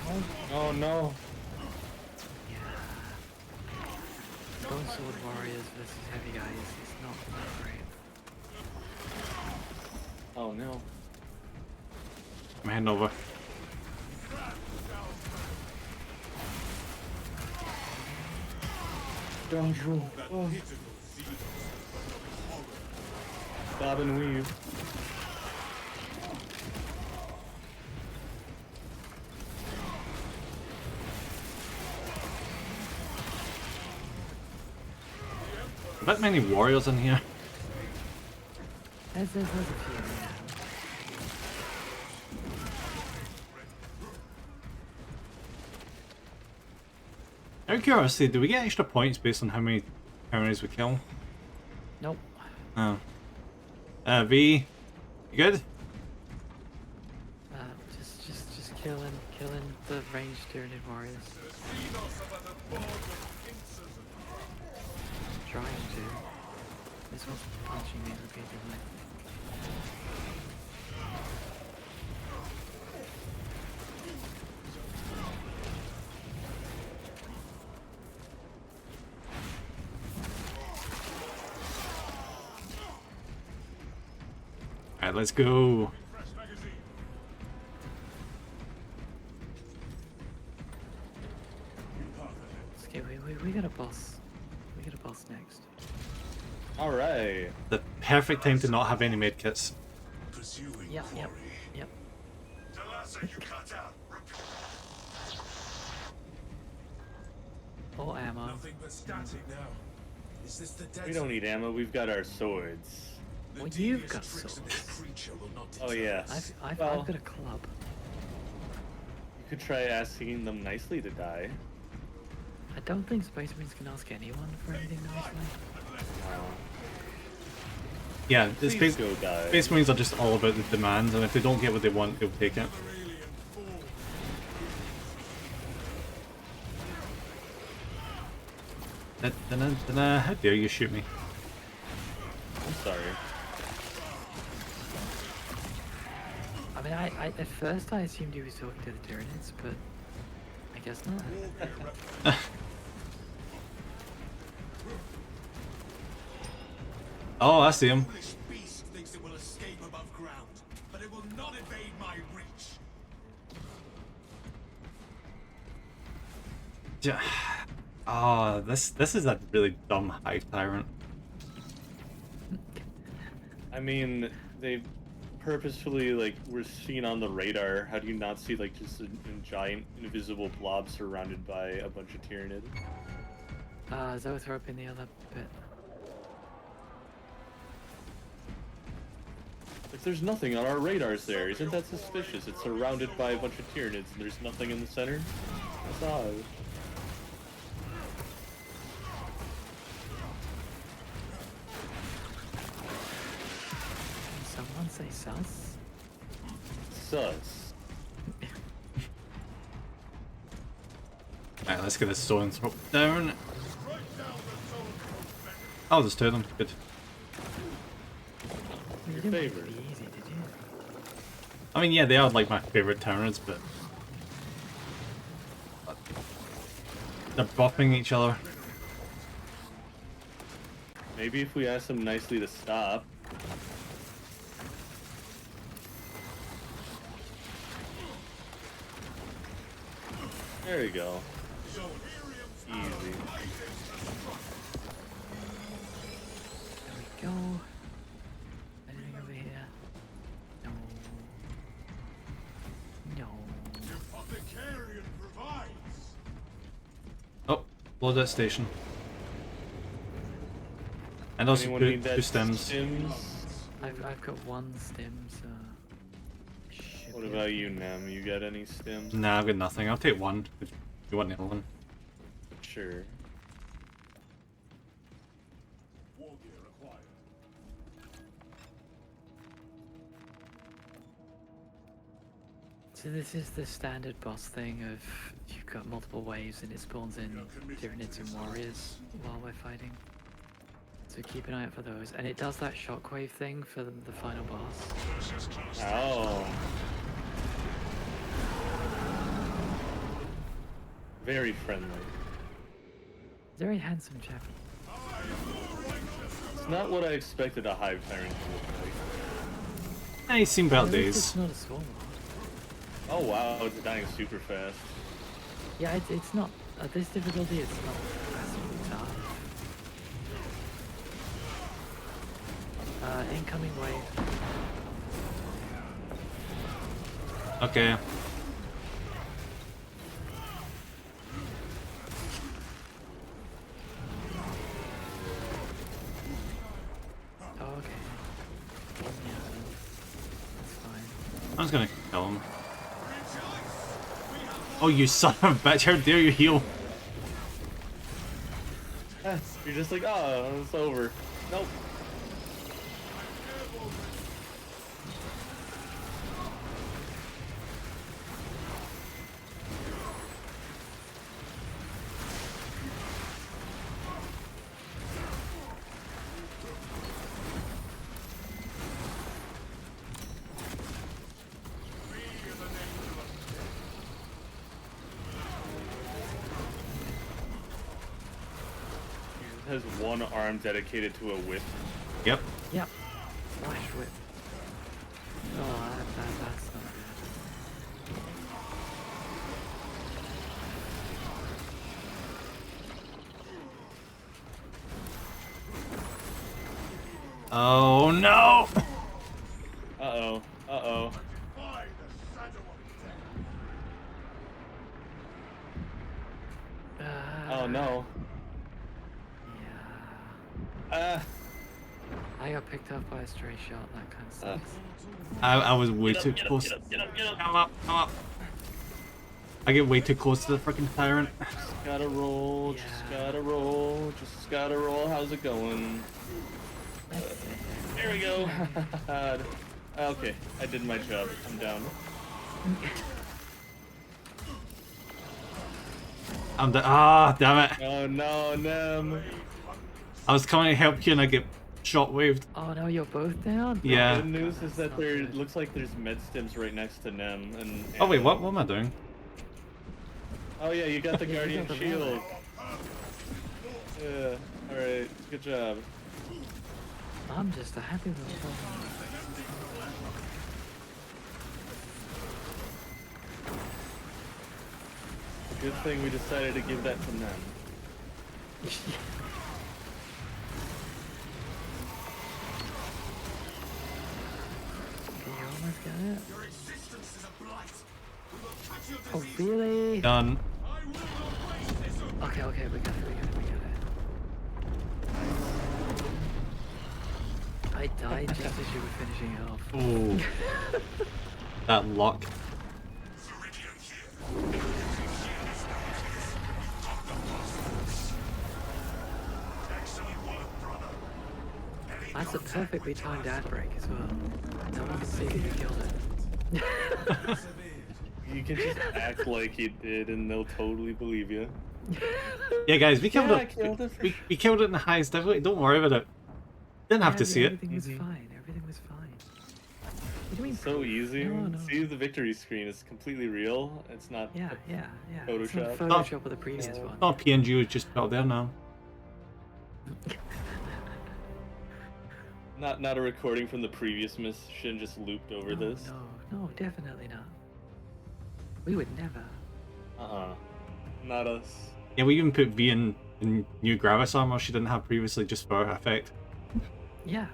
Ow. Oh no. Bone Sword Warriors versus Heavy Guys is not great. Oh no. I'm heading over. Dodgeball. Oh. Bob and weave. That many warriors in here. There's a few. Out of curiosity, do we get extra points based on how many enemies we kill? Nope. Oh. V, you good? Just killing the ranged Tyranid warriors. Trying to. This one's punching me repeatedly. Alright, let's go. Okay, we got a boss. We got a boss next. Alright. The perfect time to not have any medkits. Yep. Or ammo. Nothing but static now. Is this the We don't need ammo, we've got our swords. Well, you've got swords. Oh yeah. I've Well, got a club. you could try asking them nicely to die. I don't think Space Marines can ask anyone for anything nicely. Yeah, the Please Space, go die. Space Marines are just all about the demands, and if they don't get what they want, they'll take it. How dare you shoot me? I'm sorry. I mean, I at first I assumed he was talking to the Tyranids, but I guess not. Oh, I see him. This beast thinks it will escape above ground, but it will not evade my reach. Yeah. Oh, this is a really dumb Hive Tyrant. I mean, they purposefully, like, were seen on the radar. How do you not see, like, just a giant invisible blob surrounded by a bunch of Tyranid? Zoethrope in the other bit. Like, there's nothing on our radars there. Isn't that suspicious? It's surrounded by a bunch of Tyranids and there's nothing in the center? That's odd. Someone say sus? Sus. Alright, let's get this stone throw down. Oh, there's two of them. Good. Your favorite. Easy, did you? I mean, yeah, they are like my favorite Tyranids, but they're buffing each other. Maybe if we ask them nicely to stop. There you go. Easy. There we go. Anything over here? No. No. Apothecarian provides. Oh, blow that station. And also Anyone two need that stems. stims? I've got one stim, so. What about you, Nem? You got any stims? Nah, I've got nothing. I'll take one if you want the other one. Sure. War gear acquired. So this is the standard boss thing of you've got multiple waves and it spawns in Tyranids and warriors while we're fighting. So keep an eye out for those. And it does that shockwave thing for the final boss. Oh. Very friendly. Very handsome chap. It's not what I expected a Hive Tyrant to look like. Yeah, he's seen better At least days. It's not a swarm. Oh wow, it's dying super fast. Yeah, it's not at this difficulty. It's not massively tough. Incoming wave. Okay. Oh, okay. Yeah, that's fine. I was gonna kill him. Oh, you son of a bitch! How dare you heal? You're just like, oh, it's over. Nope. Has one arm dedicated to a whip. Yep. Yep. Flash whip. Oh, that's not good. Oh no! Uh-oh. Uh-oh. Oh no. I got picked up by a stray shot, that kind of sucks. I was way too close. Get up. Come up. I get way too close to the freaking tyrant. Just gotta roll, just gotta roll. How's it going? There we go. Okay, I did my job. I'm down. I'm the damn it. Oh no, Nem. I was coming to help you and I get shot-waved. Oh no, you're both down? Yeah. The good news is that there looks like there's med stims right next to Nem. And oh wait, what am I doing? Oh yeah, you got the Guardian Shield. Yeah, alright, good job. I'm just a happy little boy. Good thing we decided to give that to Nem. You almost got it. Oh really? Done. Okay, we got it. I died just as you were finishing it off. Ooh. That luck. That's a perfectly timed ad break as well. No one can see that you killed it. You can just act like you did and they'll totally believe you. Yeah guys, we killed Yeah, it. I killed it. We killed it in the highest difficulty. Don't worry about it. Didn't have to see it. Everything was fine. Everything was fine. What do you mean? So easy. No. See the victory screen is completely real. It's not Yeah. Photoshop. It's not Photoshop with the previous one. Not PNG, was just out there now. Not a recording from the previous mission just looped over this. No, definitely not. We would never. Not us. Yeah, we even put V in new Gravis armor she didn't have previously just for effect. Yeah.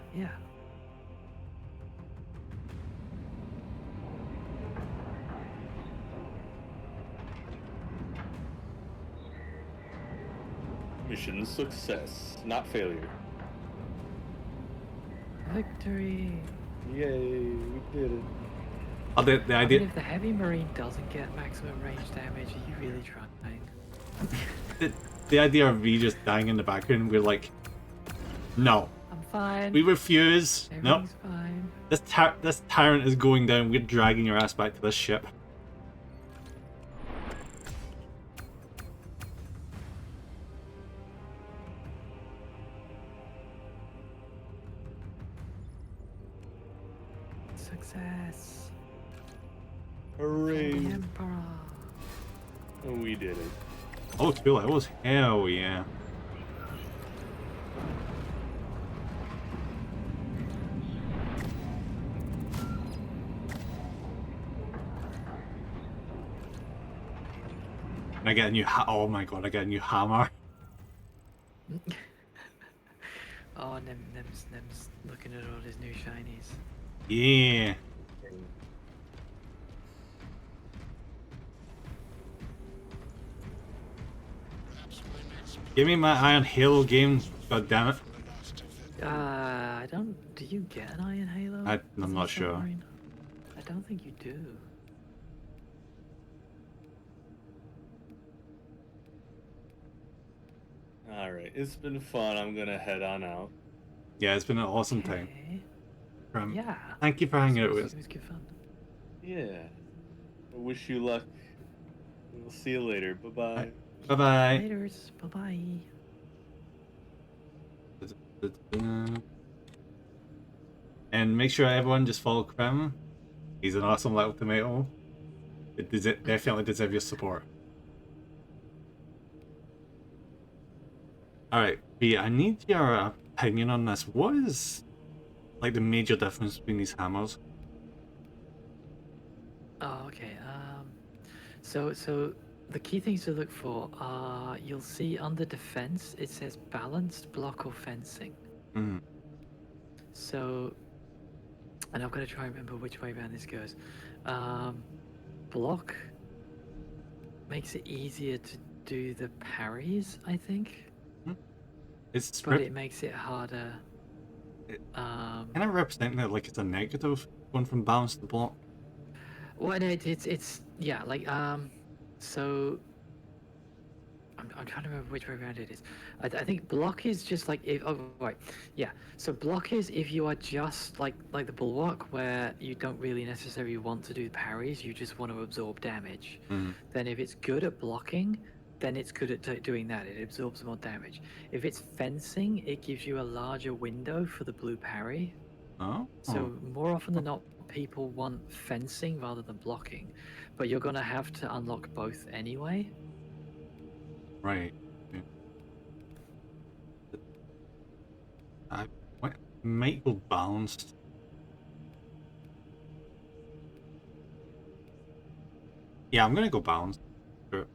Mission success, not failure. Victory. Yay, we did it. Oh, the I idea. mean, if the heavy marine doesn't get maximum range damage, are you really trying? The idea of V just dying in the background, we're like, no. I'm fine. We refuse. Nope. Everything's fine. This tyrant is going down. We're dragging your ass back to this ship. Success. Hooray. The Emperor. We did it. Oh, 2 levels? Hell yeah. And I get a new oh my god, I get a new hammer. Oh, Nem's looking at all his new shinies. Yeah. Give me my Iron Halo game, god damn it. I don't. Do you get an Iron Halo? I'm not sure. Submarine? I don't think you do. Alright, it's been fun. I'm gonna head on out. Yeah, it's been an awesome time. Yeah. Thank you for hanging out with us. It was good fun. Yeah. I wish you luck. We'll see you later. Bye-bye. Bye-bye. Laters. Bye-bye. And make sure everyone just follow Krem. He's an awesome little tomato. It definitely deserves your support. Alright, B, I need your opinion on this. What is like the major difference between these hammers? Oh, okay. So the key things to look for are, you'll see under defense it says balanced, block, or fencing. Mm-hmm. So, and I'm gonna try and remember which way around this goes. Block makes it easier to do the parries, I think. But it makes it harder. Kind of representing it like it's a negative, going from balance to block. Well, no, it's yeah, like so I'm trying to remember which way around it is. I think block is just like if, oh right, yeah. So block is if you are just like the bulwark, where you don't really necessarily want to do parries, you just want to absorb damage. Then if it's good at blocking, then it's good at doing that. It absorbs more damage. If it's fencing, it gives you a larger window for the blue parry. Oh. So more often than not, people want fencing rather than blocking, but you're gonna have to unlock both anyway. Right. I might go balanced. Yeah, I'm gonna go balanced. Sure.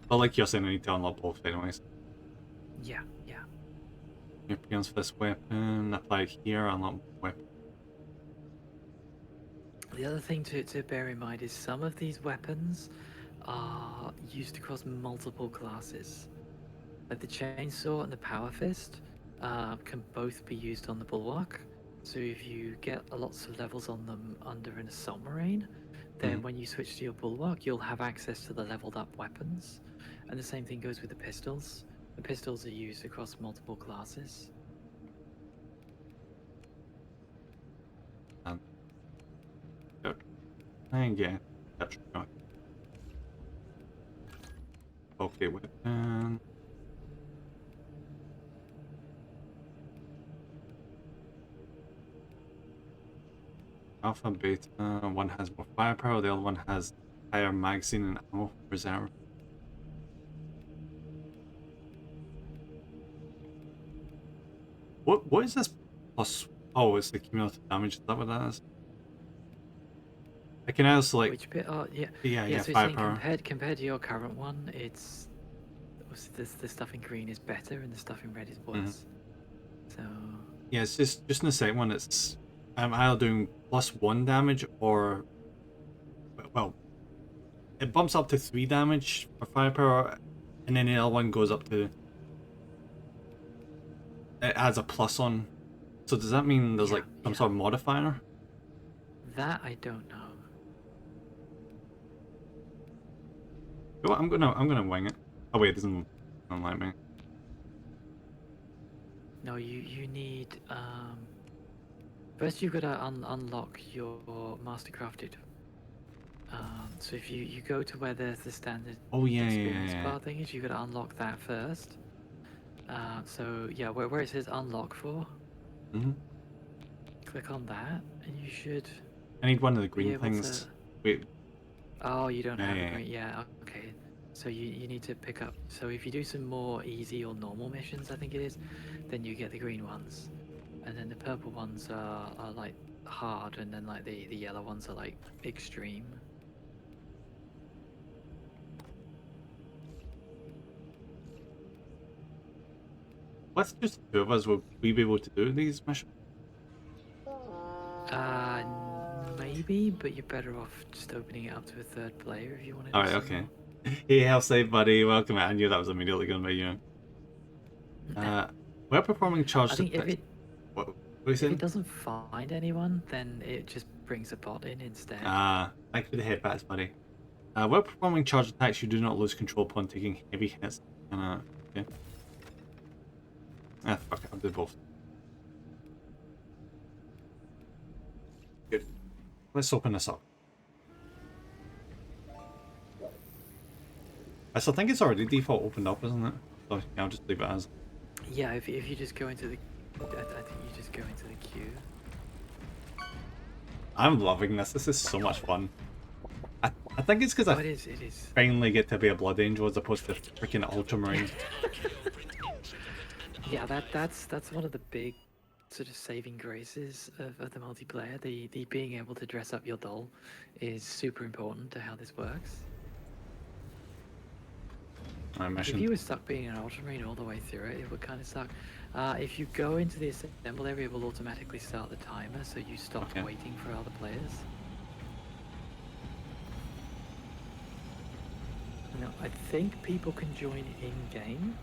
But like you're saying, I need to unlock both anyways. Yeah. Against this weapon, apply here, unlock weapon. The other thing to bear in mind is some of these weapons are used across multiple classes. Like the chainsaw and the power fist can both be used on the bulwark. So if you get lots of levels on them under an assault marine, then when you switch to your bulwark, you'll have access to the leveled up weapons. And the same thing goes with the pistols. The pistols are used across multiple classes. Yeah, that's right. Okay, weapon. Alpha, beta, one has more firepower, the other one has higher magazine and ammo reserve. What is this plus? Oh, it's the cumulative damage. Is that what that is? I can also like. Which bit? Oh, yeah. Yeah, so firepower. Compared to your current one, it's the stuff in green is better and the stuff in red is worse. So. Yeah, it's just in the second one. It's I'm either doing +1 damage or, well, it bumps up to 3 damage for firepower, and then the other one goes up to. It adds a plus on. So does that mean there's like some sort of modifier? That I don't know. You know what, I'm gonna wing it. Oh wait, it doesn't like me. No, you need first you've got to unlock your mastercrafted. So if you go to where there's the standard experience bar thing is, you've got to unlock that first. So yeah, where it says unlock for, click on that, and you should. I need one of the green things. Wait. Oh, you don't have a green. Yeah, okay. So you need to pick up. So if you do some more easy or normal missions, I think it is, then you get the green ones, and then the purple ones are like hard, and then like the yellow ones are like extreme. What's just two of us? Will we be able to do these missions? Maybe, but you're better off just opening it up to a third player if you want to. Alright, okay. Hey, Hellside, buddy. Welcome. I knew that was immediately going to be you. We're performing charge. I think if it, what are you saying? if it doesn't find anyone, then it just brings a bot in instead. Thank you for the headbats, buddy. We're performing charge attacks. You do not lose control upon taking heavy hits. Okay. Fuck it. I'll do both. Good. Let's open this up. I still think it's already default opened up, isn't it? So yeah, I'll just leave it as. Yeah, if you just go into the, I think you just go into the queue. I'm loving this. This is so much fun. I think it's because it is. finally get to be a Blood Angel as opposed to freaking Ultramarine. Yeah, that's one of the big sort of saving graces of the multiplayer. The being able to dress up your doll is super important to how this works. If you were stuck being an Ultramarine all the way through it, it would kind of suck. If you go into the assemble area, it will automatically start the timer, so you stop waiting for other players. Now, I think people can join in-game,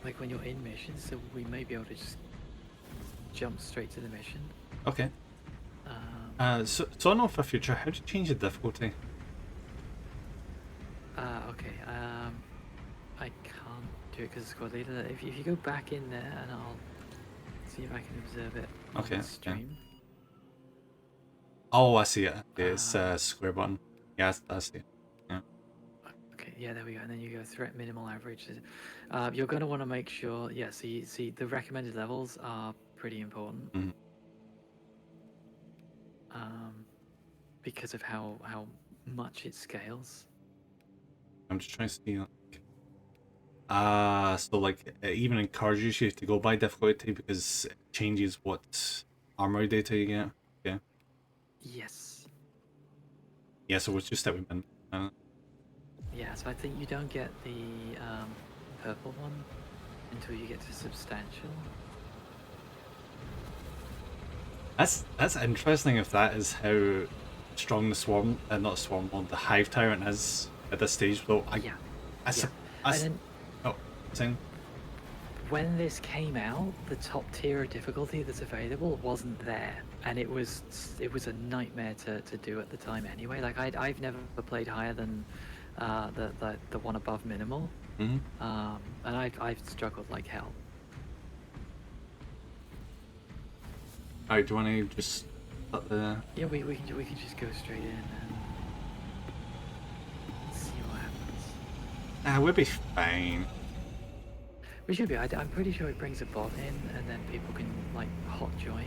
like when you're in missions, so we may be able to just jump straight to the mission. Okay. So I know for future, how do you change the difficulty? Okay, I can't do it because it's squad leader. If you go back in there, and I'll see if I can observe it on stream. Oh, I see it. It's square button. Yeah, I see it. Yeah. Okay, yeah, there we go. And then you go threat minimal average. You're going to want to make sure, yeah, so you see the recommended levels are pretty important. Mm-hmm. Because of how much it scales. I'm just trying to see, like, so like it even encourages you to go by difficulty because it changes what armor data you get. Okay. Yes. Yeah, so it's just that we've been. Yeah, so I think you don't get the purple one until you get to substantial. That's interesting if that is how strong the swarm, not swarm lord, the hive tyrant is at this stage. Though when this came out, the top tier of difficulty that's available wasn't there, and it was a nightmare to do at the time anyway. Like I've never played higher than the one above minimal, and I've struggled like hell. Alright, do you want to just put the... Yeah, we can just go straight in and see what happens. We'll be fine. We should be. I'm pretty sure it brings a bot in, and then people can like hot join.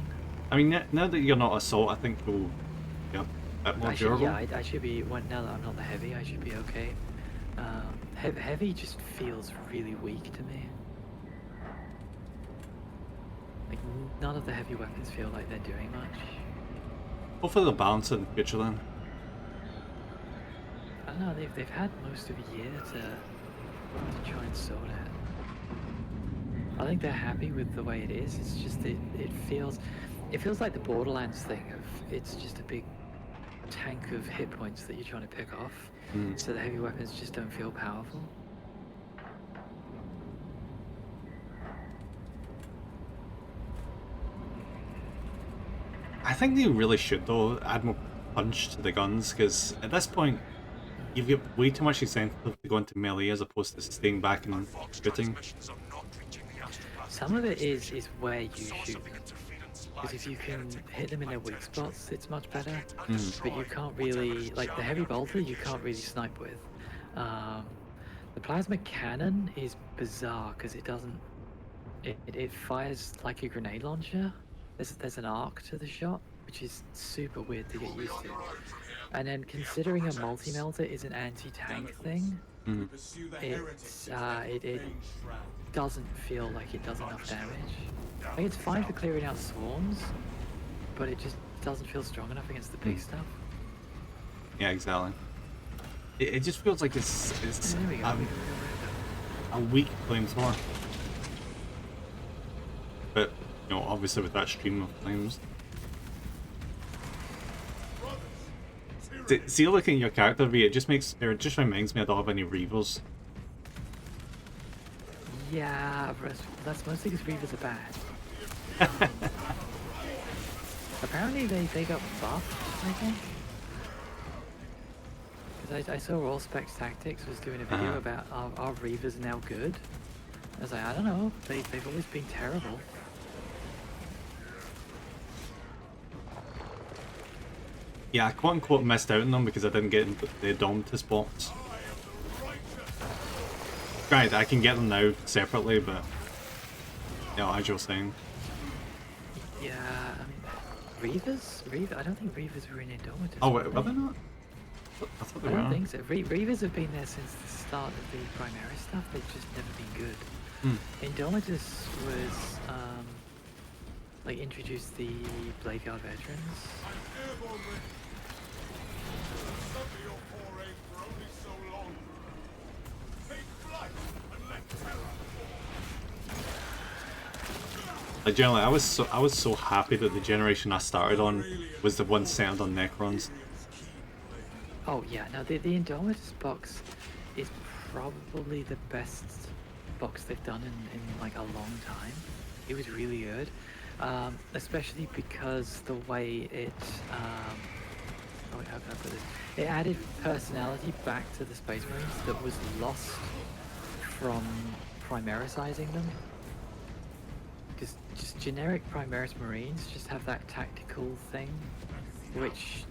I mean, now that you're not assault, I think we'll be a bit more durable. I should be. Now that I'm not the heavy, I should be okay. Heavy just feels really weak to me. Like none of the heavy weapons feel like they're doing much. Hopefully they'll balance it in the future then. I don't know. They've had most of a year to try and sort it. I think they're happy with the way it is. It's just it feels like the Borderlands thing of it's just a big tank of hit points that you're trying to pick off. So the heavy weapons just don't feel powerful. I think they really should though add more punch to the guns, because at this point you've got way too much incentive to go into melee as opposed to staying back and shooting. Some of it is where you shoot, because if you can hit them in their weak spots, it's much better. But you can't really, like the heavy bolter, you can't really snipe with. The plasma cannon is bizarre because it doesn't. It fires like a grenade launcher. There's an arc to the shot, which is super weird to get used to. And then considering a multi-melter is an anti-tank thing, it doesn't feel like it does enough damage. Like it's fine for clearing out swarms, but it just doesn't feel strong enough against the big stuff. Yeah, exactly. It just feels like it's a weak flamethrower. But, you know, obviously with that stream of flames. See, looking at your character, V, it just reminds me I don't have any Reavers. Yeah, that's mostly because Reavers are bad. Apparently they got buffed, I think. Because I saw All Specs Tactics was doing a video about are Reavers now good? I was like, I don't know, they've always been terrible. Yeah, I quote-unquote missed out on them because I didn't get into the Dominatus box. Right, I can get them now separately, but... Yeah, as you were saying. Yeah, I mean, Reavers? I don't think Reavers were in Indomitus. Oh, wait, were they not? I thought they were. I don't think so. Reavers have been there since the start of the Primaris stuff, they've just never been good. Indomitus was, like, introduced the Blade Guard veterans. Like, generally, I was so happy that the generation I started on was the one centered on Necrons. Oh yeah, no, the Indomitus box is probably the best box they've done in like a long time. It was really good, especially because the way it how can I put this? It added personality back to the Space Marines that was lost from Primarisizing them. Because just generic Primaris Marines just have that tactical thing, which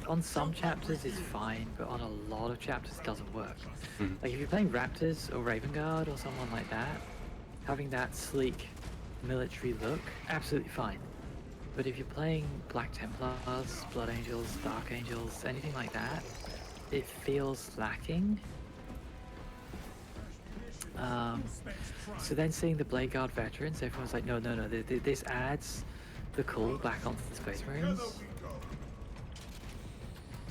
on some chapters is fine, but on a lot of chapters doesn't work. Like if you're playing Raptors or Raven Guard or someone like that, having that sleek military look, absolutely fine. But if you're playing Black Templars, Blood Angels, Dark Angels, anything like that, it feels lacking. So then seeing the Blade Guard veterans, everyone's like, no, this adds the cool back onto the Space Marines.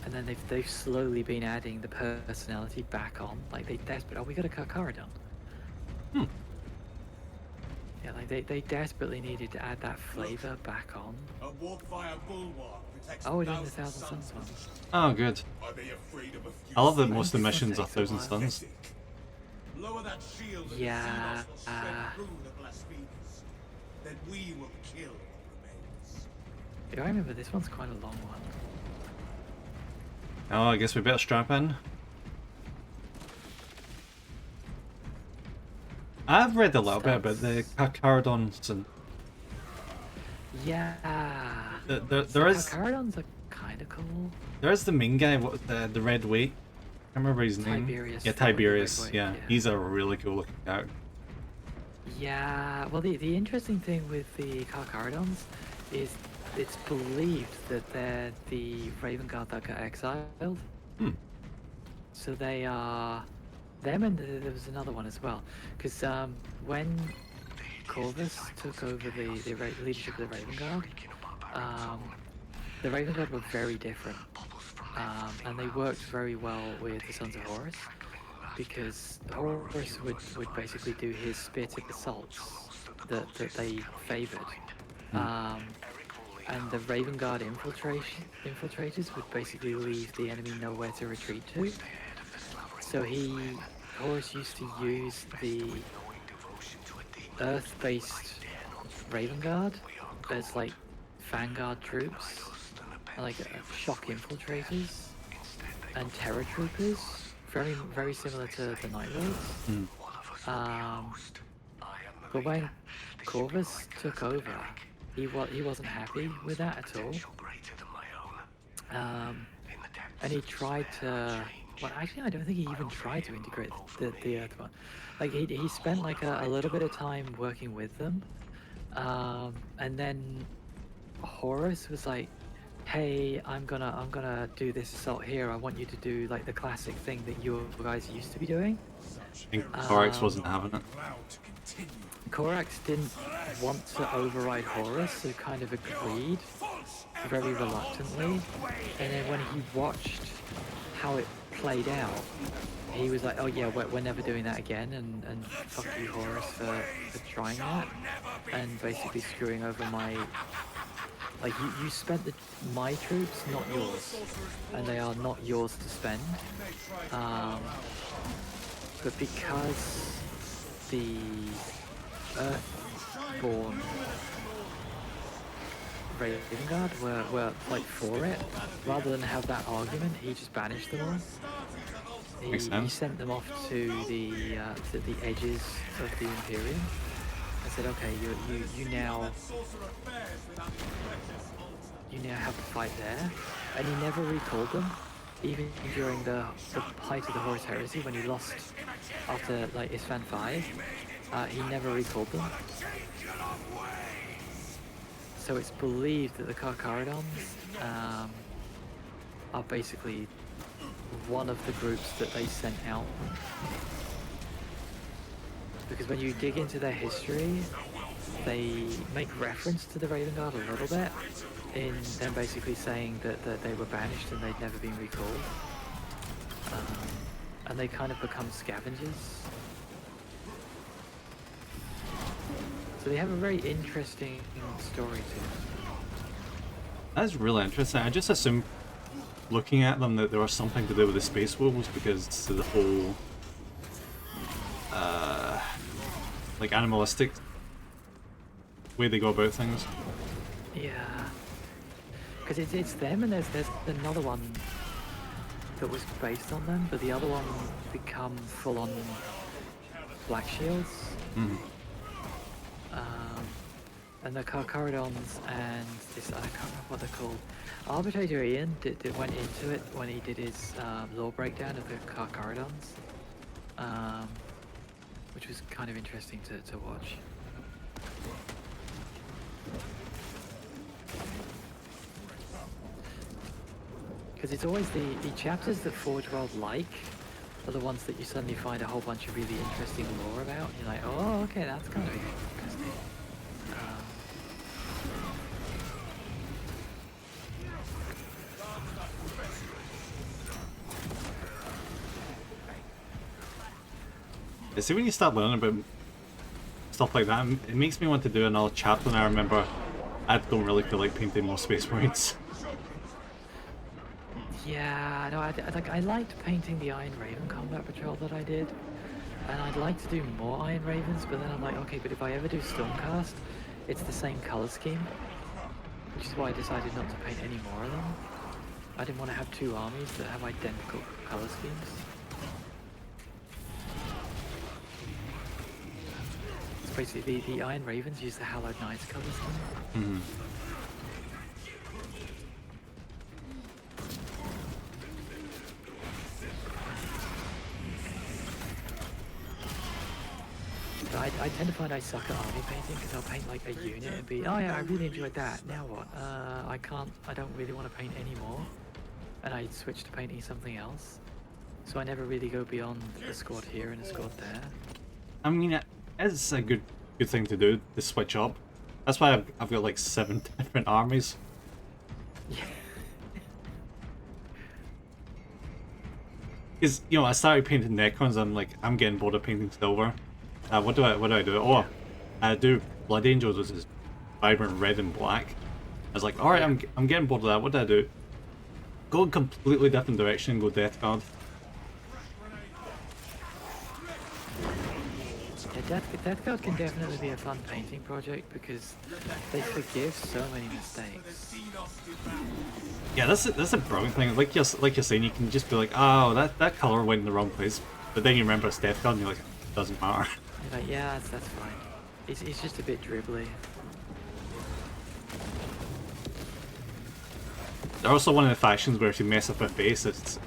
And then they've slowly been adding the personality back on. Like they desperate. Oh, we got a Carcharodon. Yeah, like they desperately needed to add that flavor back on. Oh, we're doing the Thousand Suns one. Oh, good. I love that most of the missions are Thousand Suns. Yeah. Then we will kill Yeah, I remember this one's quite a long one. Oh, I guess we better strap in. I've read a little bit about the Carcharodons and... Yeah. There is... Carcharodons are kind of cool. There is the main guy, the Red Weight. I can't remember his name. Tiberius. Yeah, Tiberius. Yeah, he's a really cool looking character. Yeah, well the interesting thing with the Carcharodons is it's believed that they're the Raven Guard that got exiled. So they are them, and there was another one as well. Because when Corvus took over the leadership of the Raven Guard, the Raven Guard were very different. And they worked very well with the Sons of Horus, because Horus would basically do his spirited assaults that they favoured. And the Raven Guard infiltrators would basically leave the enemy nowhere to retreat to. So Horus used to use the Earth-based Raven Guard as like vanguard troops, like shock infiltrators and terror troopers, very similar to the Night Lords. But when Corvus took over, he wasn't happy with that at all. And he tried to... Well, actually, I don't think he even tried to integrate the Earth one. Like, he spent like a little bit of time working with them. And then Horus was like, hey, I'm gonna do this assault here. I want you to do like the classic thing that you guys used to be doing. I think Corax wasn't having it. Corax didn't want to override Horus, so kind of agreed very reluctantly. And then when he watched how it played out, he was like, oh yeah, we're never doing that again, and fuck you, Horus, for trying that, and basically screwing over my, like, you spent my troops, not yours, and they are not yours to spend, but because the Earthborn Raven Guard were like for it, rather than have that argument, he just banished them all. He sent them off to the edges of the Imperium. I said, okay, you now have to fight there, and he never recalled them, even during the height of the Horus Heresy when he lost after like Isfan 5. He never recalled them. So it's believed that the Carcharodons are basically one of the groups that they sent out. Because when you dig into their history, they make reference to the Raven Guard a little bit, in them basically saying that they were banished and they'd never been recalled. And they kind of become scavengers. So they have a very interesting story to them. That's really interesting. I just assumed, looking at them, that there was something to do with the Space Wolves because of the whole, like, animalistic way they go about things. Yeah. Because it's them, and there's another one that was based on them, but the other one become full-on Black Shields. Mm-hmm. And the Carcharodons and this, I can't remember what they're called. Arbitrator Ian went into it when he did his lore breakdown of the Carcharodons, which was kind of interesting to watch. Because it's always the chapters that Forge World like are the ones that you suddenly find a whole bunch of really interesting lore about. You're like, oh, okay, that's kind of interesting. See, when you start learning about stuff like that, it makes me want to do another chapter, and I remember I don't really feel like painting more Space Marines. Yeah, no, I liked painting the Iron Raven Combat Patrol that I did, and I'd like to do more Iron Ravens, but then I'm like, okay, but if I ever do Stormcast, it's the same color scheme, which is why I decided not to paint any more of them. I didn't want to have two armies that have identical color schemes. Basically, the Iron Ravens use the Hallowed Knights color scheme. Mm-hmm. I tend to find I suck at army painting because I'll paint like a unit and be, oh yeah, I really enjoyed that. Now what? I don't really want to paint anymore, and I switch to painting something else. So I never really go beyond a squad here and a squad there. I mean, it's a good thing to do, to switch up. That's why I've got like 7 different armies. Yeah. Because, you know, I started painting Necrons, I'm getting bored of painting silver. What do I do? Oh, I do Blood Angels, which is vibrant red and black. I was like, alright, I'm getting bored of that. What do I do? Go a completely different direction, go Death Guard. Yeah, Death Guard can definitely be a fun painting project because they forgive so many mistakes. Yeah, that's a brilliant thing. Like you're saying, you can just be like, oh, that color went in the wrong place, but then you remember it's Death Guard and you're like, it doesn't matter. You're like, yeah, that's fine. It's just a bit dribbly. They're also one of the factions where if you mess up a face, it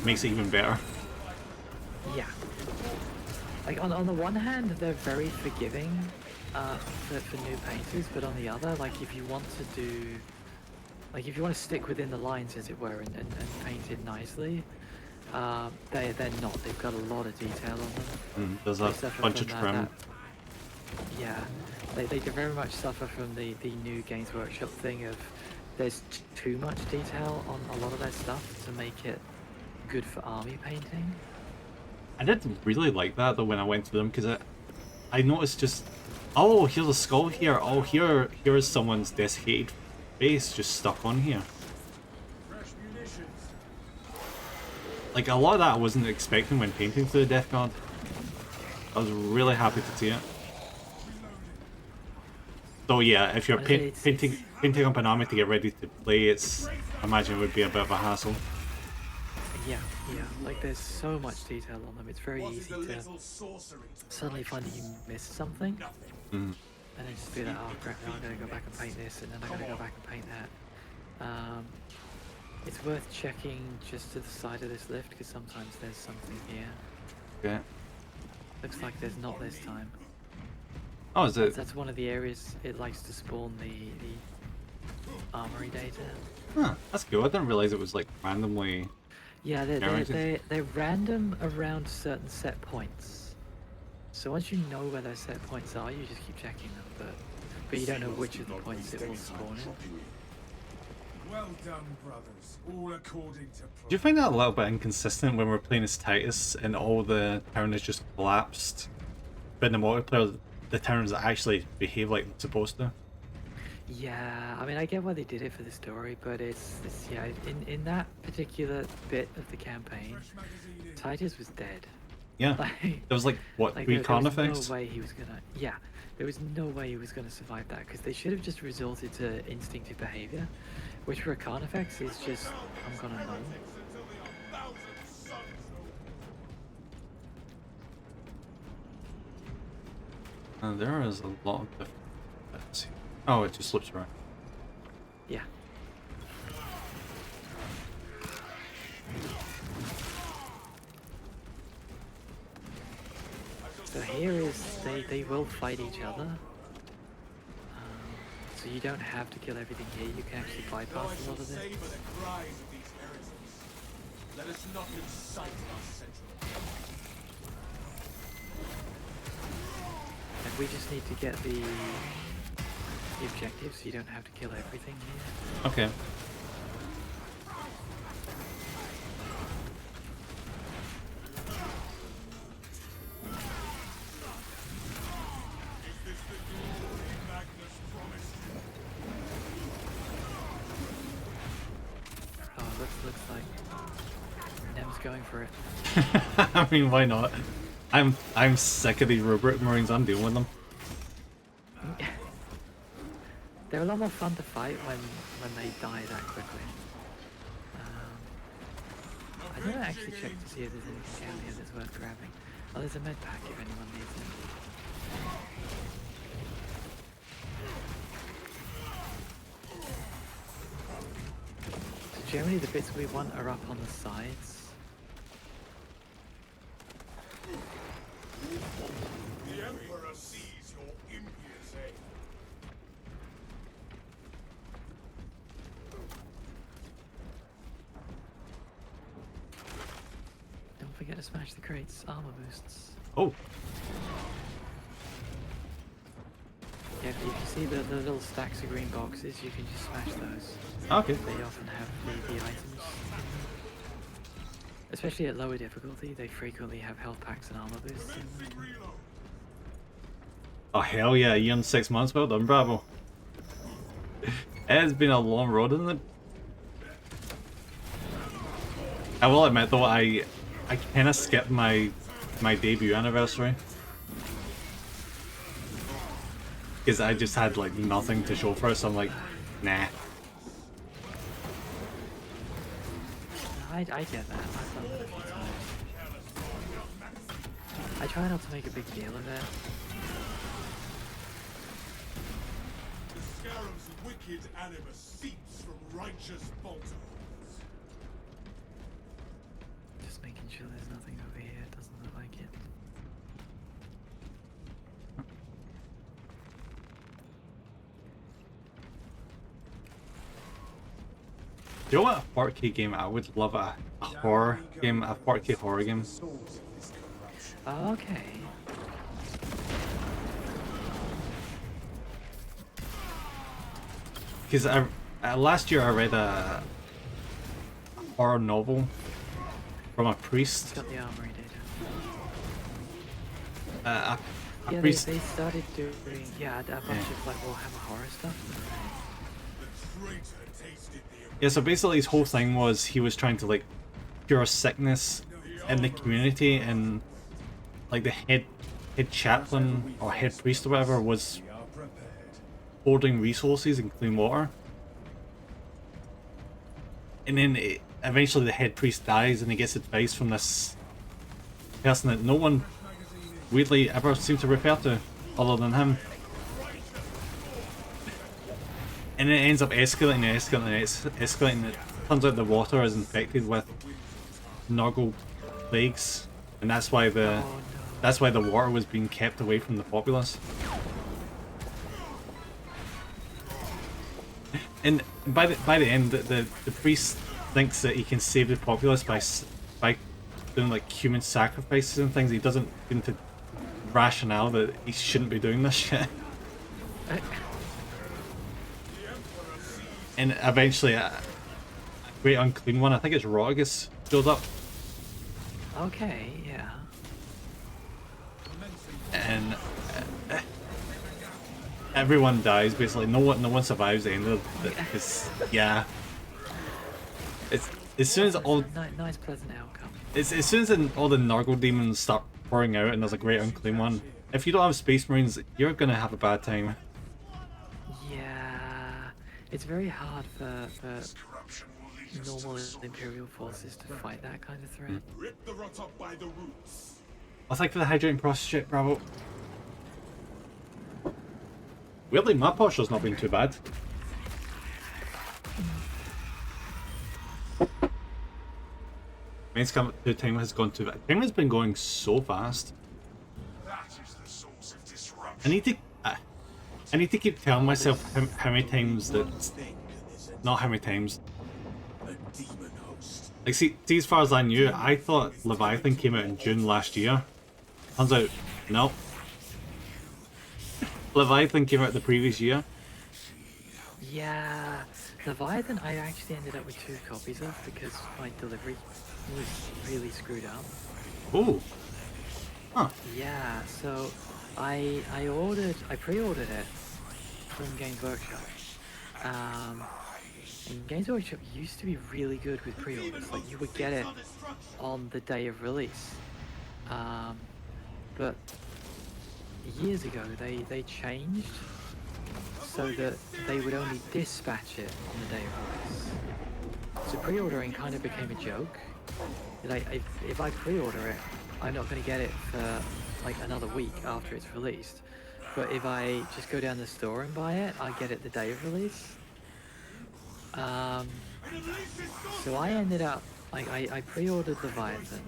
makes it even better. Yeah. Like on the one hand, they're very forgiving for new painters, but on the other, like if you want to do, like if you want to stick within the lines, as it were, and paint it nicely, they're not. They've got a lot of detail on them. There's a bunch of trim. Yeah, they very much suffer from the new Games Workshop thing of there's too much detail on a lot of their stuff to make it good for army painting. I did really like that though when I went through them, because I noticed just, oh, here's a skull here. Oh, here's someone's desiccated face just stuck on here. Like, a lot of that I wasn't expecting when painting through the Death Guard. I was really happy to see it. So yeah, if you're painting up an army to get ready to play, I imagine it would be a bit of a hassle. Yeah, like there's so much detail on them, it's very easy to suddenly find that you missed something. And then just be like, oh crap, now I'm going to go back and paint this, and then I'm going to go back and paint that. It's worth checking just to the side of this lift, because sometimes there's something here. Okay. Looks like there's not this time. Oh, is it? That's one of the areas it likes to spawn the armory data. Huh, that's cool. I didn't realize it was like randomly. Yeah, they're random around certain set points. So once you know where those set points are, you just keep checking them, but you don't know which of the points it will spawn in. Well done, brothers. All according to plan. Do you find that a little bit inconsistent when we're playing as Titus and all the town is just collapsed, but in the multiplayer the towns actually behave like they're supposed to? Yeah, I mean, I get why they did it for the story, but it's yeah, in that particular bit of the campaign, Titus was dead. Yeah, like, there was like, what, 3 there carnifex? was no way he was gonna, yeah, there was no way he was gonna survive that, because they should have just resorted to instinctive behavior, which for a carnifex is just, I'm gonna know. There is a lot of different bits here. Oh, it just slips around. Yeah. So here is, they will fight each other. So you don't have to kill everything here, you can actually bypass a lot of this. Let us not incite our central. And we just need to get the objectives, so you don't have to kill everything here. Okay. Oh, looks like Nem's going for it. I mean, why not? I'm sick of these robot marines. I'm dealing with them. They're a lot more fun to fight when they die that quickly. I didn't actually check to see if there's anything down here that's worth grabbing. Oh, there's a med pack if anyone needs it. So generally the bits we want are up on the sides. The Emperor sees your impious aim. Don't forget to smash the crates, armor boosts. Oh. Yeah, if you see the little stacks of green boxes, you can just smash those. Okay. They often have the items. Especially at lower difficulty, they frequently have health packs and armor boosts. Oh hell yeah, you in 6 months, well done, bravo. It's been a long road, isn't it? I will admit though, I kinda skipped my debut anniversary. Because I just had like nothing to show for it, so I'm like, nah. I get that. I've done that a few times. I try not to make a big deal of it. The Scarab's wicked animus seeps from righteous bolters. Just making sure there's nothing over here. It doesn't look like it. Do you know what a 4K game I would love? A horror game, a 4K horror game. Oh, okay. Because last year I read a horror novel from a priest. Got the armory data. A Yeah, priest. they started doing a bunch of like Warhammer horror stuff. Yeah, so basically his whole thing was he was trying to like cure sickness in the community, and like the head chaplain or head priest or whatever was hoarding resources and clean water. And then eventually the head priest dies and he gets advice from this person that no one weirdly ever seemed to refer to other than him. And it ends up escalating and escalating. It turns out the water is infected with Nurgle plagues, and that's why the water was being kept away from the populace. And by the end, the priest thinks that he can save the populace by doing like human sacrifices and things. He doesn't get into rationale that he shouldn't be doing this shit. And eventually, a great unclean one, I think it's Rotigus, shows up. Okay, yeah. And everyone dies basically. No one survives the end of it. It's, yeah. It's as soon as all nice pleasant outcome. As soon as all the Nurgle demons start pouring out and there's a great unclean one, if you don't have Space Marines, you're gonna have a bad time. Yeah, it's very hard for normal Imperial forces to fight that kind of threat. Rip the rot up by the roots. Well, thank you for the hydrating prostitute, bravo. Weirdly, my posture's not been too bad. Mains come to time has gone too fast. Time has been going so fast. That is the source of disruption. I need to keep telling myself how many times that. Not how many times. Like, see, as far as I knew, I thought Leviathan came out in June last year. Turns out, no. Leviathan came out the previous year. Yeah, Leviathan I actually ended up with 2 copies of because my delivery was really screwed up. Oh. Huh. Yeah, so I pre-ordered it from Games Workshop. And Games Workshop used to be really good with pre-orders. Like, you would get it on the day of release. But years ago they changed so that they would only dispatch it on the day of release. So pre-ordering kind of became a joke. Like, if I pre-order it, I'm not going to get it for like another week after it's released. But if I just go down the store and buy it, I get it the day of release. So I ended up, like, I pre-ordered Leviathan.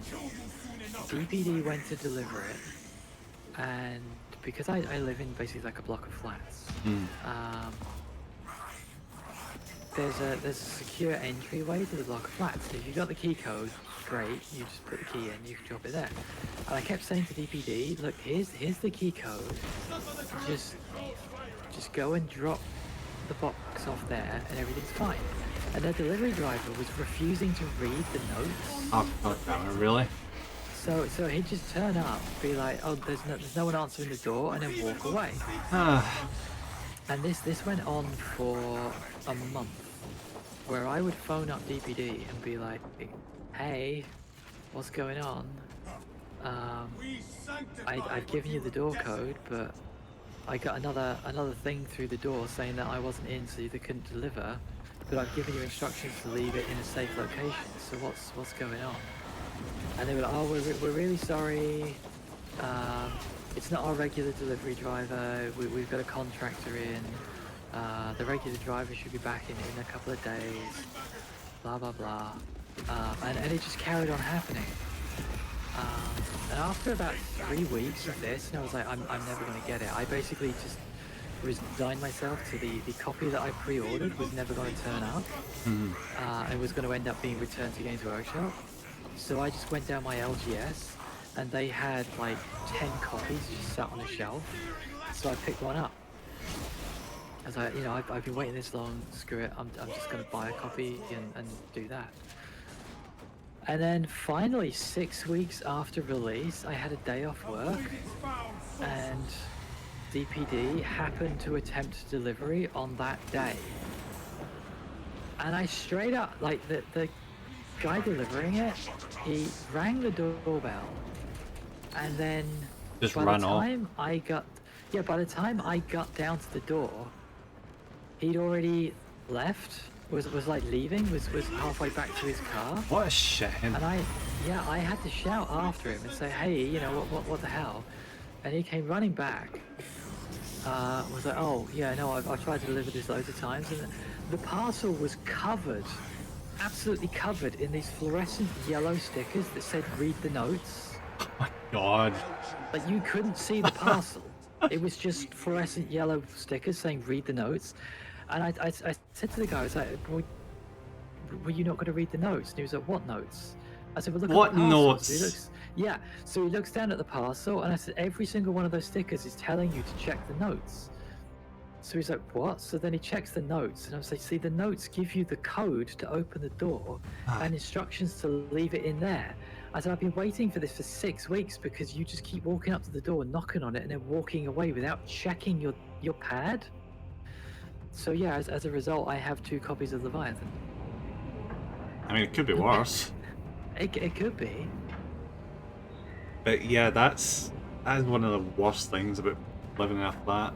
DPD went to deliver it, and because I live in basically like a block of flats, there's a secure entryway to the block of flats. If you've got the key code, great, you just put the key in, you can drop it there. And I kept saying to DPD, look, here's the key code, just go and drop the box off there and everything's fine. And their delivery driver was refusing to read the notes. Oh, god damn it, really? So he'd just turn up, be like, oh, there's no one answering the door, and then walk away. And this went on for a month, where I would phone up DPD and be like, hey, what's going on? I'd given you the door code, but I got another thing through the door saying that I wasn't in, so they couldn't deliver. But I've given you instructions to leave it in a safe location. So what's going on? And they were like, oh, we're really sorry. It's not our regular delivery driver. We've got a contractor in. The regular driver should be back in a couple of days. Blah blah blah. And it just carried on happening. And after about 3 weeks of this, and I was like, I'm never going to get it. I basically just resigned myself to the copy that I pre-ordered was never going to turn up. And was going to end up being returned to Games Workshop. So I just went down my LGS, and they had like 10 copies just sat on a shelf. So I picked one up. I was like, you know, I've been waiting this long, screw it, I'm just going to buy a copy and do that. And then finally, 6 weeks after release, I had a day off work, and DPD happened to attempt delivery on that day. And I straight up, like, the guy delivering it, he rang the doorbell, and then Just by ran the off. time I got, yeah, by the time I got down to the door, he'd already left, was like leaving, was halfway back to his car. What a shithead. And I had to shout after him and say, hey, you know, what the hell? And he came running back. Was like, oh, yeah, no, I've tried to deliver this loads of times. And the parcel was covered, absolutely covered in these fluorescent yellow stickers that said, read the notes. Oh my god. But you couldn't see the parcel. It was just fluorescent yellow stickers saying, read the notes. And I said to the guy, I was like, were you not going to read the notes? And he was like, what notes? I said, well, look what at the parcel. notes? So he looks, yeah, so he looks down at the parcel, and I said, every single one of those stickers is telling you to check the notes. So he's like, what? So then he checks the notes, and I was like, see, the notes give you the code to open the door and instructions to leave it in there. I said, I've been waiting for this for 6 weeks because you just keep walking up to the door, knocking on it, and then walking away without checking your pad. So yeah, as a result, I have 2 copies of Leviathan. I mean, it could be worse. It could be. But yeah, that's one of the worst things about living in a flat.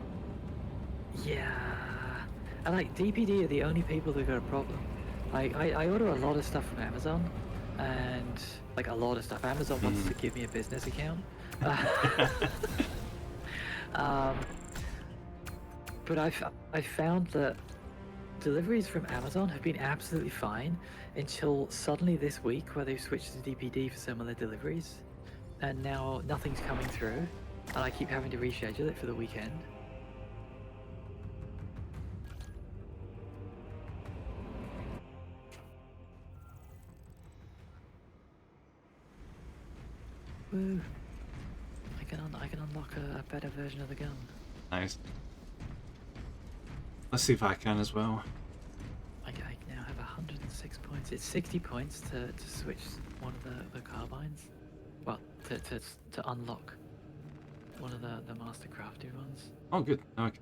Yeah. And like, DPD are the only people that got a problem. Like, I order a lot of stuff from Amazon, and like a lot of stuff. Amazon wants to give me a business account. But I've found that deliveries from Amazon have been absolutely fine until suddenly this week, where they've switched to DPD for some of their deliveries, and now nothing's coming through, and I keep having to reschedule it for the weekend. Woo! I can unlock a better version of the gun. Nice. Let's see if I can as well. I now have 106 points. It's 60 points to switch one of the carbines. Well, to unlock one of the master crafted ones. Oh, good. Okay.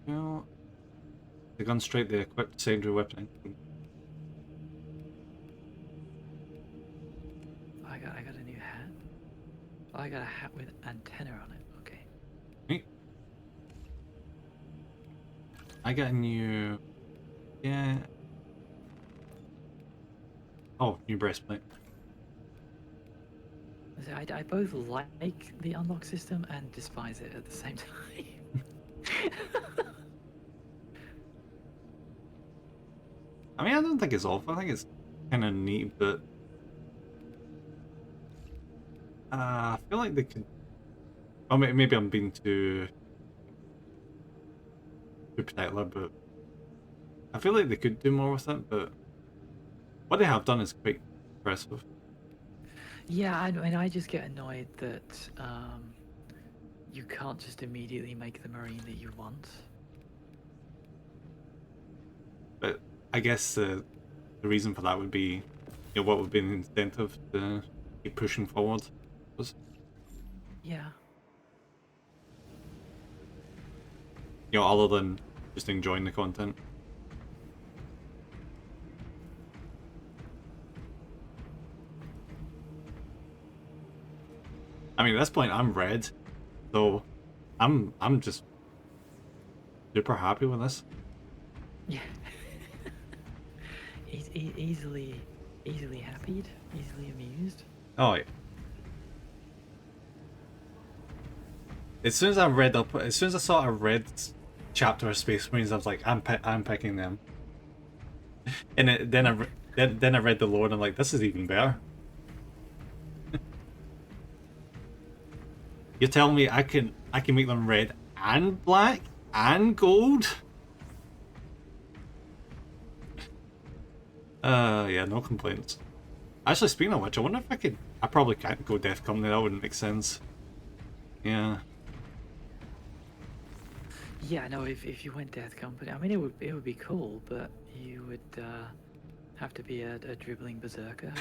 Well, the gun straight, the equipped secondary weapon. I got a new hat. Oh, I got a hat with antenna on it. Okay. Neat. I got a new. Yeah. Oh, new breastplate. I both like the unlock system and despise it at the same time. I mean, I don't think it's awful. I think it's kind of neat, but I feel like they could. Oh, maybe I'm being too particular, but I feel like they could do more with it. But what they have done is quite impressive. Yeah, I mean, I just get annoyed that you can't just immediately make the Marine that you want. But I guess the reason for that would be, you know, what would be an incentive to keep pushing forward. Yeah. You know, other than just enjoying the content. I mean, at this point, I'm red, so I'm just super happy with this. Yeah. Easily happy, easily amused. Oh, yeah. As soon as I saw a red chapter of Space Marines, I was like, I'm picking them. And then I read the lore, and I'm like, this is even better. You're telling me I can make them red and black and gold? Yeah, no complaints. Actually, speaking of which, I wonder if I could. I probably can't go Death Company. That wouldn't make sense. Yeah. Yeah, no. If you went Death Company, I mean, it would be cool, but you would have to be a dribbling berserker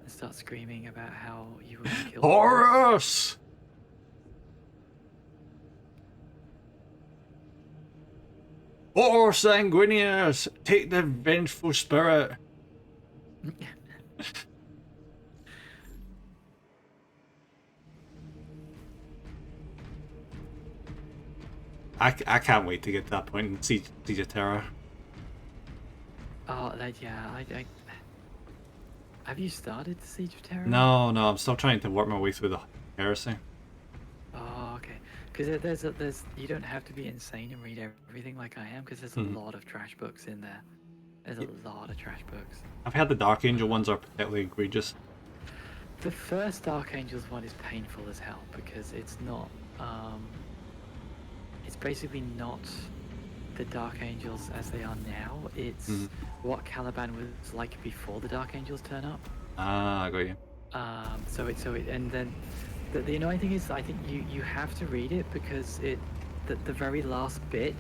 and start screaming about how you were gonna kill Horus! Or Sanguinius, take the vengeful spirit. I can't wait to get to that point in Siege of Terror. Oh, yeah. I have you started the Siege of Terror? No, I'm still trying to work my way through the Heresy. Oh, okay. Because there's you don't have to be insane and read everything like I am, because there's a lot of trash books in there. There's a lot of trash books. I've heard the Dark Angel ones are particularly egregious. The first Dark Angels one is painful as hell because it's not. It's basically not the Dark Angels as they are now. It's what Caliban was like before the Dark Angels turn up. Ah, I got you. And then the annoying thing is, I think you have to read it because the very last bit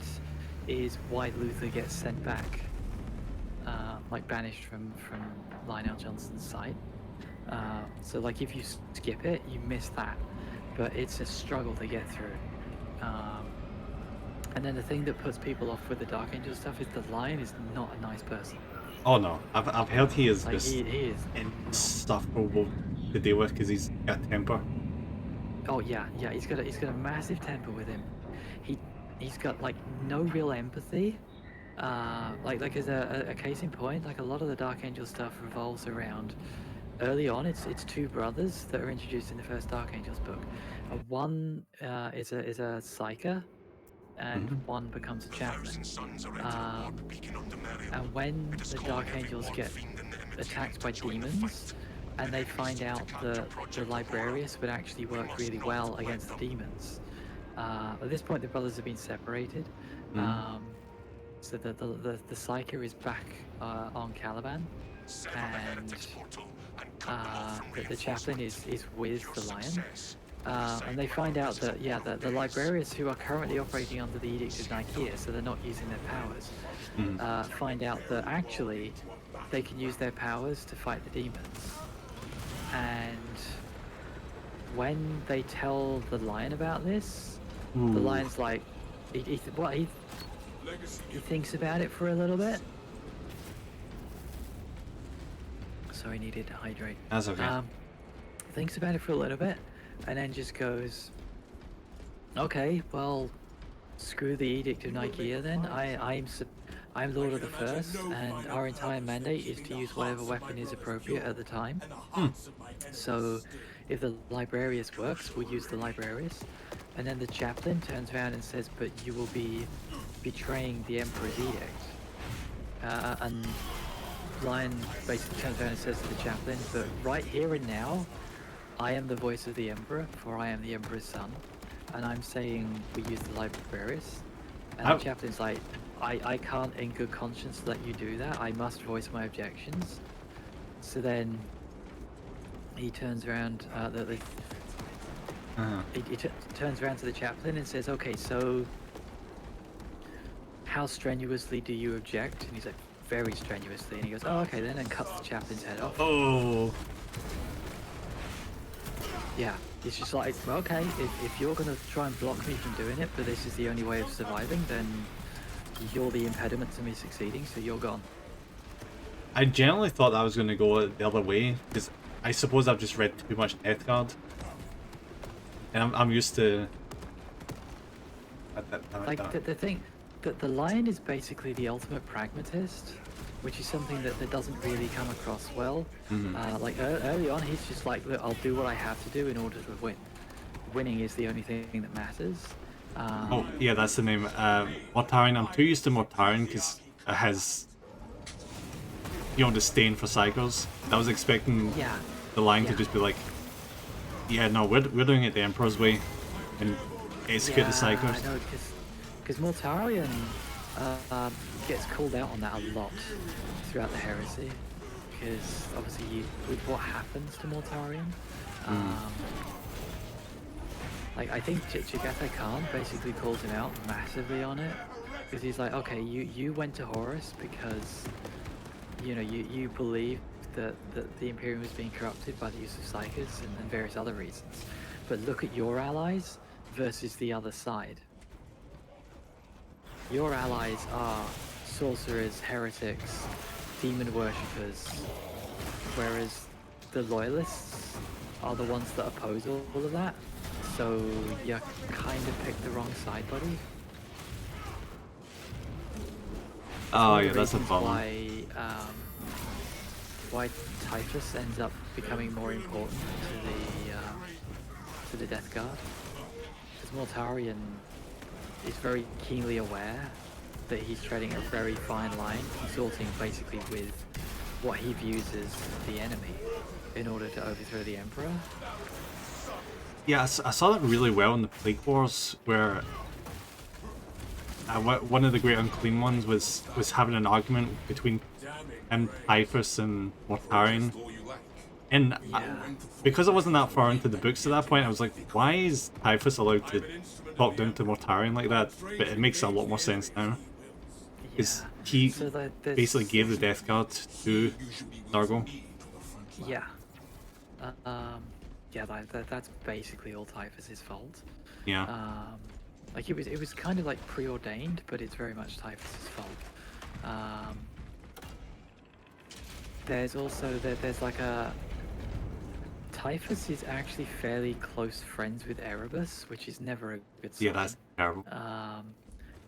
is why Luther gets sent back, like banished from Lionel Johnson's site. So like if you skip it, you miss that, but it's a struggle to get through. And then the thing that puts people off with the Dark Angel stuff is the Lion is not a nice person. Oh no, I've heard he is Like, just he is insufferable to deal with because he's got a temper. Oh yeah, he's got a massive temper with him. He's got like no real empathy. Like as a case in point, like a lot of the Dark Angel stuff revolves around. Early on, it's two brothers that are introduced in the first Dark Angels book. One is a psyker, and one becomes a chaplain. And when the Dark Angels get attacked by demons, and they find out that the Librarius would actually work really well against the demons. At this point, the brothers have been separated, so the Psyker is back on Caliban, and the chaplain is with the Lion. And they find out that the Librarius, who are currently operating under the Edict of Nicaea, so they're not using their powers, find out that actually they can use their powers to fight the demons. And when they tell the Lion about this, the Lion's like, he thinks about it for a little bit. Sorry, needed to hydrate. That's okay. Thinks about it for a little bit, and then just goes, okay, well, screw the Edict of Nicaea then. I'm Lord of the First, and our entire mandate is to use whatever weapon is appropriate at the time. So, if the Librarius works, we'll use the Librarius. And then the chaplain turns around and says, but you will be betraying the Emperor's edict. And Lion basically turns around and says to the chaplain, but right here and now, I am the voice of the Emperor, for I am the Emperor's son. And I'm saying we use the Librarius. And the chaplain's like, I can't in good conscience let you do that. I must voice my objections. So then he turns around, he turns around to the chaplain and says, okay, so how strenuously do you object? And he's like, very strenuously. And he goes, oh, okay then, and cuts the chaplain's head off. Oh. Yeah, it's just like, okay, if you're going to try and block me from doing it, but this is the only way of surviving, then you're the impediment to me succeeding, so you're gone. I generally thought that was going to go the other way, because I suppose I've just read too much Death Guard. And I'm used to... The thing, that the Lion is basically the ultimate pragmatist, which is something that doesn't really come across well. Like early on, he's just like, look, I'll do what I have to do in order to win. Winning is the only thing that matters. Oh, yeah, that's the name. Mortarion. I'm too used to Mortarion because it has, you know, disdain for cycles. I was expecting the Lion to just be like, yeah, no, we're doing it the Emperor's way and execute the cycles. I know, because Mortarion gets called out on that a lot throughout the Heresy, because obviously with what happens to Mortarion, Like, I think Chagatai Khan basically calls him out massively on it. Because he's like, okay, you went to Horus because, you know, you believed that the Imperium was being corrupted by the use of psychers and various other reasons. But look at your allies versus the other side. Your allies are sorcerers, heretics, demon worshippers, whereas the loyalists are the ones that oppose all of that. So you kind of picked the wrong side, buddy. Oh yeah, that's a bummer. Why Typhus ends up becoming more important to the Death Guard. Because Mortarion is very keenly aware that he's treading a very fine line, consulting basically with what he views as the enemy in order to overthrow the Emperor. Yeah, I saw that really well in the Plague Wars, where one of the Great Unclean Ones was having an argument between Typhus and Mortarion. And because I wasn't that far into the books at that point, I was like, why is Typhus allowed to talk down to Mortarion like that? But it makes a lot more sense now. Because he basically gave the Death Guard to Nargo. Yeah. Yeah, that's basically all Typhus's fault. Yeah. Like it was kind of like preordained, but it's very much Typhus's fault. There's also there's like a Typhus is actually fairly close friends with Erebus, which is never a good sign. Yeah, that's terrible.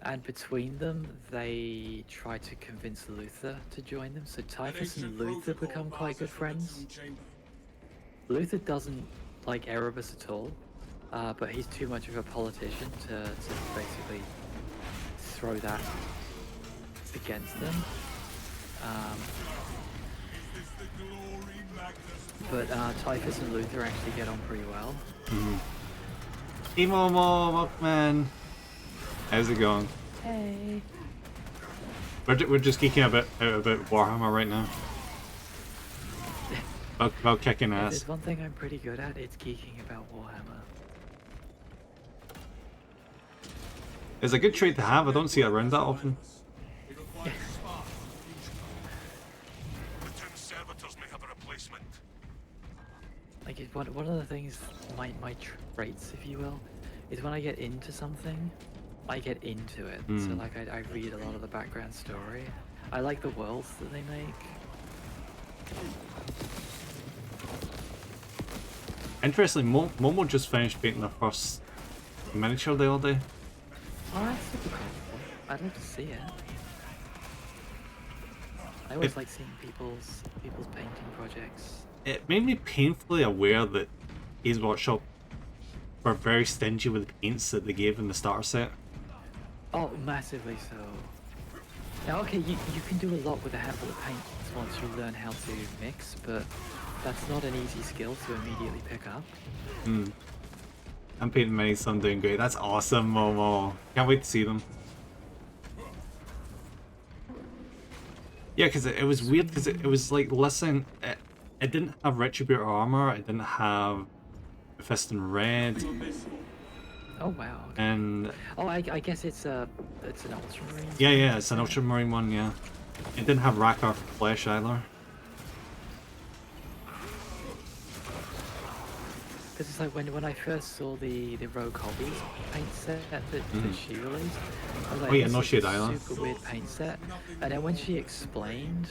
And between them, they try to convince Luther to join them. So Typhus and Luther become quite good friends. Luther doesn't like Erebus at all, but he's too much of a politician to basically throw that against them. But Typhus and Luther actually get on pretty well. Hey Momo, Muckman. How's it going? Hey. We're just geeking about Warhammer right now. About kicking ass. There's one thing I'm pretty good at, it's geeking about Warhammer. It's a good trait to have, I don't see it around that often. Like, one of the things, my traits, if you will, is when I get into something, I get into it. So like I read a lot of the background story. I like the worlds that they make. Interestingly, Momo just finished painting their first miniature the other day. Oh, that's super cool. I'd love to see it. I always like seeing people's painting projects. It made me painfully aware that Games Workshop were very stingy with the paints that they gave in the starter set. Oh, massively so. Now, okay, you can do a lot with a handful of paints once you learn how to mix, but that's not an easy skill to immediately pick up. I'm painting minis, so I'm doing great. That's awesome, Momo. Can't wait to see them. Yeah, because it was weird, because it was like, listen, it didn't have Retributor armor, it didn't have Mephiston Red. Oh wow. Okay. And I guess it's an Ultramarine. Yeah, it's an Ultramarine one. Yeah, it didn't have Rakarth flesh either. Because it's like when I first saw the Rogue Hobbies paint set that she released, I was like, oh yeah, this no is shade a either. super weird paint set. And then when she explained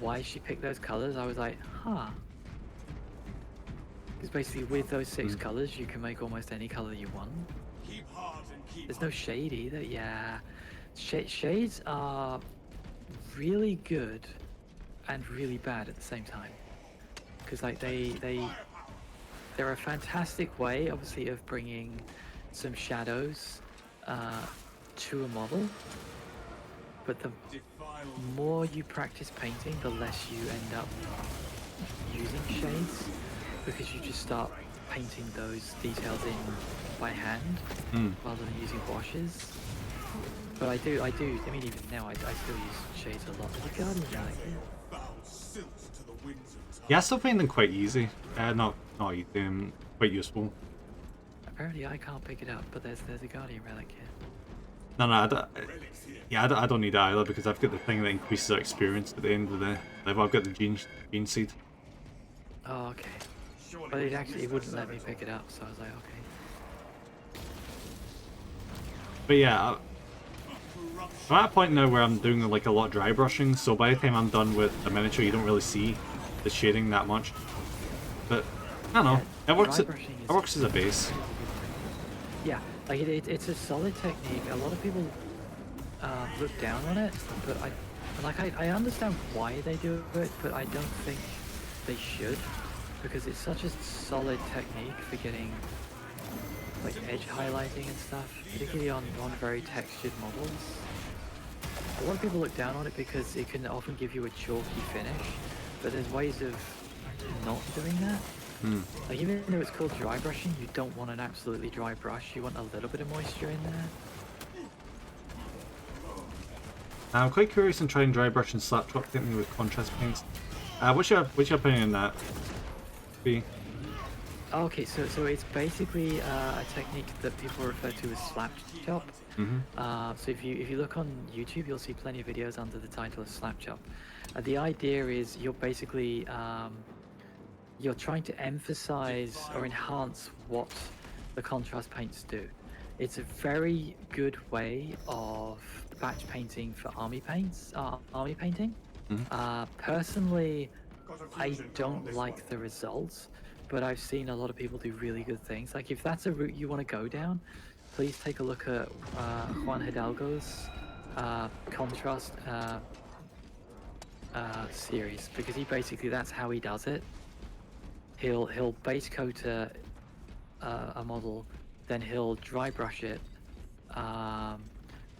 why she picked those colors, I was like, huh. Because basically with those 6 colors, you can make almost any color you want. There's no shade either. Yeah, shades are really good and really bad at the same time. Because like they're a fantastic way, obviously, of bringing some shadows to a model. But the more you practice painting, the less you end up using shades, because you just start painting those details in by hand rather than using washes. But I mean, even now I still use shades a lot. The Guardian Yeah, I still find them quite easy. Not easy, quite useful. apparently I can't pick it up, but there's a Guardian relic here. No, I don't need that either because I've got the thing that increases our experience at the end of the level. I've got the gene seed. Oh, okay. But it wouldn't let me pick it up, so I was like, okay. But yeah, I'm at a point now where I'm doing like a lot of dry brushing, so by the time I'm done with the miniature, you don't really see the shading that much. But I don't know, it works as a base. Yeah, like it's a solid technique. A lot of people look down on it, but I understand why they do it, but I don't think they should, because it's such a solid technique for getting like edge highlighting and stuff, particularly on very textured models. A lot of people look down on it because it can often give you a chalky finish, but there's ways of not doing that. Like even though it's called dry brushing, you don't want an absolutely dry brush, you want a little bit of moisture in there. I'm quite curious in trying dry brush and slap drop technique with contrast paints. What's your opinion on that? B? Okay, so it's basically a technique that people refer to as slap chop. So if you look on YouTube, you'll see plenty of videos under the title of slap chop. The idea is you're basically you're trying to emphasize or enhance what the contrast paints do. It's a very good way of batch painting for army painting. Personally, I don't like the results, but I've seen a lot of people do really good things. Like if that's a route you want to go down, please take a look at Juan Hidalgo's contrast series, because that's how he does it. He'll base coat a model, then he'll dry brush it,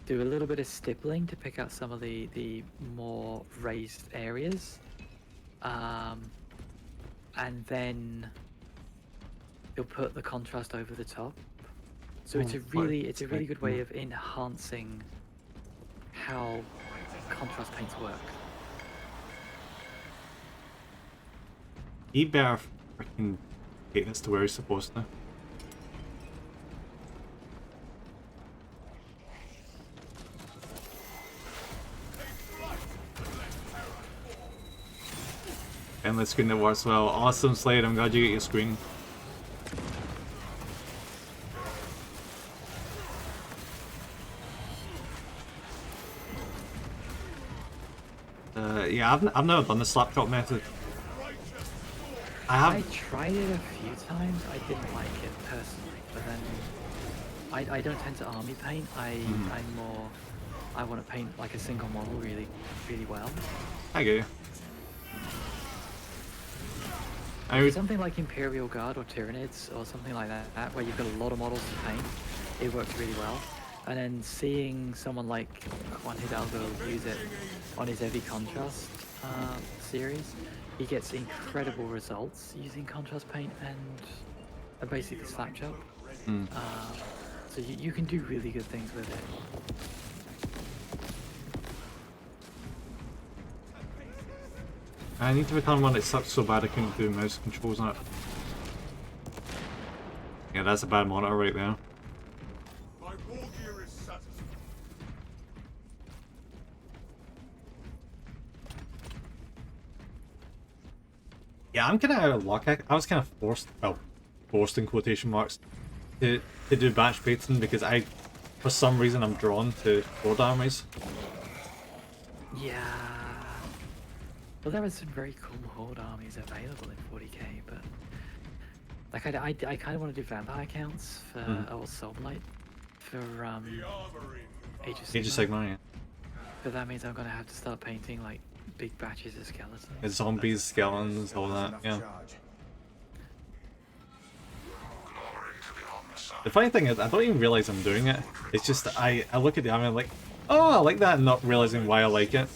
do a little bit of stippling to pick out some of the more raised areas, and then he'll put the contrast over the top. So it's a really good way of enhancing how contrast paints work. He better freaking take this to where he's supposed to. Endless screen that works well. Awesome, Slade. I'm glad you get your screen. Yeah, I've never done the slap drop method. I tried it a few times. I didn't like it personally, but then I don't tend to army paint. I want to paint like a single model really well. I get you. Something like Imperial Guard or Tyranids or something like that, where you've got a lot of models to paint, it works really well. And then seeing someone like Juan Hidalgo use it on his Heavy Contrast series, he gets incredible results using contrast paint and basically slap chop. So you can do really good things with it. I need to become one that sucks so bad I couldn't do mouse controls on it. Yeah, that's a bad monitor right there. My war gear is satisfied. Yeah, I'm kind of out of luck. I was kind of forced in quotation marks, to do batch painting because for some reason, I'm drawn to Horde armies. Yeah. Well, there are some very cool Horde armies available in 40k, but like I kind of want to do vampire counts for or Soulblight for Age of Sigmar, yeah. But that means I'm gonna have to start painting like big batches of skeletons. It's zombies, skeletons, all that, yeah. The funny thing is, I don't even realize I'm doing it. It's just that I look at the army and I'm like, oh, I like that, and not realizing why I like it.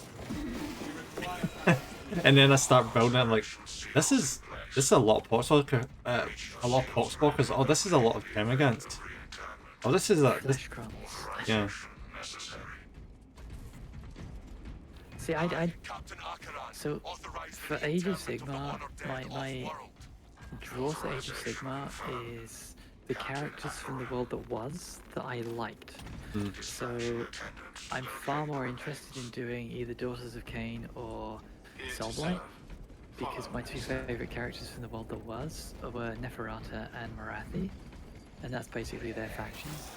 And then I start building it, I'm like, this is a lot of Poxwalkers. Oh, this is a lot of Termagants. Oh, this is yeah. See, so for Age of Sigmar, my draw to Age of Sigmar is the characters from the world that was that I liked. So I'm far more interested in doing either Daughters of Cain or Soulblight, because my two favorite characters from the world that was were Neferata and Marathi, and that's basically their factions.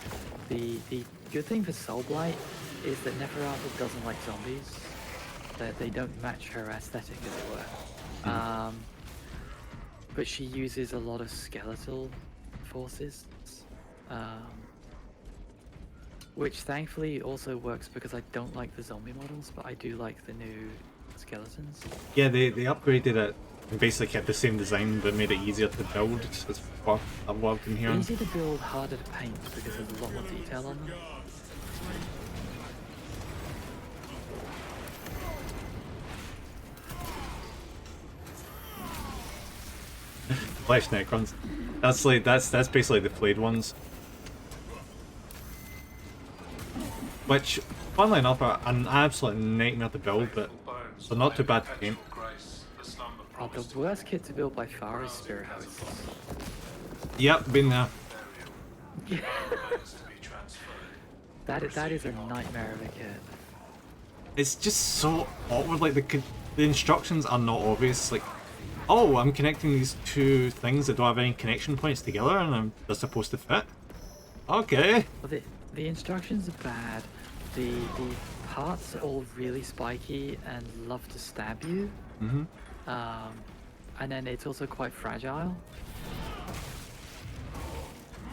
The good thing for Soulblight is that Neferata doesn't like zombies. That they don't match her aesthetic, as it were. But she uses a lot of skeletal forces, which thankfully also works because I don't like the zombie models, but I do like the new skeletons. Yeah, they upgraded it and basically kept the same design but made it easier to build. That's what I've been hearing. Easy to build, harder to paint because there's a lot more detail on them. Flesh Necrons. That's basically the flayed ones. Which, funnily enough, are an absolute nightmare to build, but they're not too bad to paint. Oh, the worst kit to build by far is Spirit Hosts. Yep, been there. That is a nightmare of a kit. It's just so awkward. Like the instructions are not obvious. Like, oh, I'm connecting these two things that don't have any connection points together, and they're supposed to fit. Okay. Well, the instructions are bad. The parts are all really spiky and love to stab you. And then it's also quite fragile.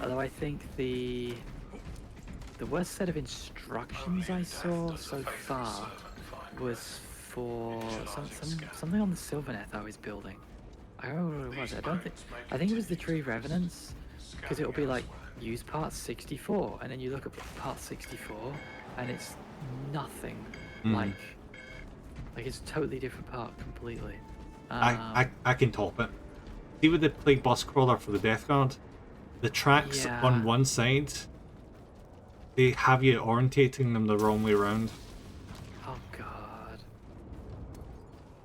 Although I think the worst set of instructions I saw so far was for something on the Sylvaneth I was building. I don't know what it was. I think it was the Tree Revenants, because it'll be like use part 64, and then you look at part 64, and it's nothing like it's a totally different part completely. I can top it. See with the Plague Boss Crawler for the Death Guard, the tracks on one side, they have you orientating them the wrong way around. Oh god.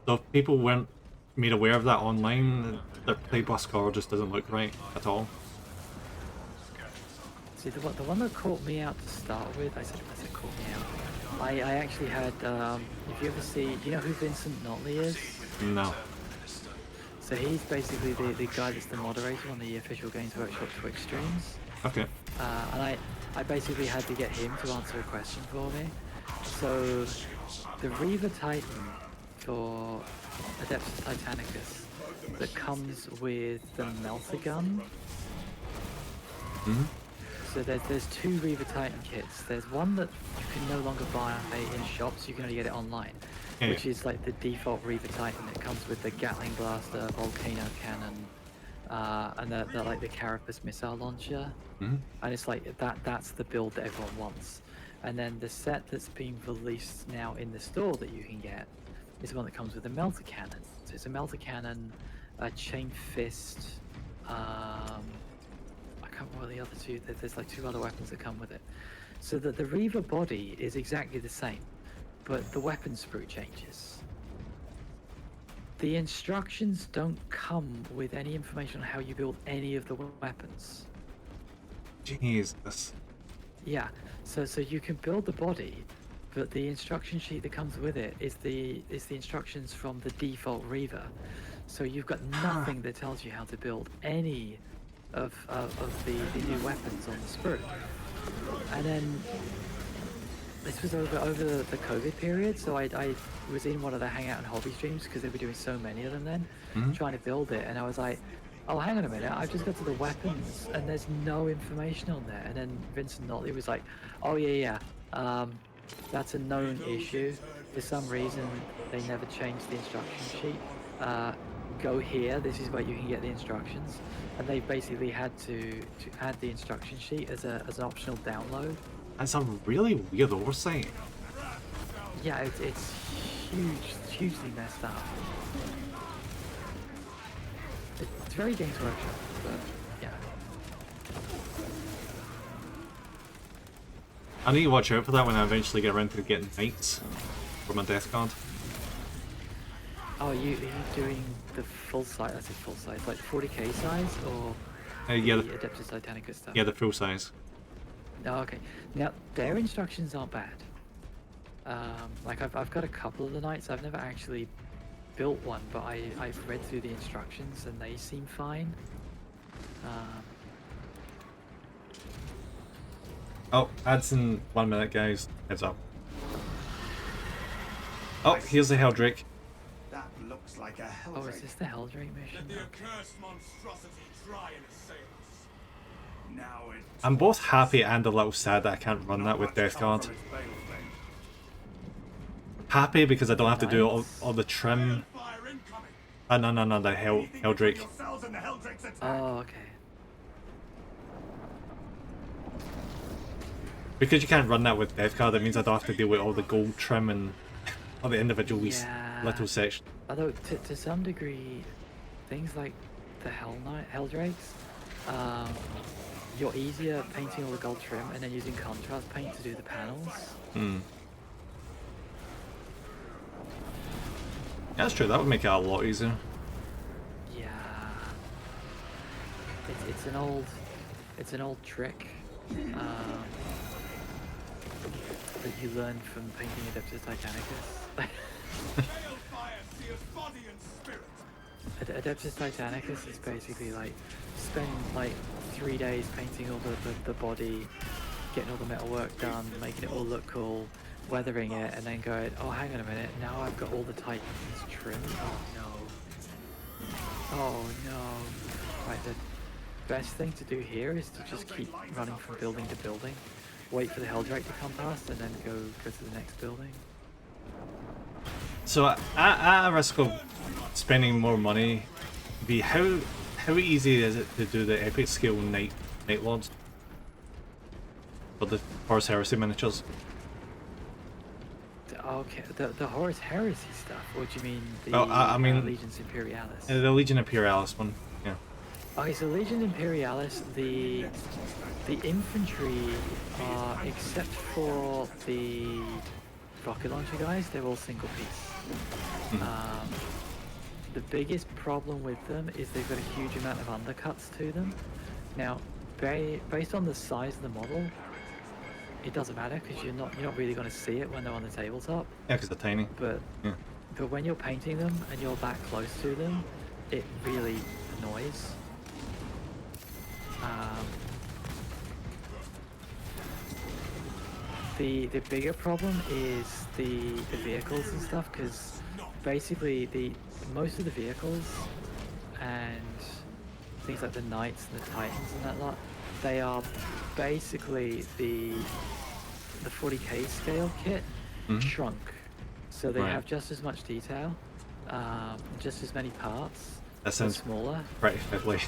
So if people weren't made aware of that online, their Plague Boss Crawler just doesn't look right at all. See, the one that caught me out to start with, I said caught me out. I actually had, if you ever see, do you know who Vincent Notley is? No. So he's basically the guy that's the moderator on the official Games Workshop Twitch streams. Okay. And I basically had to get him to answer a question for me. So the Reaver Titan for Adeptus Titanicus that comes with the Melter Gun. So there's two Reaver Titan kits. There's one that you can no longer buy in shops, you can only get it online. Which is like the default Reaver Titan. It comes with the Gatling Blaster, Volcano Cannon, and the like the Carapace missile launcher. And it's like that's the build that everyone wants. And then the set that's being released now in the store that you can get is the one that comes with the Melter Cannon. So it's a Melter Cannon, a Chain Fist, I can't remember the other two. There's like two other weapons that come with it. So that the Reaver body is exactly the same, but the weapon sprue changes. The instructions don't come with any information on how you build any of the weapons. Jesus. Yeah, so you can build the body, but the instruction sheet that comes with it is the instructions from the default Reaver. So you've got nothing that tells you how to build any of the new weapons on the sprue. And then this was over the COVID period, so I was in one of the Hangout and Hobby streams because they were doing so many of them then, trying to build it, and I was like, oh, hang on a minute, I've just got to the weapons and there's no information on there. And then Vincent Notley was like, oh yeah, that's a known issue. For some reason, they never changed the instruction sheet. Go here, this is where you can get the instructions. And they basically had to add the instruction sheet as an optional download. That's a really weird oversight. Yeah, it's hugely messed up. It's very Games Workshop, but yeah. I need to watch out for that when I eventually get around to getting knights for my Death Guard. Oh, are you doing the full size? I said full size, like 40k size, or? Yeah, the Adeptus Titanicus stuff. Yeah, the full size. Oh, okay. Now their instructions aren't bad. Like I've got a couple of the knights. I've never actually built one, but I've read through the instructions and they seem fine. Oh, ads in 1 minute, guys. Heads up. Oh, here's the Helldrake. That looks like a Helldrake. Oh, is this the Helldrake mission? Let the accursed monstrosity try and assail us. Now it I'm both happy and a little sad that I can't run that with Death Guard. Happy because I don't have to do all the trim. Oh, no, the Helldrake. Oh, okay. Because you can't run that with Death Guard, it means I don't have to deal with all the gold trim and all the individual little sections. Although, to some degree, things like the Helldrakes, you're easier painting all the gold trim and then using contrast paint to do the panels. Yeah, that's true, that would make it a lot easier. Yeah. It's an old trick that you learn from painting Adeptus Titanicus. Adeptus Titanicus is basically like spend like 3 days painting all the body, getting all the metal work done, making it all look cool, weathering it, and then going, oh hang on a minute, now I've got all the Titans trimmed. Oh no. Right, the best thing to do here is to just keep running from building to building. Wait for the Helldrake to come past and then go to the next building. So at a risk of spending more money, how easy is it to do the epic scale Night Lords for the Horus Heresy miniatures? Okay, the Horus Heresy stuff. What do you mean? The I mean Legions Imperialis. The Legion Imperialis one. Yeah. Okay, so Legion Imperialis, the infantry are, except for the rocket launcher guys, they're all single piece. The biggest problem with them is they've got a huge amount of undercuts to them. Now, based on the size of the model, it doesn't matter because you're not really going to see it when they're on the tabletop. Yeah, because they're tiny. But when you're painting them and you're that close to them, it really annoys. The bigger problem is the vehicles and stuff, because basically most of the vehicles and things like the Knights and the Titans and that lot, they are basically the 40k scale kit shrunk. So they have just as much detail, just as many parts, that sounds smaller. Pretty fiddly.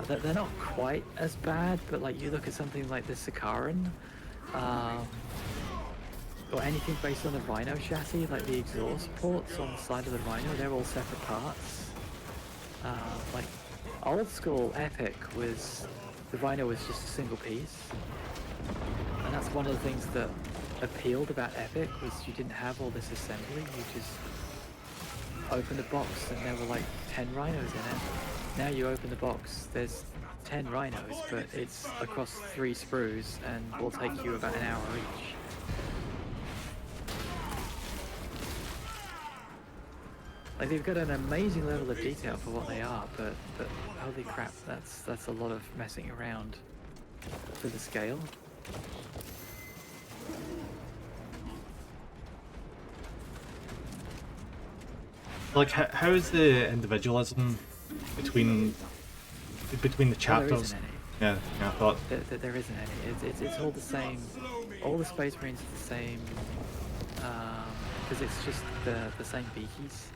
They're not quite as bad, but like you look at something like the Sakaran, or anything based on the Rhino chassis, like the exhaust ports on the side of the Rhino, they're all separate parts. Like old school Epic was, the Rhino was just a single piece, and that's one of the things that appealed about Epic, was you didn't have all this assembly. You just opened the box and there were like 10 Rhinos in it. Now you open the box, there's 10 Rhinos, but it's across 3 sprues and will take you about an hour each. Like, they've got an amazing level of detail for what they are, but holy crap, that's a lot of messing around for the scale. Like, how is the individualism between the chapters? There isn't any. Yeah, I thought. There isn't any. It's all the same. All the Space Marines are the same. Because it's just the same beakies.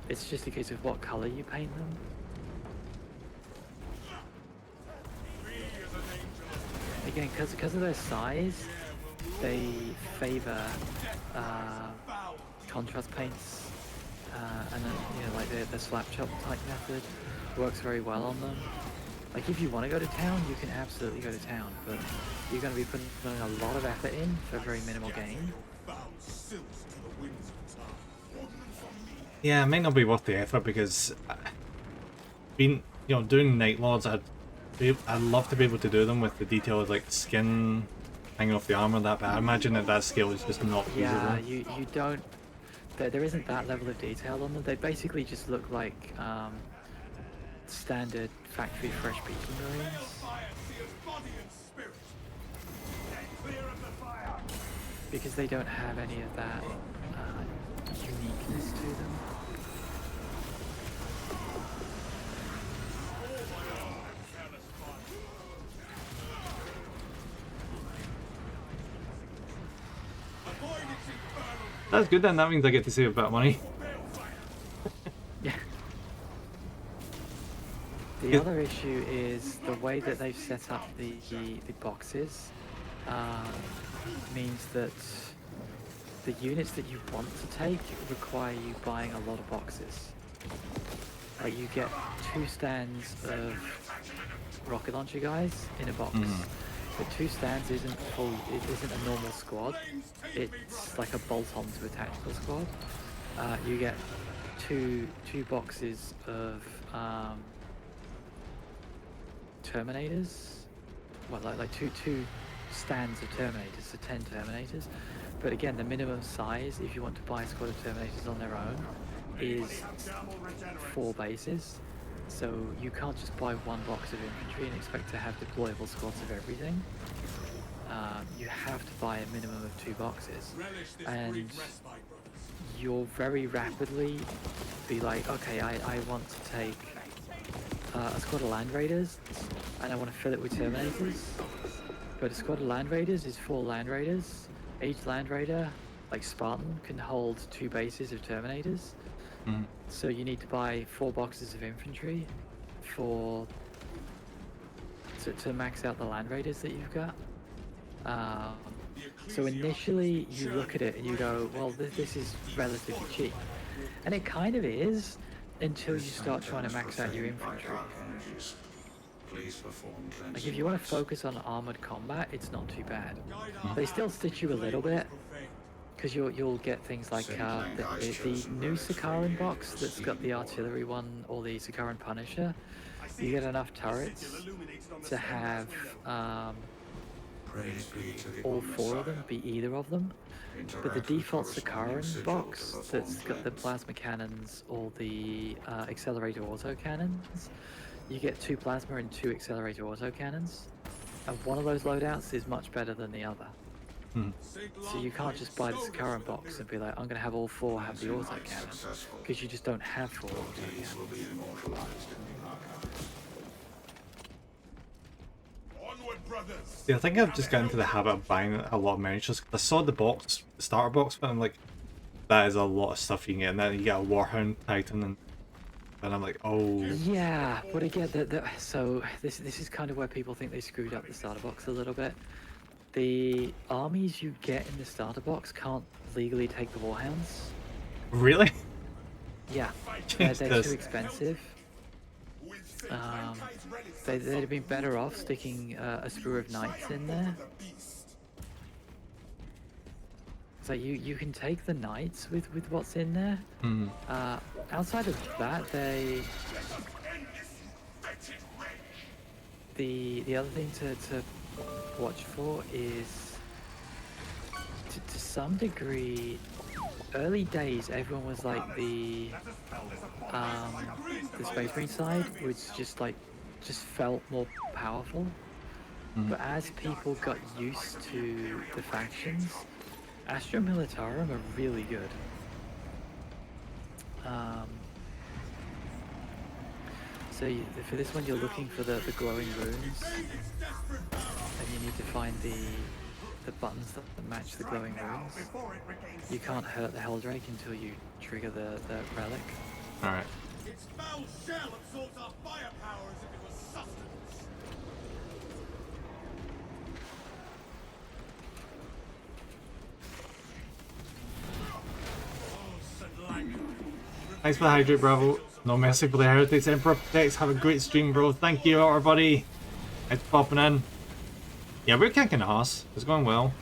It's just a case of what color you paint them. Again, because of their size, they favor contrast paints, and then, you know, like the slap chop type method works very well on them. Like, if you want to go to town, you can absolutely go to town, but you're going to be putting a lot of effort in for very minimal gain. Yeah, it might not be worth the effort because doing Night Lords, I'd love to be able to do them with the detail of like skin hanging off the armor, but I imagine at that scale is just not feasible. Yeah, you don't. There isn't that level of detail on them. They basically just look like standard factory fresh Viking Marines. Because they don't have any of that uniqueness to them. That's good then, that means I get to save a bit of money. Yeah. The other issue is the way that they've set up the boxes means that the units that you want to take require you buying a lot of boxes. Like you get 2 stands of rocket launcher guys in a box. But 2 stands isn't a normal squad. It's like a bolt-on to a tactical squad. You get two boxes of Terminators. Well, like two stands of Terminators, so 10 Terminators. But again, the minimum size, if you want to buy a squad of Terminators on their own, is 4 bases. So you can't just buy 1 box of infantry and expect to have deployable squads of everything. You have to buy a minimum of 2 boxes. And you'll very rapidly be like, okay, I want to take a squad of Land Raiders, and I want to fill it with Terminators. But a squad of Land Raiders is 4 Land Raiders. Each Land Raider, like Spartan, can hold 2 bases of Terminators. So you need to buy 4 boxes of infantry to max out the Land Raiders that you've got. So initially you look at it and you go, well, this is relatively cheap. And it kind of is until you start trying to max out your infantry. Like if you want to focus on armored combat, it's not too bad. They still stitch you a little bit, because you'll get things like the new Sakaran box that's got the artillery one, or the Sakaran Punisher. You get enough turrets to have all 4 of them be either of them. But the default Sakaran box that's got the plasma cannons or the accelerator autocannons, you get 2 plasma and 2 accelerator autocannons. And one of those loadouts is much better than the other. So you can't just buy the Sakaran box and be like, I'm going to have all 4 have the autocannon, because you just don't have 4 autocannons. Yeah, I think I've just got into the habit of buying a lot of miniatures. I saw the starter box, but I'm like, that is a lot of stuff you can get, and then you get a Warhound Titan, and then I'm like, oh. Yeah, but again, so this is kind of where people think they screwed up the starter box a little bit. The armies you get in the starter box can't legally take the Warhounds. Really? Yeah, they're too expensive. They'd have been better off sticking a sprue of Knights in there. So you can take the Knights with what's in there. Outside of that, the other thing to watch for is, to some degree, early days everyone was like the Space Marine side, which just felt more powerful. But as people got used to the factions, Astra Militarum are really good. So for this one, you're looking for the glowing runes, and you need to find the buttons that match the glowing runes. You can't hurt the Helldrake until you trigger the relic. Alright. Its foul shell absorbs our firepower as if it was sustenance. Thanks for the hydrate, Bravo. No mercy for the Heretics. Emperor Protects. Have a great stream, bro. Thank you, everybody. It's popping in. Yeah, we're kicking ass. It's going well.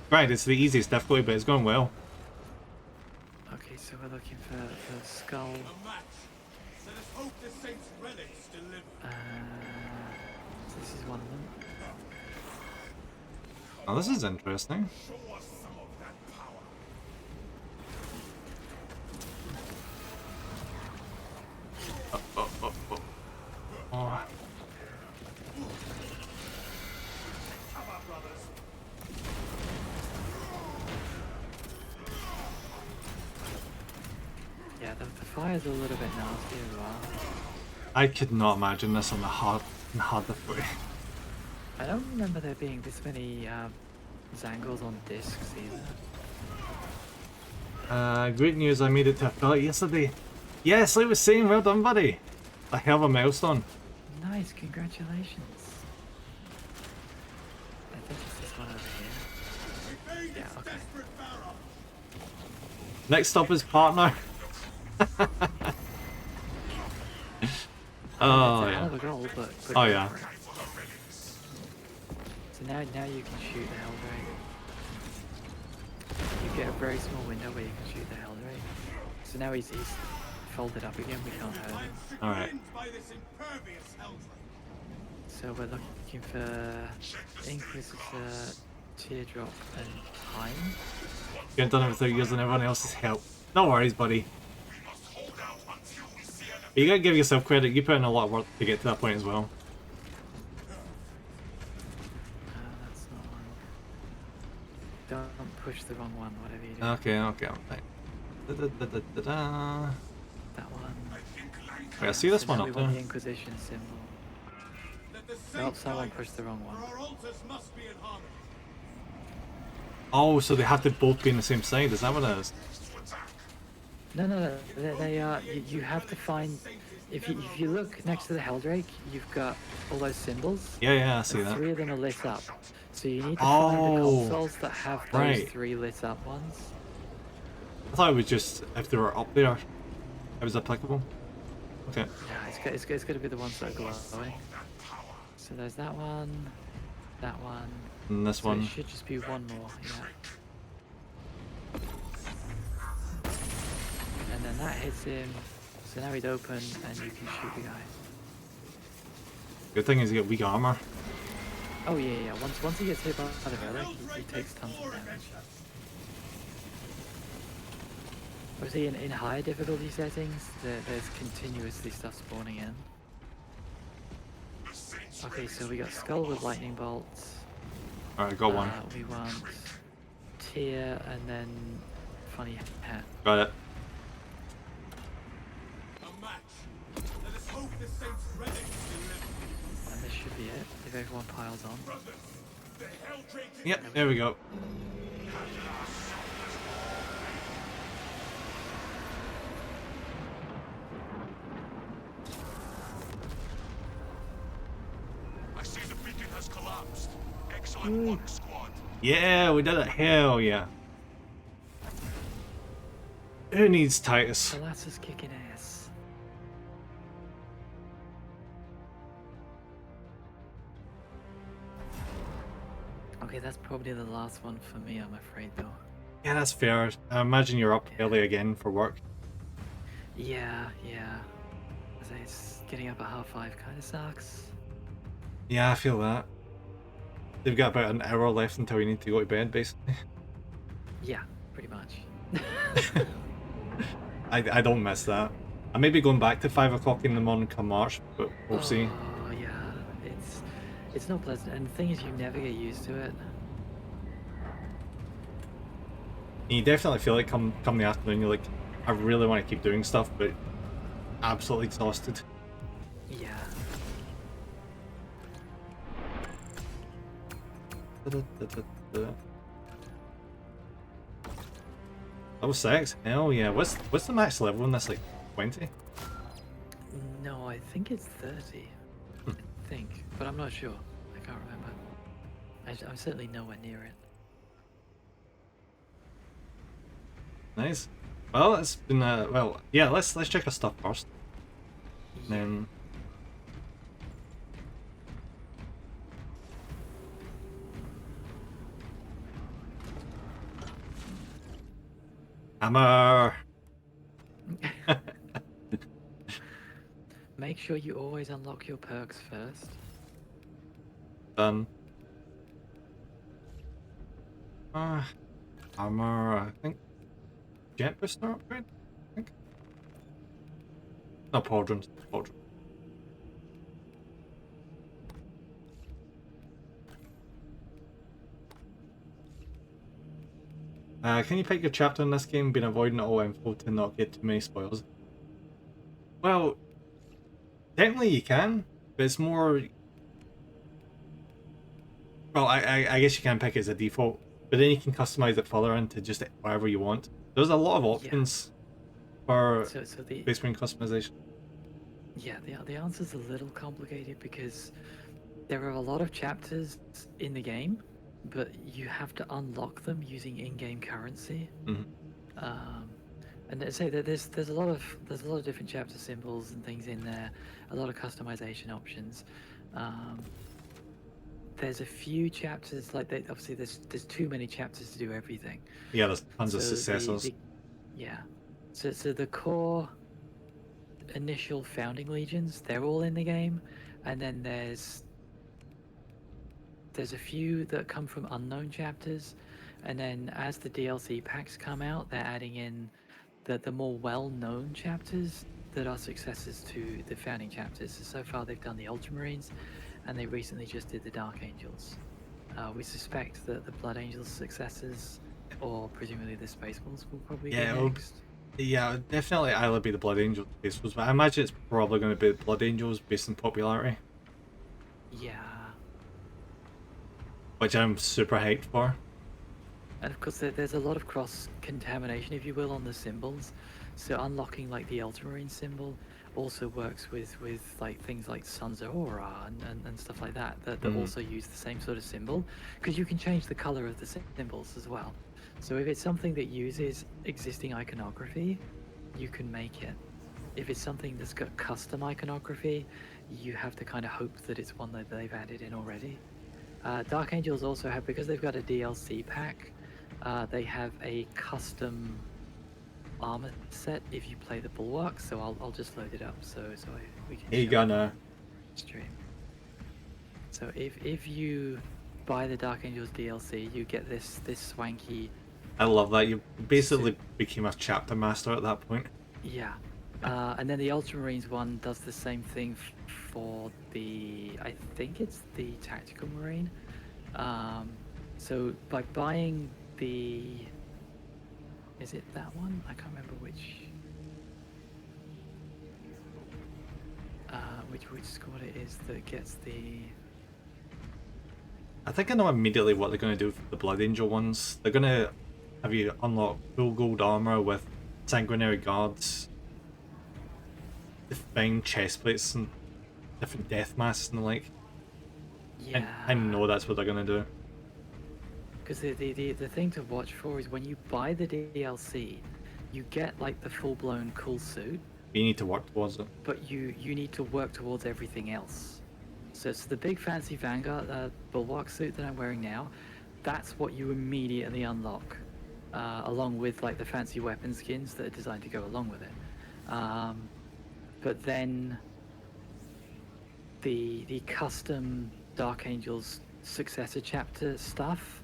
Right, it's the easiest difficulty, but it's going well. Okay, So we're looking for skull. A match. Let us hope the saint's relics deliver. So this is one of them. Oh, this is interesting. Show us some of that power. Oh. Cover, brothers. Yeah, the fire's a little bit nasty as well. I could not imagine this on the hard difficulty. I don't remember there being this many Zangles on discs either. Great news, I made it to affiliate yesterday. Yes, like I was saying, well done, buddy. A hell of a milestone. Nice, congratulations. I think it's this one over here. Yeah, okay. Next stop is partner. Oh yeah. Goal, but Oh yeah. So now you can shoot the Helldrake. You get a very small window where you can shoot the Helldrake. So now he's folded up again. We can't hurt him. All right. So we're looking for Inquisitor, Teardrop, and Time. You've done it without using everyone else's help. No worries, buddy. You gotta give yourself credit. You put in a lot of work to get to that point as well. That's not one. Don't push the wrong one, whatever you do. Okay. That one. Wait, I see this So one now up we want there. the Inquisition symbol. Oh, someone pushed the wrong one. Oh, so they have to both be on the same side. Is that what it is? No. They are. You have to find. If you look next to the Helldrake, you've got all those symbols. Yeah, I see and that. 3 of them are lit up. So you need to find the Oh, consoles that have those right. 3 lit up ones. I thought it was just if they were up there, it was applicable. Okay. Yeah, it's got to be the ones that are glowing. So there's that one, And this so one. It should just be one more, yeah. And then that hits him, so now he's open and you can shoot the guy. Good thing is you get weak armor. Oh yeah. Once he gets hit by the relic, he takes tons of damage. Obviously in higher difficulty settings, there's continuously stuff spawning in. Okay, so we got Skull with lightning bolts. Alright, got one. We want Tear and then funny hat. Got it. And this should be it, if everyone piles on. Yep, there we go. I see the beacon has collapsed. Excellent work, squad. Yeah, we did it. Hell yeah. Who needs Titus? Colossus kicking ass. Okay, that's probably the last one for me, I'm afraid, though. Yeah, that's fair. I imagine you're up early again for work. Yeah. As I say, getting up at 5:30 kind of sucks. Yeah, I feel that. They've got about an hour left until you need to go to bed, basically. Yeah, pretty much. I don't miss that. I may be going back to 5 o'clock in the morning come March, but we'll see. Oh yeah, it's not pleasant, and the thing is, you never get used to it. And you definitely feel like come the afternoon, you're like, I really want to keep doing stuff, but absolutely exhausted. Yeah. Level 6? Hell yeah. What's the max level in this, like 20? No, I think it's 30. I think, but I'm not sure. I can't remember. I'm certainly nowhere near it. Nice. Well, it's been well, yeah, let's check our stuff first. Then hammer. make sure you always unlock your perks first. Done. Armor, I think. Jet booster upgrade? I think. No, pauldrons. Pauldron. Can you pick your chapter in this game? Been avoiding all info to not get too many spoilers. Well, technically you can, but it's more. Well, I guess you can pick it as a default, but then you can customize it further into just whatever you want. There's a lot of options for base marine customization. Yeah, the answer's a little complicated because there are a lot of chapters in the game, but you have to unlock them using in-game currency. And say that there's a lot of different chapter symbols and things in there, a lot of customization options. There's a few chapters obviously there's too many chapters to do everything. Yeah, there's tons of successors. Yeah, so the core initial founding legions, they're all in the game, and then there's a few that come from unknown chapters, and then as the DLC packs come out, they're adding in the more well-known chapters that are successors to the founding chapters. So far they've done the Ultramarines, and they recently just did the Dark Angels. We suspect that the Blood Angels successors, or presumably the Space Wolves, will probably be next. Yeah, definitely either be the Blood Angels or Space Wolves, but I imagine it's probably going to be the Blood Angels based on popularity. Yeah. Which I'm super hyped for. And of course there's a lot of cross-contamination, if you will, on the symbols. So unlocking like the Ultramarine symbol also works with like things like Sons of Aura and stuff like that also use the same sort of symbol, because you can change the color of the symbols as well. So if it's something that uses existing iconography, you can make it. If it's something that's got custom iconography, you have to kind of hope that it's one that they've added in already. Dark Angels also have, because they've got a DLC pack, they have a custom armor set if you play the Bulwark, so I'll just load it up so we can. Here you go now. Stream. So if you buy the Dark Angels DLC, you get this swanky. I love that. You basically became a chapter master at that point. Yeah. And then the Ultramarines one does the same thing for I think it's the Tactical Marine. So by buying is it that one? I can't remember which squad it is that gets the. I think I know immediately what they're going to do for the Blood Angel ones. They're going to have you unlock full gold armor with sanguinary guards, defined chest plates, and different death masks and the like. Yeah. And I know that's what they're going to do. Because the thing to watch for is when you buy the DLC, you get like the full-blown cool suit. You need to work towards it. But you need to work towards everything else. So it's the big fancy Vanguard Bulwark suit that I'm wearing now. That's what you immediately unlock, along with like the fancy weapon skins that are designed to go along with it. But then the custom Dark Angels successor chapter stuff,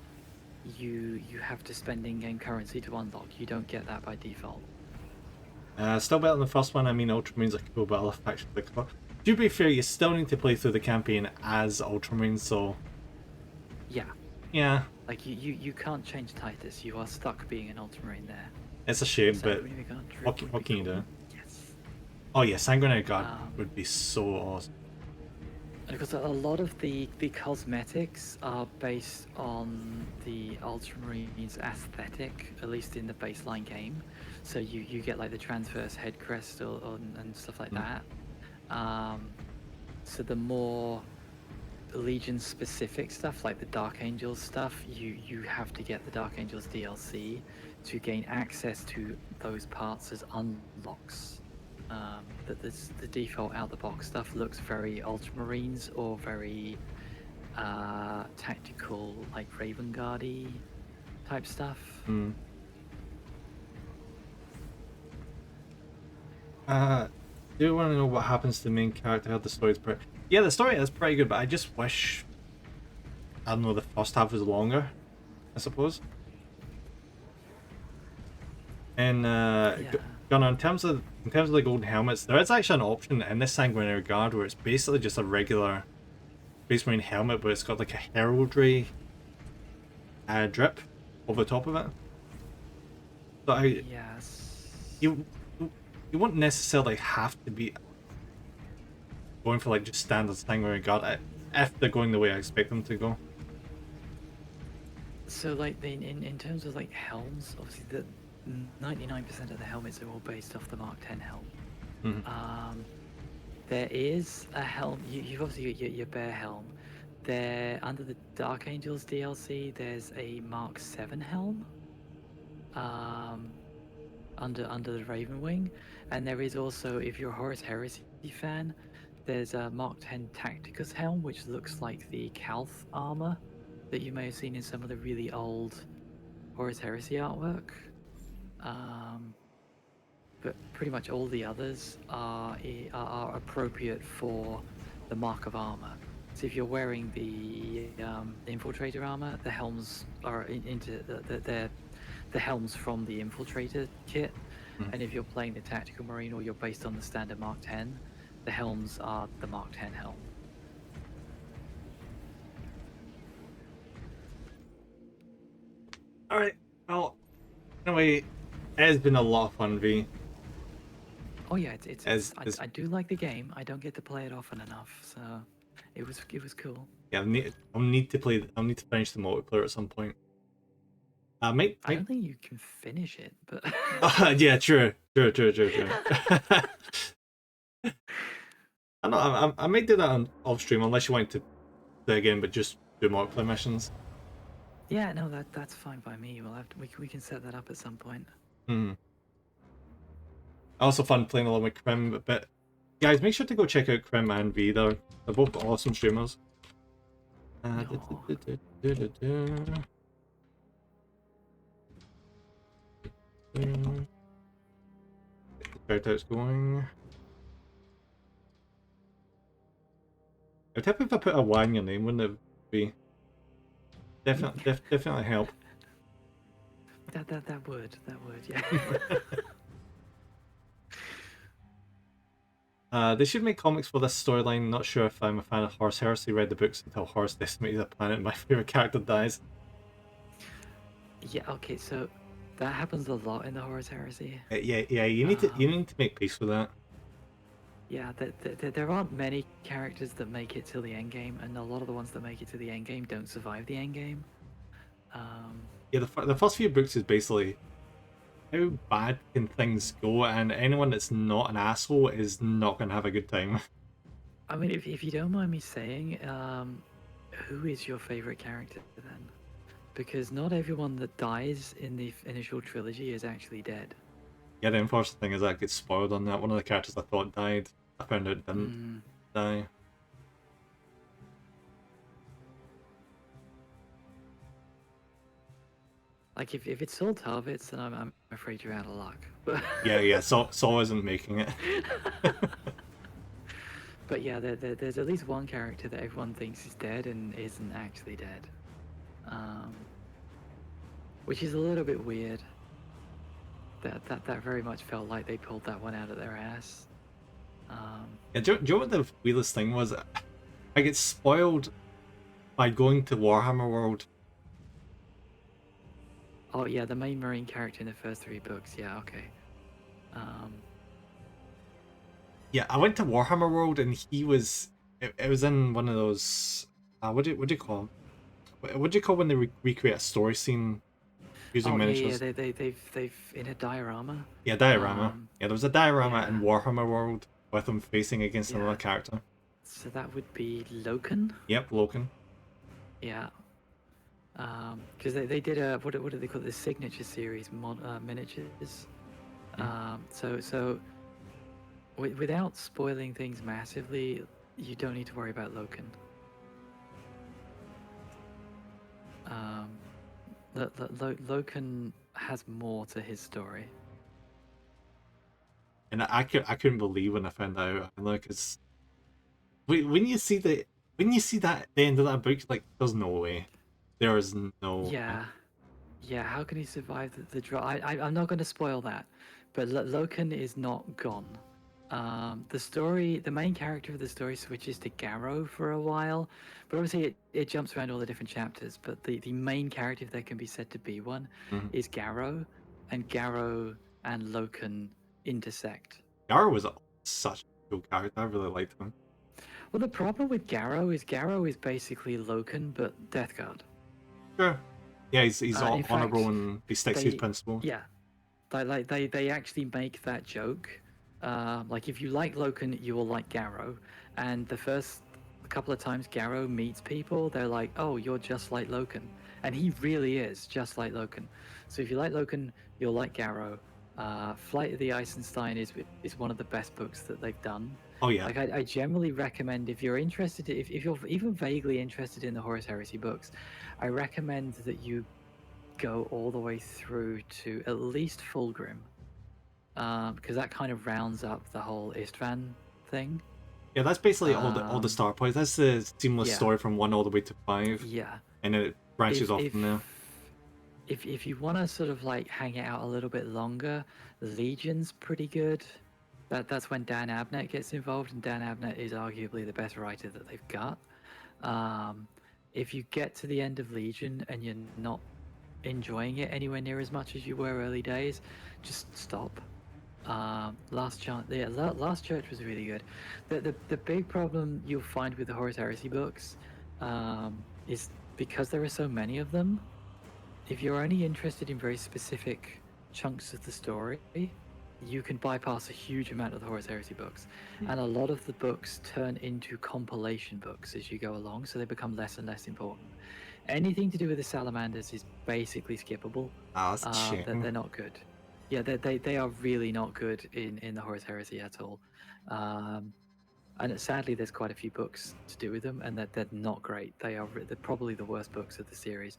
you have to spend in-game currency to unlock. You don't get that by default. Still better than the first one. I mean, Ultramarines are cool, but I love faction pickup. To be fair, you still need to play through the campaign as Ultramarines, so. Yeah. Yeah. Like you can't change Titus. You are stuck being an Ultramarine there. It's a shame, but what can you do? Yes. Oh yeah, Sanguinary Guard would be so awesome. Because a lot of the cosmetics are based on the Ultramarines aesthetic, at least in the baseline game. So you get like the transverse head crest and stuff like that. So the more Legion specific stuff, like the Dark Angels stuff, you have to get the Dark Angels DLC to gain access to those parts as unlocks. The default out-the-box stuff looks very Ultramarines or very tactical, like Raven Guard-y type stuff. do want to know what happens to the main character, how the story's pretty... Yeah, the story is pretty good, but I just wish... I don't know, the first half was longer, I suppose. And Gunnar, in terms of the golden helmets, there is actually an option in this Sanguinary Guard where it's basically just a regular Space Marine helmet, but it's got like a heraldry drip over the top of it. So you won't necessarily have to be going for like just standard Sanguinary Guard if they're going the way I expect them to go. So like in terms of like helms, obviously the 99% of the helmets are all based off the Mark 10 helm. Mm-hmm. There is a helm. You've obviously got your bear helm. There under the Dark Angels DLC, there's a Mark 7 helm. Under the Ravenwing, and there is also, if you're a Horus Heresy fan, there's a Mark 10 Tacticus helm, which looks like the Calth armor that you may have seen in some of the really old Horus Heresy artwork. But pretty much all the others are appropriate for the Mark of Armor. So if you're wearing the Infiltrator armor, the helms are into the helms from the Infiltrator kit. Mm-hmm. And if you're playing the Tactical Marine or you're based on the standard Mark 10, the helms are the Mark 10 helm. Alright, well, anyway, it has been a lot of fun, V. Oh yeah, I do like the game. I don't get to play it often enough, so it was cool. Yeah, I'll need to finish the multiplayer at some point. I don't think you can finish it, but yeah, true. I might do that off stream unless you want to do it again, but just do multiplayer missions. Yeah, no, that's fine by me. We can set that up at some point. Also fun playing along with Krim, but guys, make sure to go check out Krim and V. They're both awesome streamers. Get the shoutouts going. I'd tip if I put a Y in your name, wouldn't it be? Definitely help. That would, yeah. They should make comics for this storyline. Not sure if I'm a fan of Horus Heresy. Read the books until Horus decimates the planet and my favorite character dies. Yeah, okay, so that happens a lot in the Horus Heresy. Yeah, you need to make peace with that. Yeah, there aren't many characters that make it till the end game, and a lot of the ones that make it to the end game don't survive the end game. Yeah, the first few books is basically how bad can things go, and anyone that's not an asshole is not going to have a good time. I mean, if you don't mind me saying, who is your favorite character then? Because not everyone that dies in the initial trilogy is actually dead. Yeah, the unfortunate thing is that gets spoiled on that. One of the characters I thought died, I found out didn't die. Like, if it's Saul Tarvitz, then I'm afraid you're out of luck. But yeah, Saul isn't making it. But yeah, there's at least one character that everyone thinks is dead and isn't actually dead. Which is a little bit weird. That very much felt like they pulled that one out of their ass. Yeah, do you know what the weirdest thing was? I get spoiled by going to Warhammer World. Oh yeah, the main Marine character in the first 3 books. Yeah, okay. Yeah, I went to Warhammer World and he was. It was in one of those. What do you call them? What do you call when they recreate a story scene using miniatures? Yeah, they've in a diorama. Yeah, diorama. Yeah, there was a diorama in Warhammer World with them facing against another character. So that would be Loken. Yep, Loken. Yeah. Because they did a what do they call it? The signature series miniatures. So without spoiling things massively, you don't need to worry about Loken. Loken has more to his story. And I couldn't believe when I found out. Like, it's when you see that at the end of that book, like, there's no way. There is no way. Yeah, how can he survive the draw? I'm not going to spoil that, but Loken is not gone. The main character of the story switches to Garrow for a while, but obviously it jumps around all the different chapters. But the main character, if there can be said to be one, is Garrow, and Garrow and Loken intersect. Garrow was such a cool character. I really liked him. Well, the problem with Garrow is basically Loken, but Death Guard. Sure. Yeah, he's honorable and he sticks to his principle. Yeah, they actually make that joke. Like, if you like Loken, you will like Garrow. And the first couple of times Garrow meets people, they're like, "Oh, you're just like Loken," and he really is just like Loken. So if you like Loken, you'll like Garrow. Flight of the Eisenstein is one of the best books that they've done. Oh yeah. Like, I generally recommend, if you're interested, if you're even vaguely interested in the Horus Heresy books, I recommend that you go all the way through to at least Fulgrim, because that kind of rounds up the whole Istvan thing. Yeah, that's basically all the star points. That's the seamless story from 1 all the way to 5. Yeah. And then it branches off from there. If you want to sort of like hang it out a little bit longer, Legion's pretty good. That's when Dan Abnett gets involved, and Dan Abnett is arguably the best writer that they've got. If you get to the end of Legion and you're not enjoying it anywhere near as much as you were early days, just stop. Last Church was really good. The big problem you'll find with the Horus Heresy books is because there are so many of them. If you're only interested in very specific chunks of the story, you can bypass a huge amount of the Horus Heresy books. And a lot of the books turn into compilation books as you go along, so they become less and less important. Anything to do with the Salamanders is basically skippable. Oh, that's a shame. They're not good. Yeah, they are really not good in the Horus Heresy at all. And sadly, there's quite a few books to do with them, and they're not great. They're probably the worst books of the series.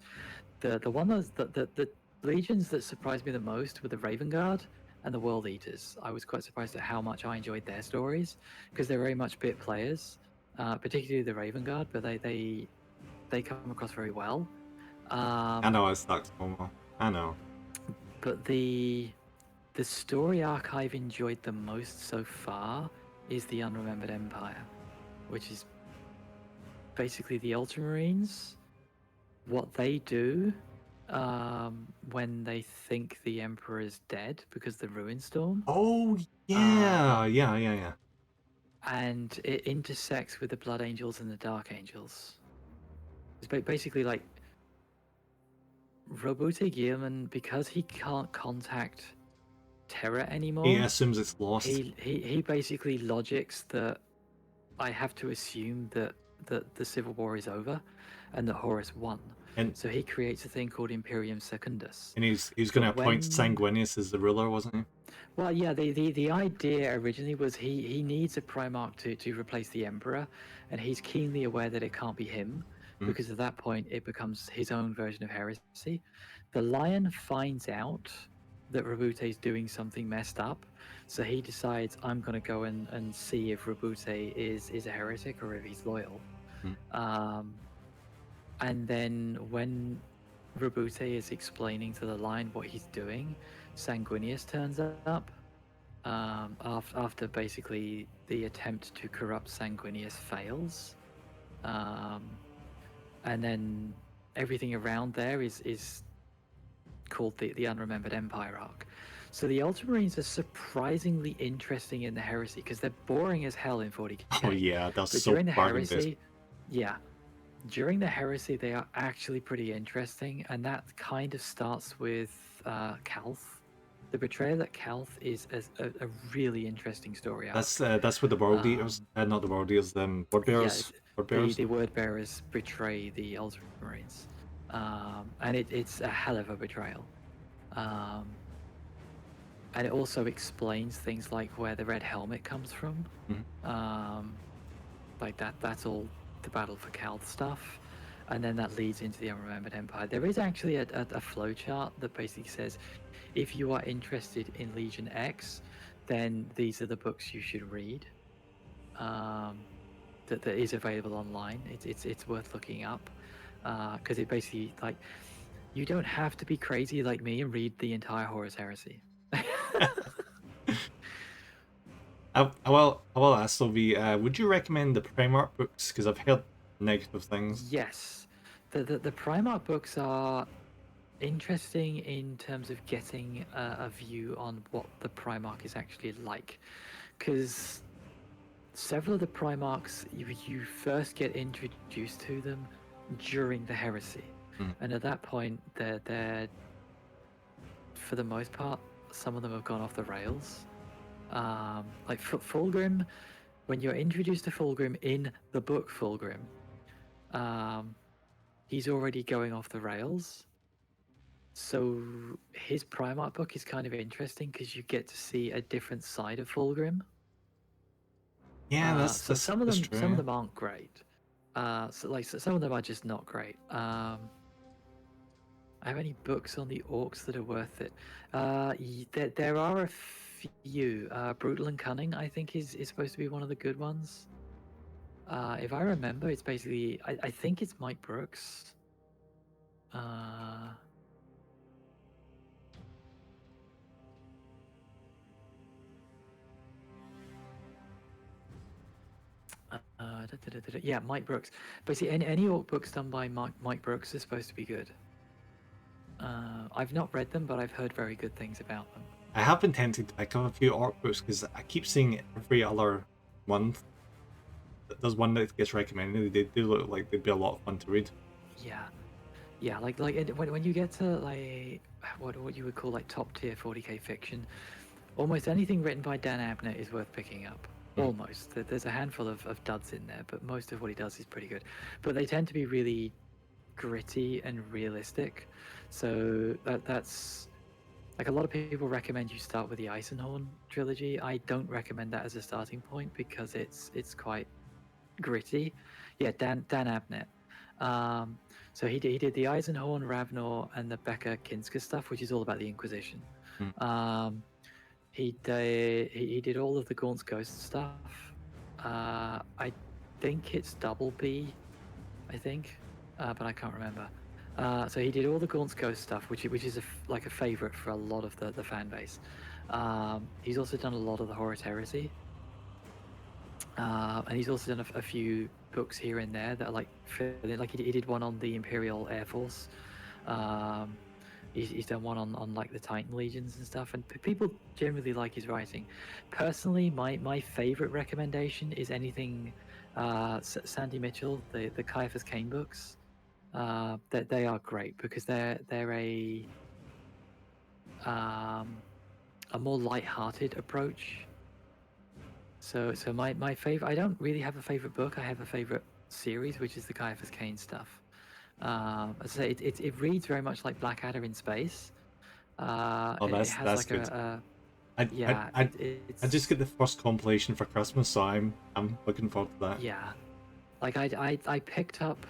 The Legions that surprised me the most were the Raven Guard and the World Eaters. I was quite surprised at how much I enjoyed their stories, because they're very much bit players, particularly the Raven Guard, but they come across very well. I know I stuck more. I know. But the story arc I've enjoyed the most so far is the Unremembered Empire, which is basically the Ultramarines, what they do when they think the Emperor is dead because the Ruin Storm. Oh, yeah. Yeah. And it intersects with the Blood Angels and the Dark Angels. It's basically like Roboute Guilliman, because he can't contact Terra anymore. He assumes it's lost. He basically logics that I have to assume that the Civil War is over and that Horus won. And so he creates a thing called Imperium Secundus. And he's going to appoint Sanguinius as the ruler, wasn't he? Well, yeah, the idea originally was he needs a Primarch to replace the Emperor, and he's keenly aware that it can't be him, because at that point it becomes his own version of heresy. The Lion finds out that Roboute is doing something messed up, so he decides, I'm going to go and see if Roboute is a heretic or if he's loyal. And then when Roboute is explaining to the Lion what he's doing, Sanguinius turns up after basically the attempt to corrupt Sanguinius fails. And then everything around there is called the Unremembered Empire arc. So the Ultramarines are surprisingly interesting in the Heresy, because they're boring as hell in 40k. Oh yeah, that's but so during the bargain Heresy, during the Heresy, they are actually pretty interesting, and that kind of starts with Calth. The Betrayal at Calth is a really interesting story arc. That's with the World Eaters, not the World Eaters, the Word Bearers. The Word Bearers betray the Ultramarines, and it's a hell of a betrayal. And it also explains things like where the Red Helmet comes from. Like that's all the Battle for Calth stuff, and then that leads into the Unremembered Empire. There is actually a flowchart that basically says, if you are interested in Legion X, then these are the books you should read. That is available online. It's worth looking up because it basically like you don't have to be crazy like me and read the entire Horus Heresy. I will ask Sylvie, would you recommend the Primarch books? Because I've heard negative things. Yes, the Primarch books are interesting in terms of getting a view on what the Primarch is actually like, because several of the Primarchs you first get introduced to them during the Heresy, and at that point they're for the most part, some of them have gone off the rails. Like Fulgrim, when you're introduced to Fulgrim in the book Fulgrim, he's already going off the rails. So his Primarch book is kind of interesting because you get to see a different side of Fulgrim. Yeah, that's some of them. true, Some of them aren't great. So some of them are just not great. I have any books on the orcs that are worth it? There are a few. Brutal and Cunning, I think, is supposed to be one of the good ones. If I remember, it's basically I think it's Mike Brooks. Yeah, Mike Brooks. Basically, any orc books done by Mike Brooks is supposed to be good. I've not read them, but I've heard very good things about them. I have been tempted to pick up a few orc books because I keep seeing every other month there's one that gets recommended. They do look like they'd be a lot of fun to read. Yeah, like when you get to like what you would call like top tier 40k fiction, almost anything written by Dan Abnett is worth picking up. Almost. There's a handful of duds in there, but most of what he does is pretty good. But they tend to be really gritty and realistic. So that's like a lot of people recommend you start with the Eisenhorn trilogy. I don't recommend that as a starting point because it's quite gritty. Yeah, Dan Abnett. So he did the Eisenhorn, Ravnor, and the Becca Kinska stuff, which is all about the Inquisition. He did all of the Gaunt's Ghost stuff. I think it's Double B, I think, but I can't remember. So he did all the Gaunt's Ghost stuff, which is like a favorite for a lot of the fan base. He's also done a lot of the Horus Heresy, and he's also done a few books here and there that are like he did one on the Imperial Air Force. He's done one on like the Titan Legions and stuff, and people generally like his writing. Personally, my favorite recommendation is anything Sandy Mitchell, the Caiaphas Cain books. That they are great because they're a more light-hearted approach. So my favorite, I don't really have a favorite book. I have a favorite series, which is the Caiaphas Cain stuff. As I say, it reads very much like Blackadder in space. That's like good. I just get the first compilation for Christmas, so I'm looking forward to that. Yeah, like I picked up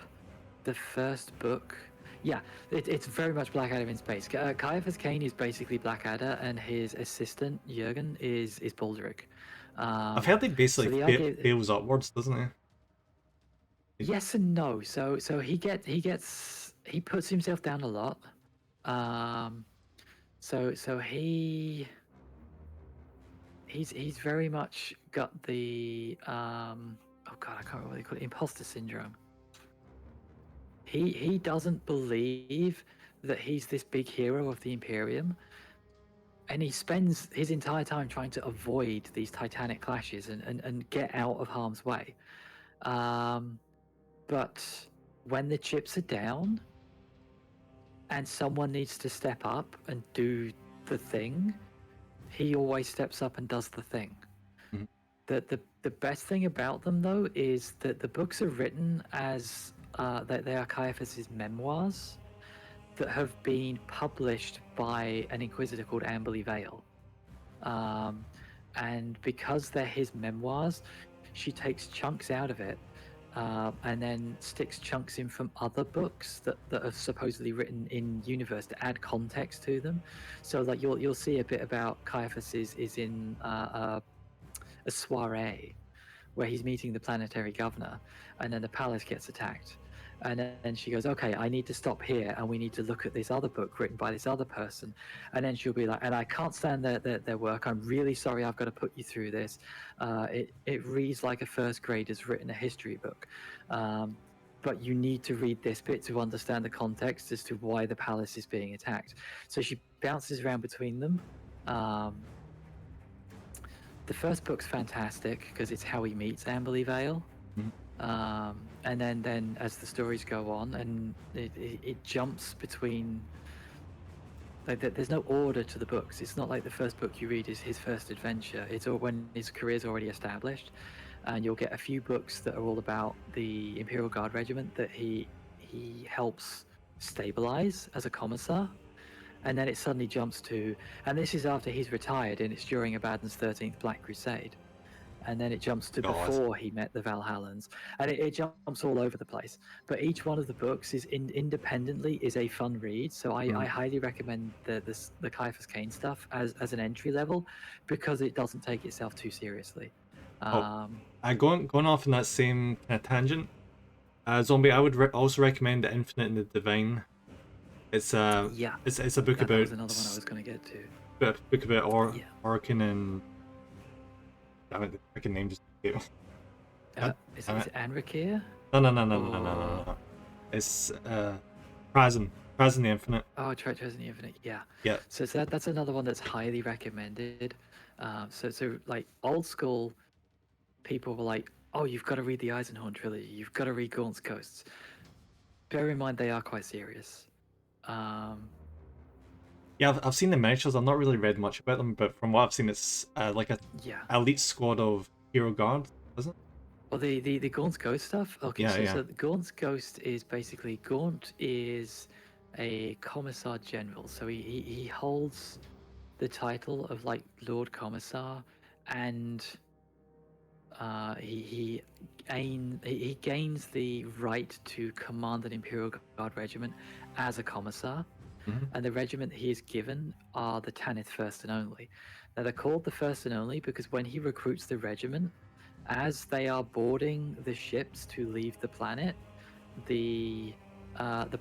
the first book. Yeah, it's very much Blackadder in space. Caiaphas Cain is basically Blackadder, and his assistant Jurgen is Baldric. I've heard he basically fails upwards, doesn't he? Yes and no. So he puts himself down a lot. So he's very much got the oh god, I can't remember what they call it, imposter syndrome. He doesn't believe that he's this big hero of the Imperium, and he spends his entire time trying to avoid these titanic clashes and get out of harm's way. But when the chips are down and someone needs to step up and do the thing, he always steps up and does the thing. The best thing about them, though, is that the books are written as they are Caiaphas's memoirs that have been published by an inquisitor called Amberley Vale. And because they're his memoirs, she takes chunks out of it and then sticks chunks in from other books that are supposedly written in universe to add context to them. So like you'll see a bit about Caiaphas is in a soiree where he's meeting the planetary governor, and then the palace gets attacked. And then she goes, okay, I need to stop here, and we need to look at this other book written by this other person. And then she'll be like, and I can't stand their work. I'm really sorry I've got to put you through this. It reads like a first grader's written a history book. But you need to read this bit to understand the context as to why the palace is being attacked. So she bounces around between them. The first book's fantastic because it's how he meets Amberley Vale. And then as the stories go on, and it jumps between, like there's no order to the books. It's not like the first book you read is his first adventure. It's all when his career's already established, and you'll get a few books that are all about the Imperial Guard regiment that he helps stabilize as a commissar. And then it suddenly jumps to, and this is after he's retired, and it's during Abaddon's 13th Black Crusade. And then it jumps to before he met the Valhallans, and it jumps all over the place. But each one of the books is independently is a fun read. So I highly recommend the Caiaphas Cain stuff as an entry level, because it doesn't take itself too seriously. Going off in that same kind of tangent, Zombie, I would also recommend The Infinite and the Divine. It's it's a book about. That was another one I was going to get to. A book about Orkin and. Damn it, the freaking name just came. Is it Anrakir? No. It's Prazin the Infinite. Oh, Prazin the Infinite, yeah. Yeah. So that's another one that's highly recommended. So like old school people were like, oh, you've got to read the Eisenhorn trilogy, you've got to read Gaunt's Ghosts. Bear in mind they are quite serious. Yeah, I've seen the miniatures. I've not really read much about them, but from what I've seen, it's like a elite squad of hero guard, isn't it? Well, the Gaunt's Ghost stuff. Okay, so the Gaunt's Ghost is basically Gaunt is a commissar general, so he holds the title of like Lord Commissar, and he gains the right to command an Imperial Guard regiment as a commissar. And the regiment he is given are the Tanith First and Only. Now they're called the First and Only because when he recruits the regiment, as they are boarding the ships to leave the planet, the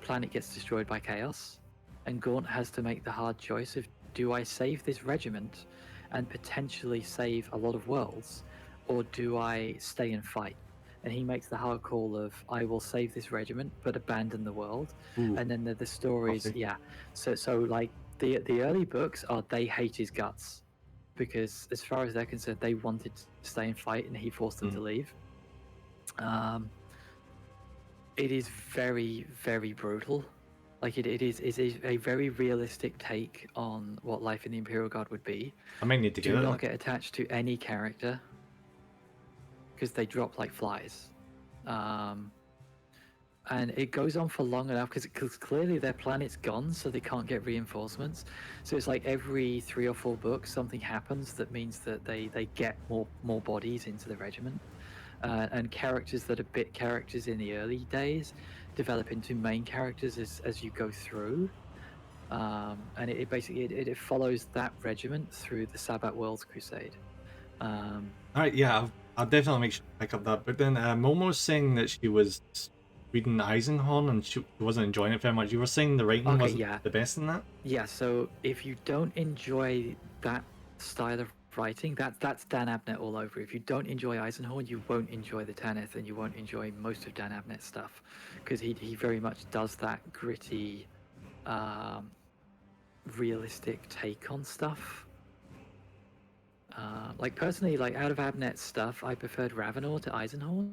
planet gets destroyed by chaos, and Gaunt has to make the hard choice of, do I save this regiment and potentially save a lot of worlds, or do I stay and fight? And he makes the hard call of, I will save this regiment but abandon the world. And then the stories, so like the early books are, they hate his guts, because as far as they're concerned, they wanted to stay and fight and he forced them to leave. It is very, very brutal. Like it is a very realistic take on what life in the Imperial Guard would be. I might need to get it. Do not get attached to any character, because they drop like flies. And it goes on for long enough because clearly their planet's gone, so they can't get reinforcements. So it's like every 3 or 4 books something happens that means that they get more bodies into the regiment. And characters that are bit characters in the early days develop into main characters as you go through. And it basically it follows that regiment through the Sabbat Worlds Crusade. Alright, yeah, I'll definitely make sure to pick up that. But then Momo's saying that she was reading Eisenhorn and she wasn't enjoying it very much. You were saying the writing wasn't the best in that? Yeah, so if you don't enjoy that style of writing, that's Dan Abnett all over. If you don't enjoy Eisenhorn, you won't enjoy the Tanith, and you won't enjoy most of Dan Abnett's stuff, because he very much does that gritty, realistic take on stuff. Like personally, like out of Abnett's stuff, I preferred Ravenor to Eisenhorn,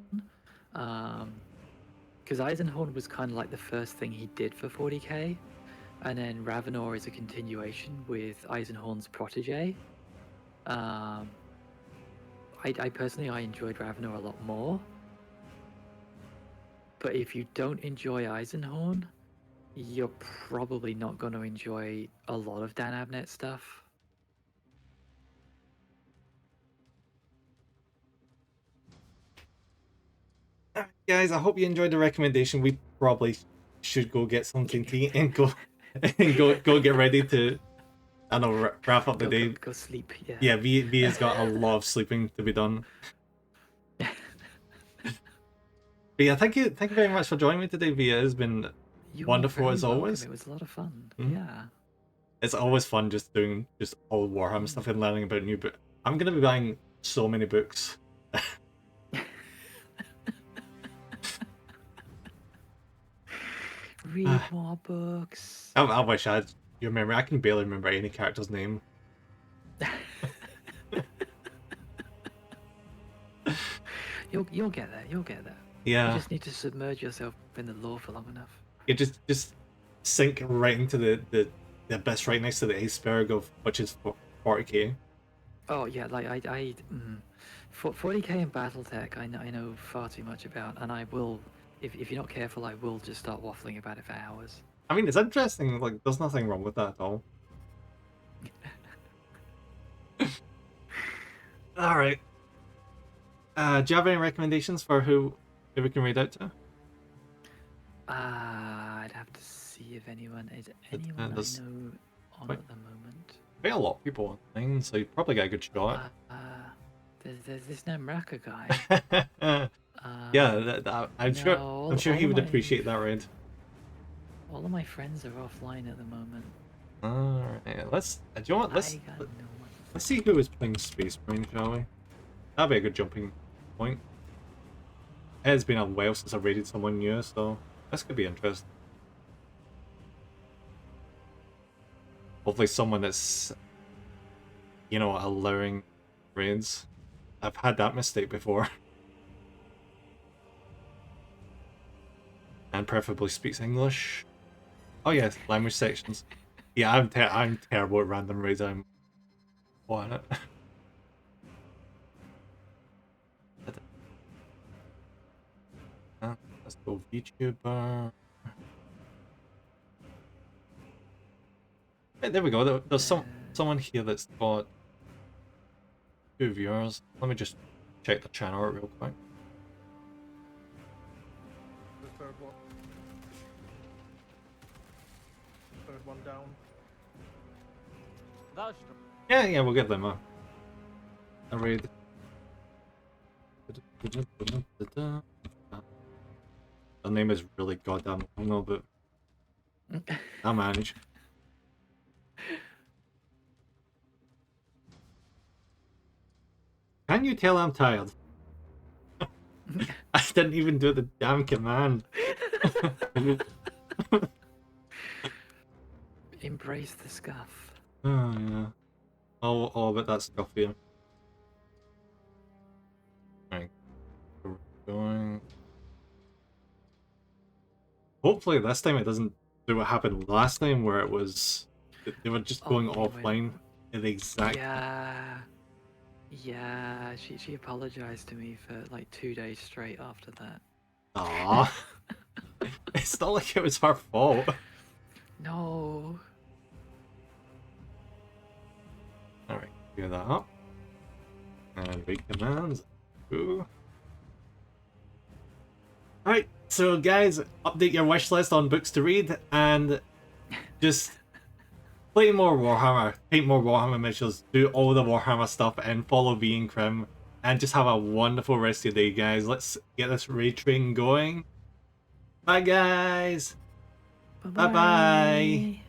because Eisenhorn was kind of like the first thing he did for 40k, and then Ravenor is a continuation with Eisenhorn's protege. I personally enjoyed Ravenor a lot more, but if you don't enjoy Eisenhorn, you're probably not going to enjoy a lot of Dan Abnett stuff. guys, I hope you enjoyed the recommendation. We probably should go get something to eat and go and go get ready to, I don't know, wrap up the day. Go sleep. Yeah. Yeah, V has got a lot of sleeping to be done. But yeah, thank you very much for joining me today, Via. It's been wonderful as always. It was a lot of fun. Mm-hmm. Yeah. It's always fun just doing just old Warhammer stuff and learning about new books. I'm gonna be buying so many books. Read more books. I wish I had your memory. I can barely remember any character's name. You'll get there. You'll get there. Yeah. You just need to submerge yourself in the lore for long enough. You just sink right into the abyss right next to the iceberg of which is 40k. Oh yeah, like 40k in BattleTech, I know far too much about, and I will, if you're not careful, I will just start waffling about it for hours. I mean, it's interesting. Like, there's nothing wrong with that at all. All right. Do you have any recommendations for who we can read out to? I'd have to see if anyone I know on at the moment. Quite a lot of people online, so you probably got a good shot. There's this Namraka guy. Yeah, I'm sure he would appreciate that raid. All of my friends are offline at the moment. Alright, let's see who is playing Space Marine, shall we? That'd be a good jumping point. It has been a while since I've raided someone new, so this could be interesting. Hopefully someone that's, allowing raids. I've had that mistake before. And preferably speaks English. Oh yes, language sections. Yeah, I'm terrible at random raids. I'm on it. Let's go VTuber. Hey, there we go. There's someone here that's got 2 viewers. Let me just check the channel out real quick. The third one. Third one down. Yeah, we'll get them a raid. The name is really goddamn long, but I'll manage. Can you tell I'm tired? I didn't even do the damn command. Embrace the scuff. Oh yeah. All about that stuff here. Right. We're going. Hopefully this time it doesn't do what happened last time where it was they were just going offline at the exact. Yeah, she apologized to me for like 2 days straight after that. Aww. It's not like it was her fault. No. Alright, clear that up. And read commands. Ooh. Alright, so guys, update your wish list on books to read and just play more Warhammer, paint more Warhammer miniatures, do all the Warhammer stuff, and follow V and Crim, and just have a wonderful rest of your day, guys. Let's get this raid train going. Bye, guys. Bye-bye.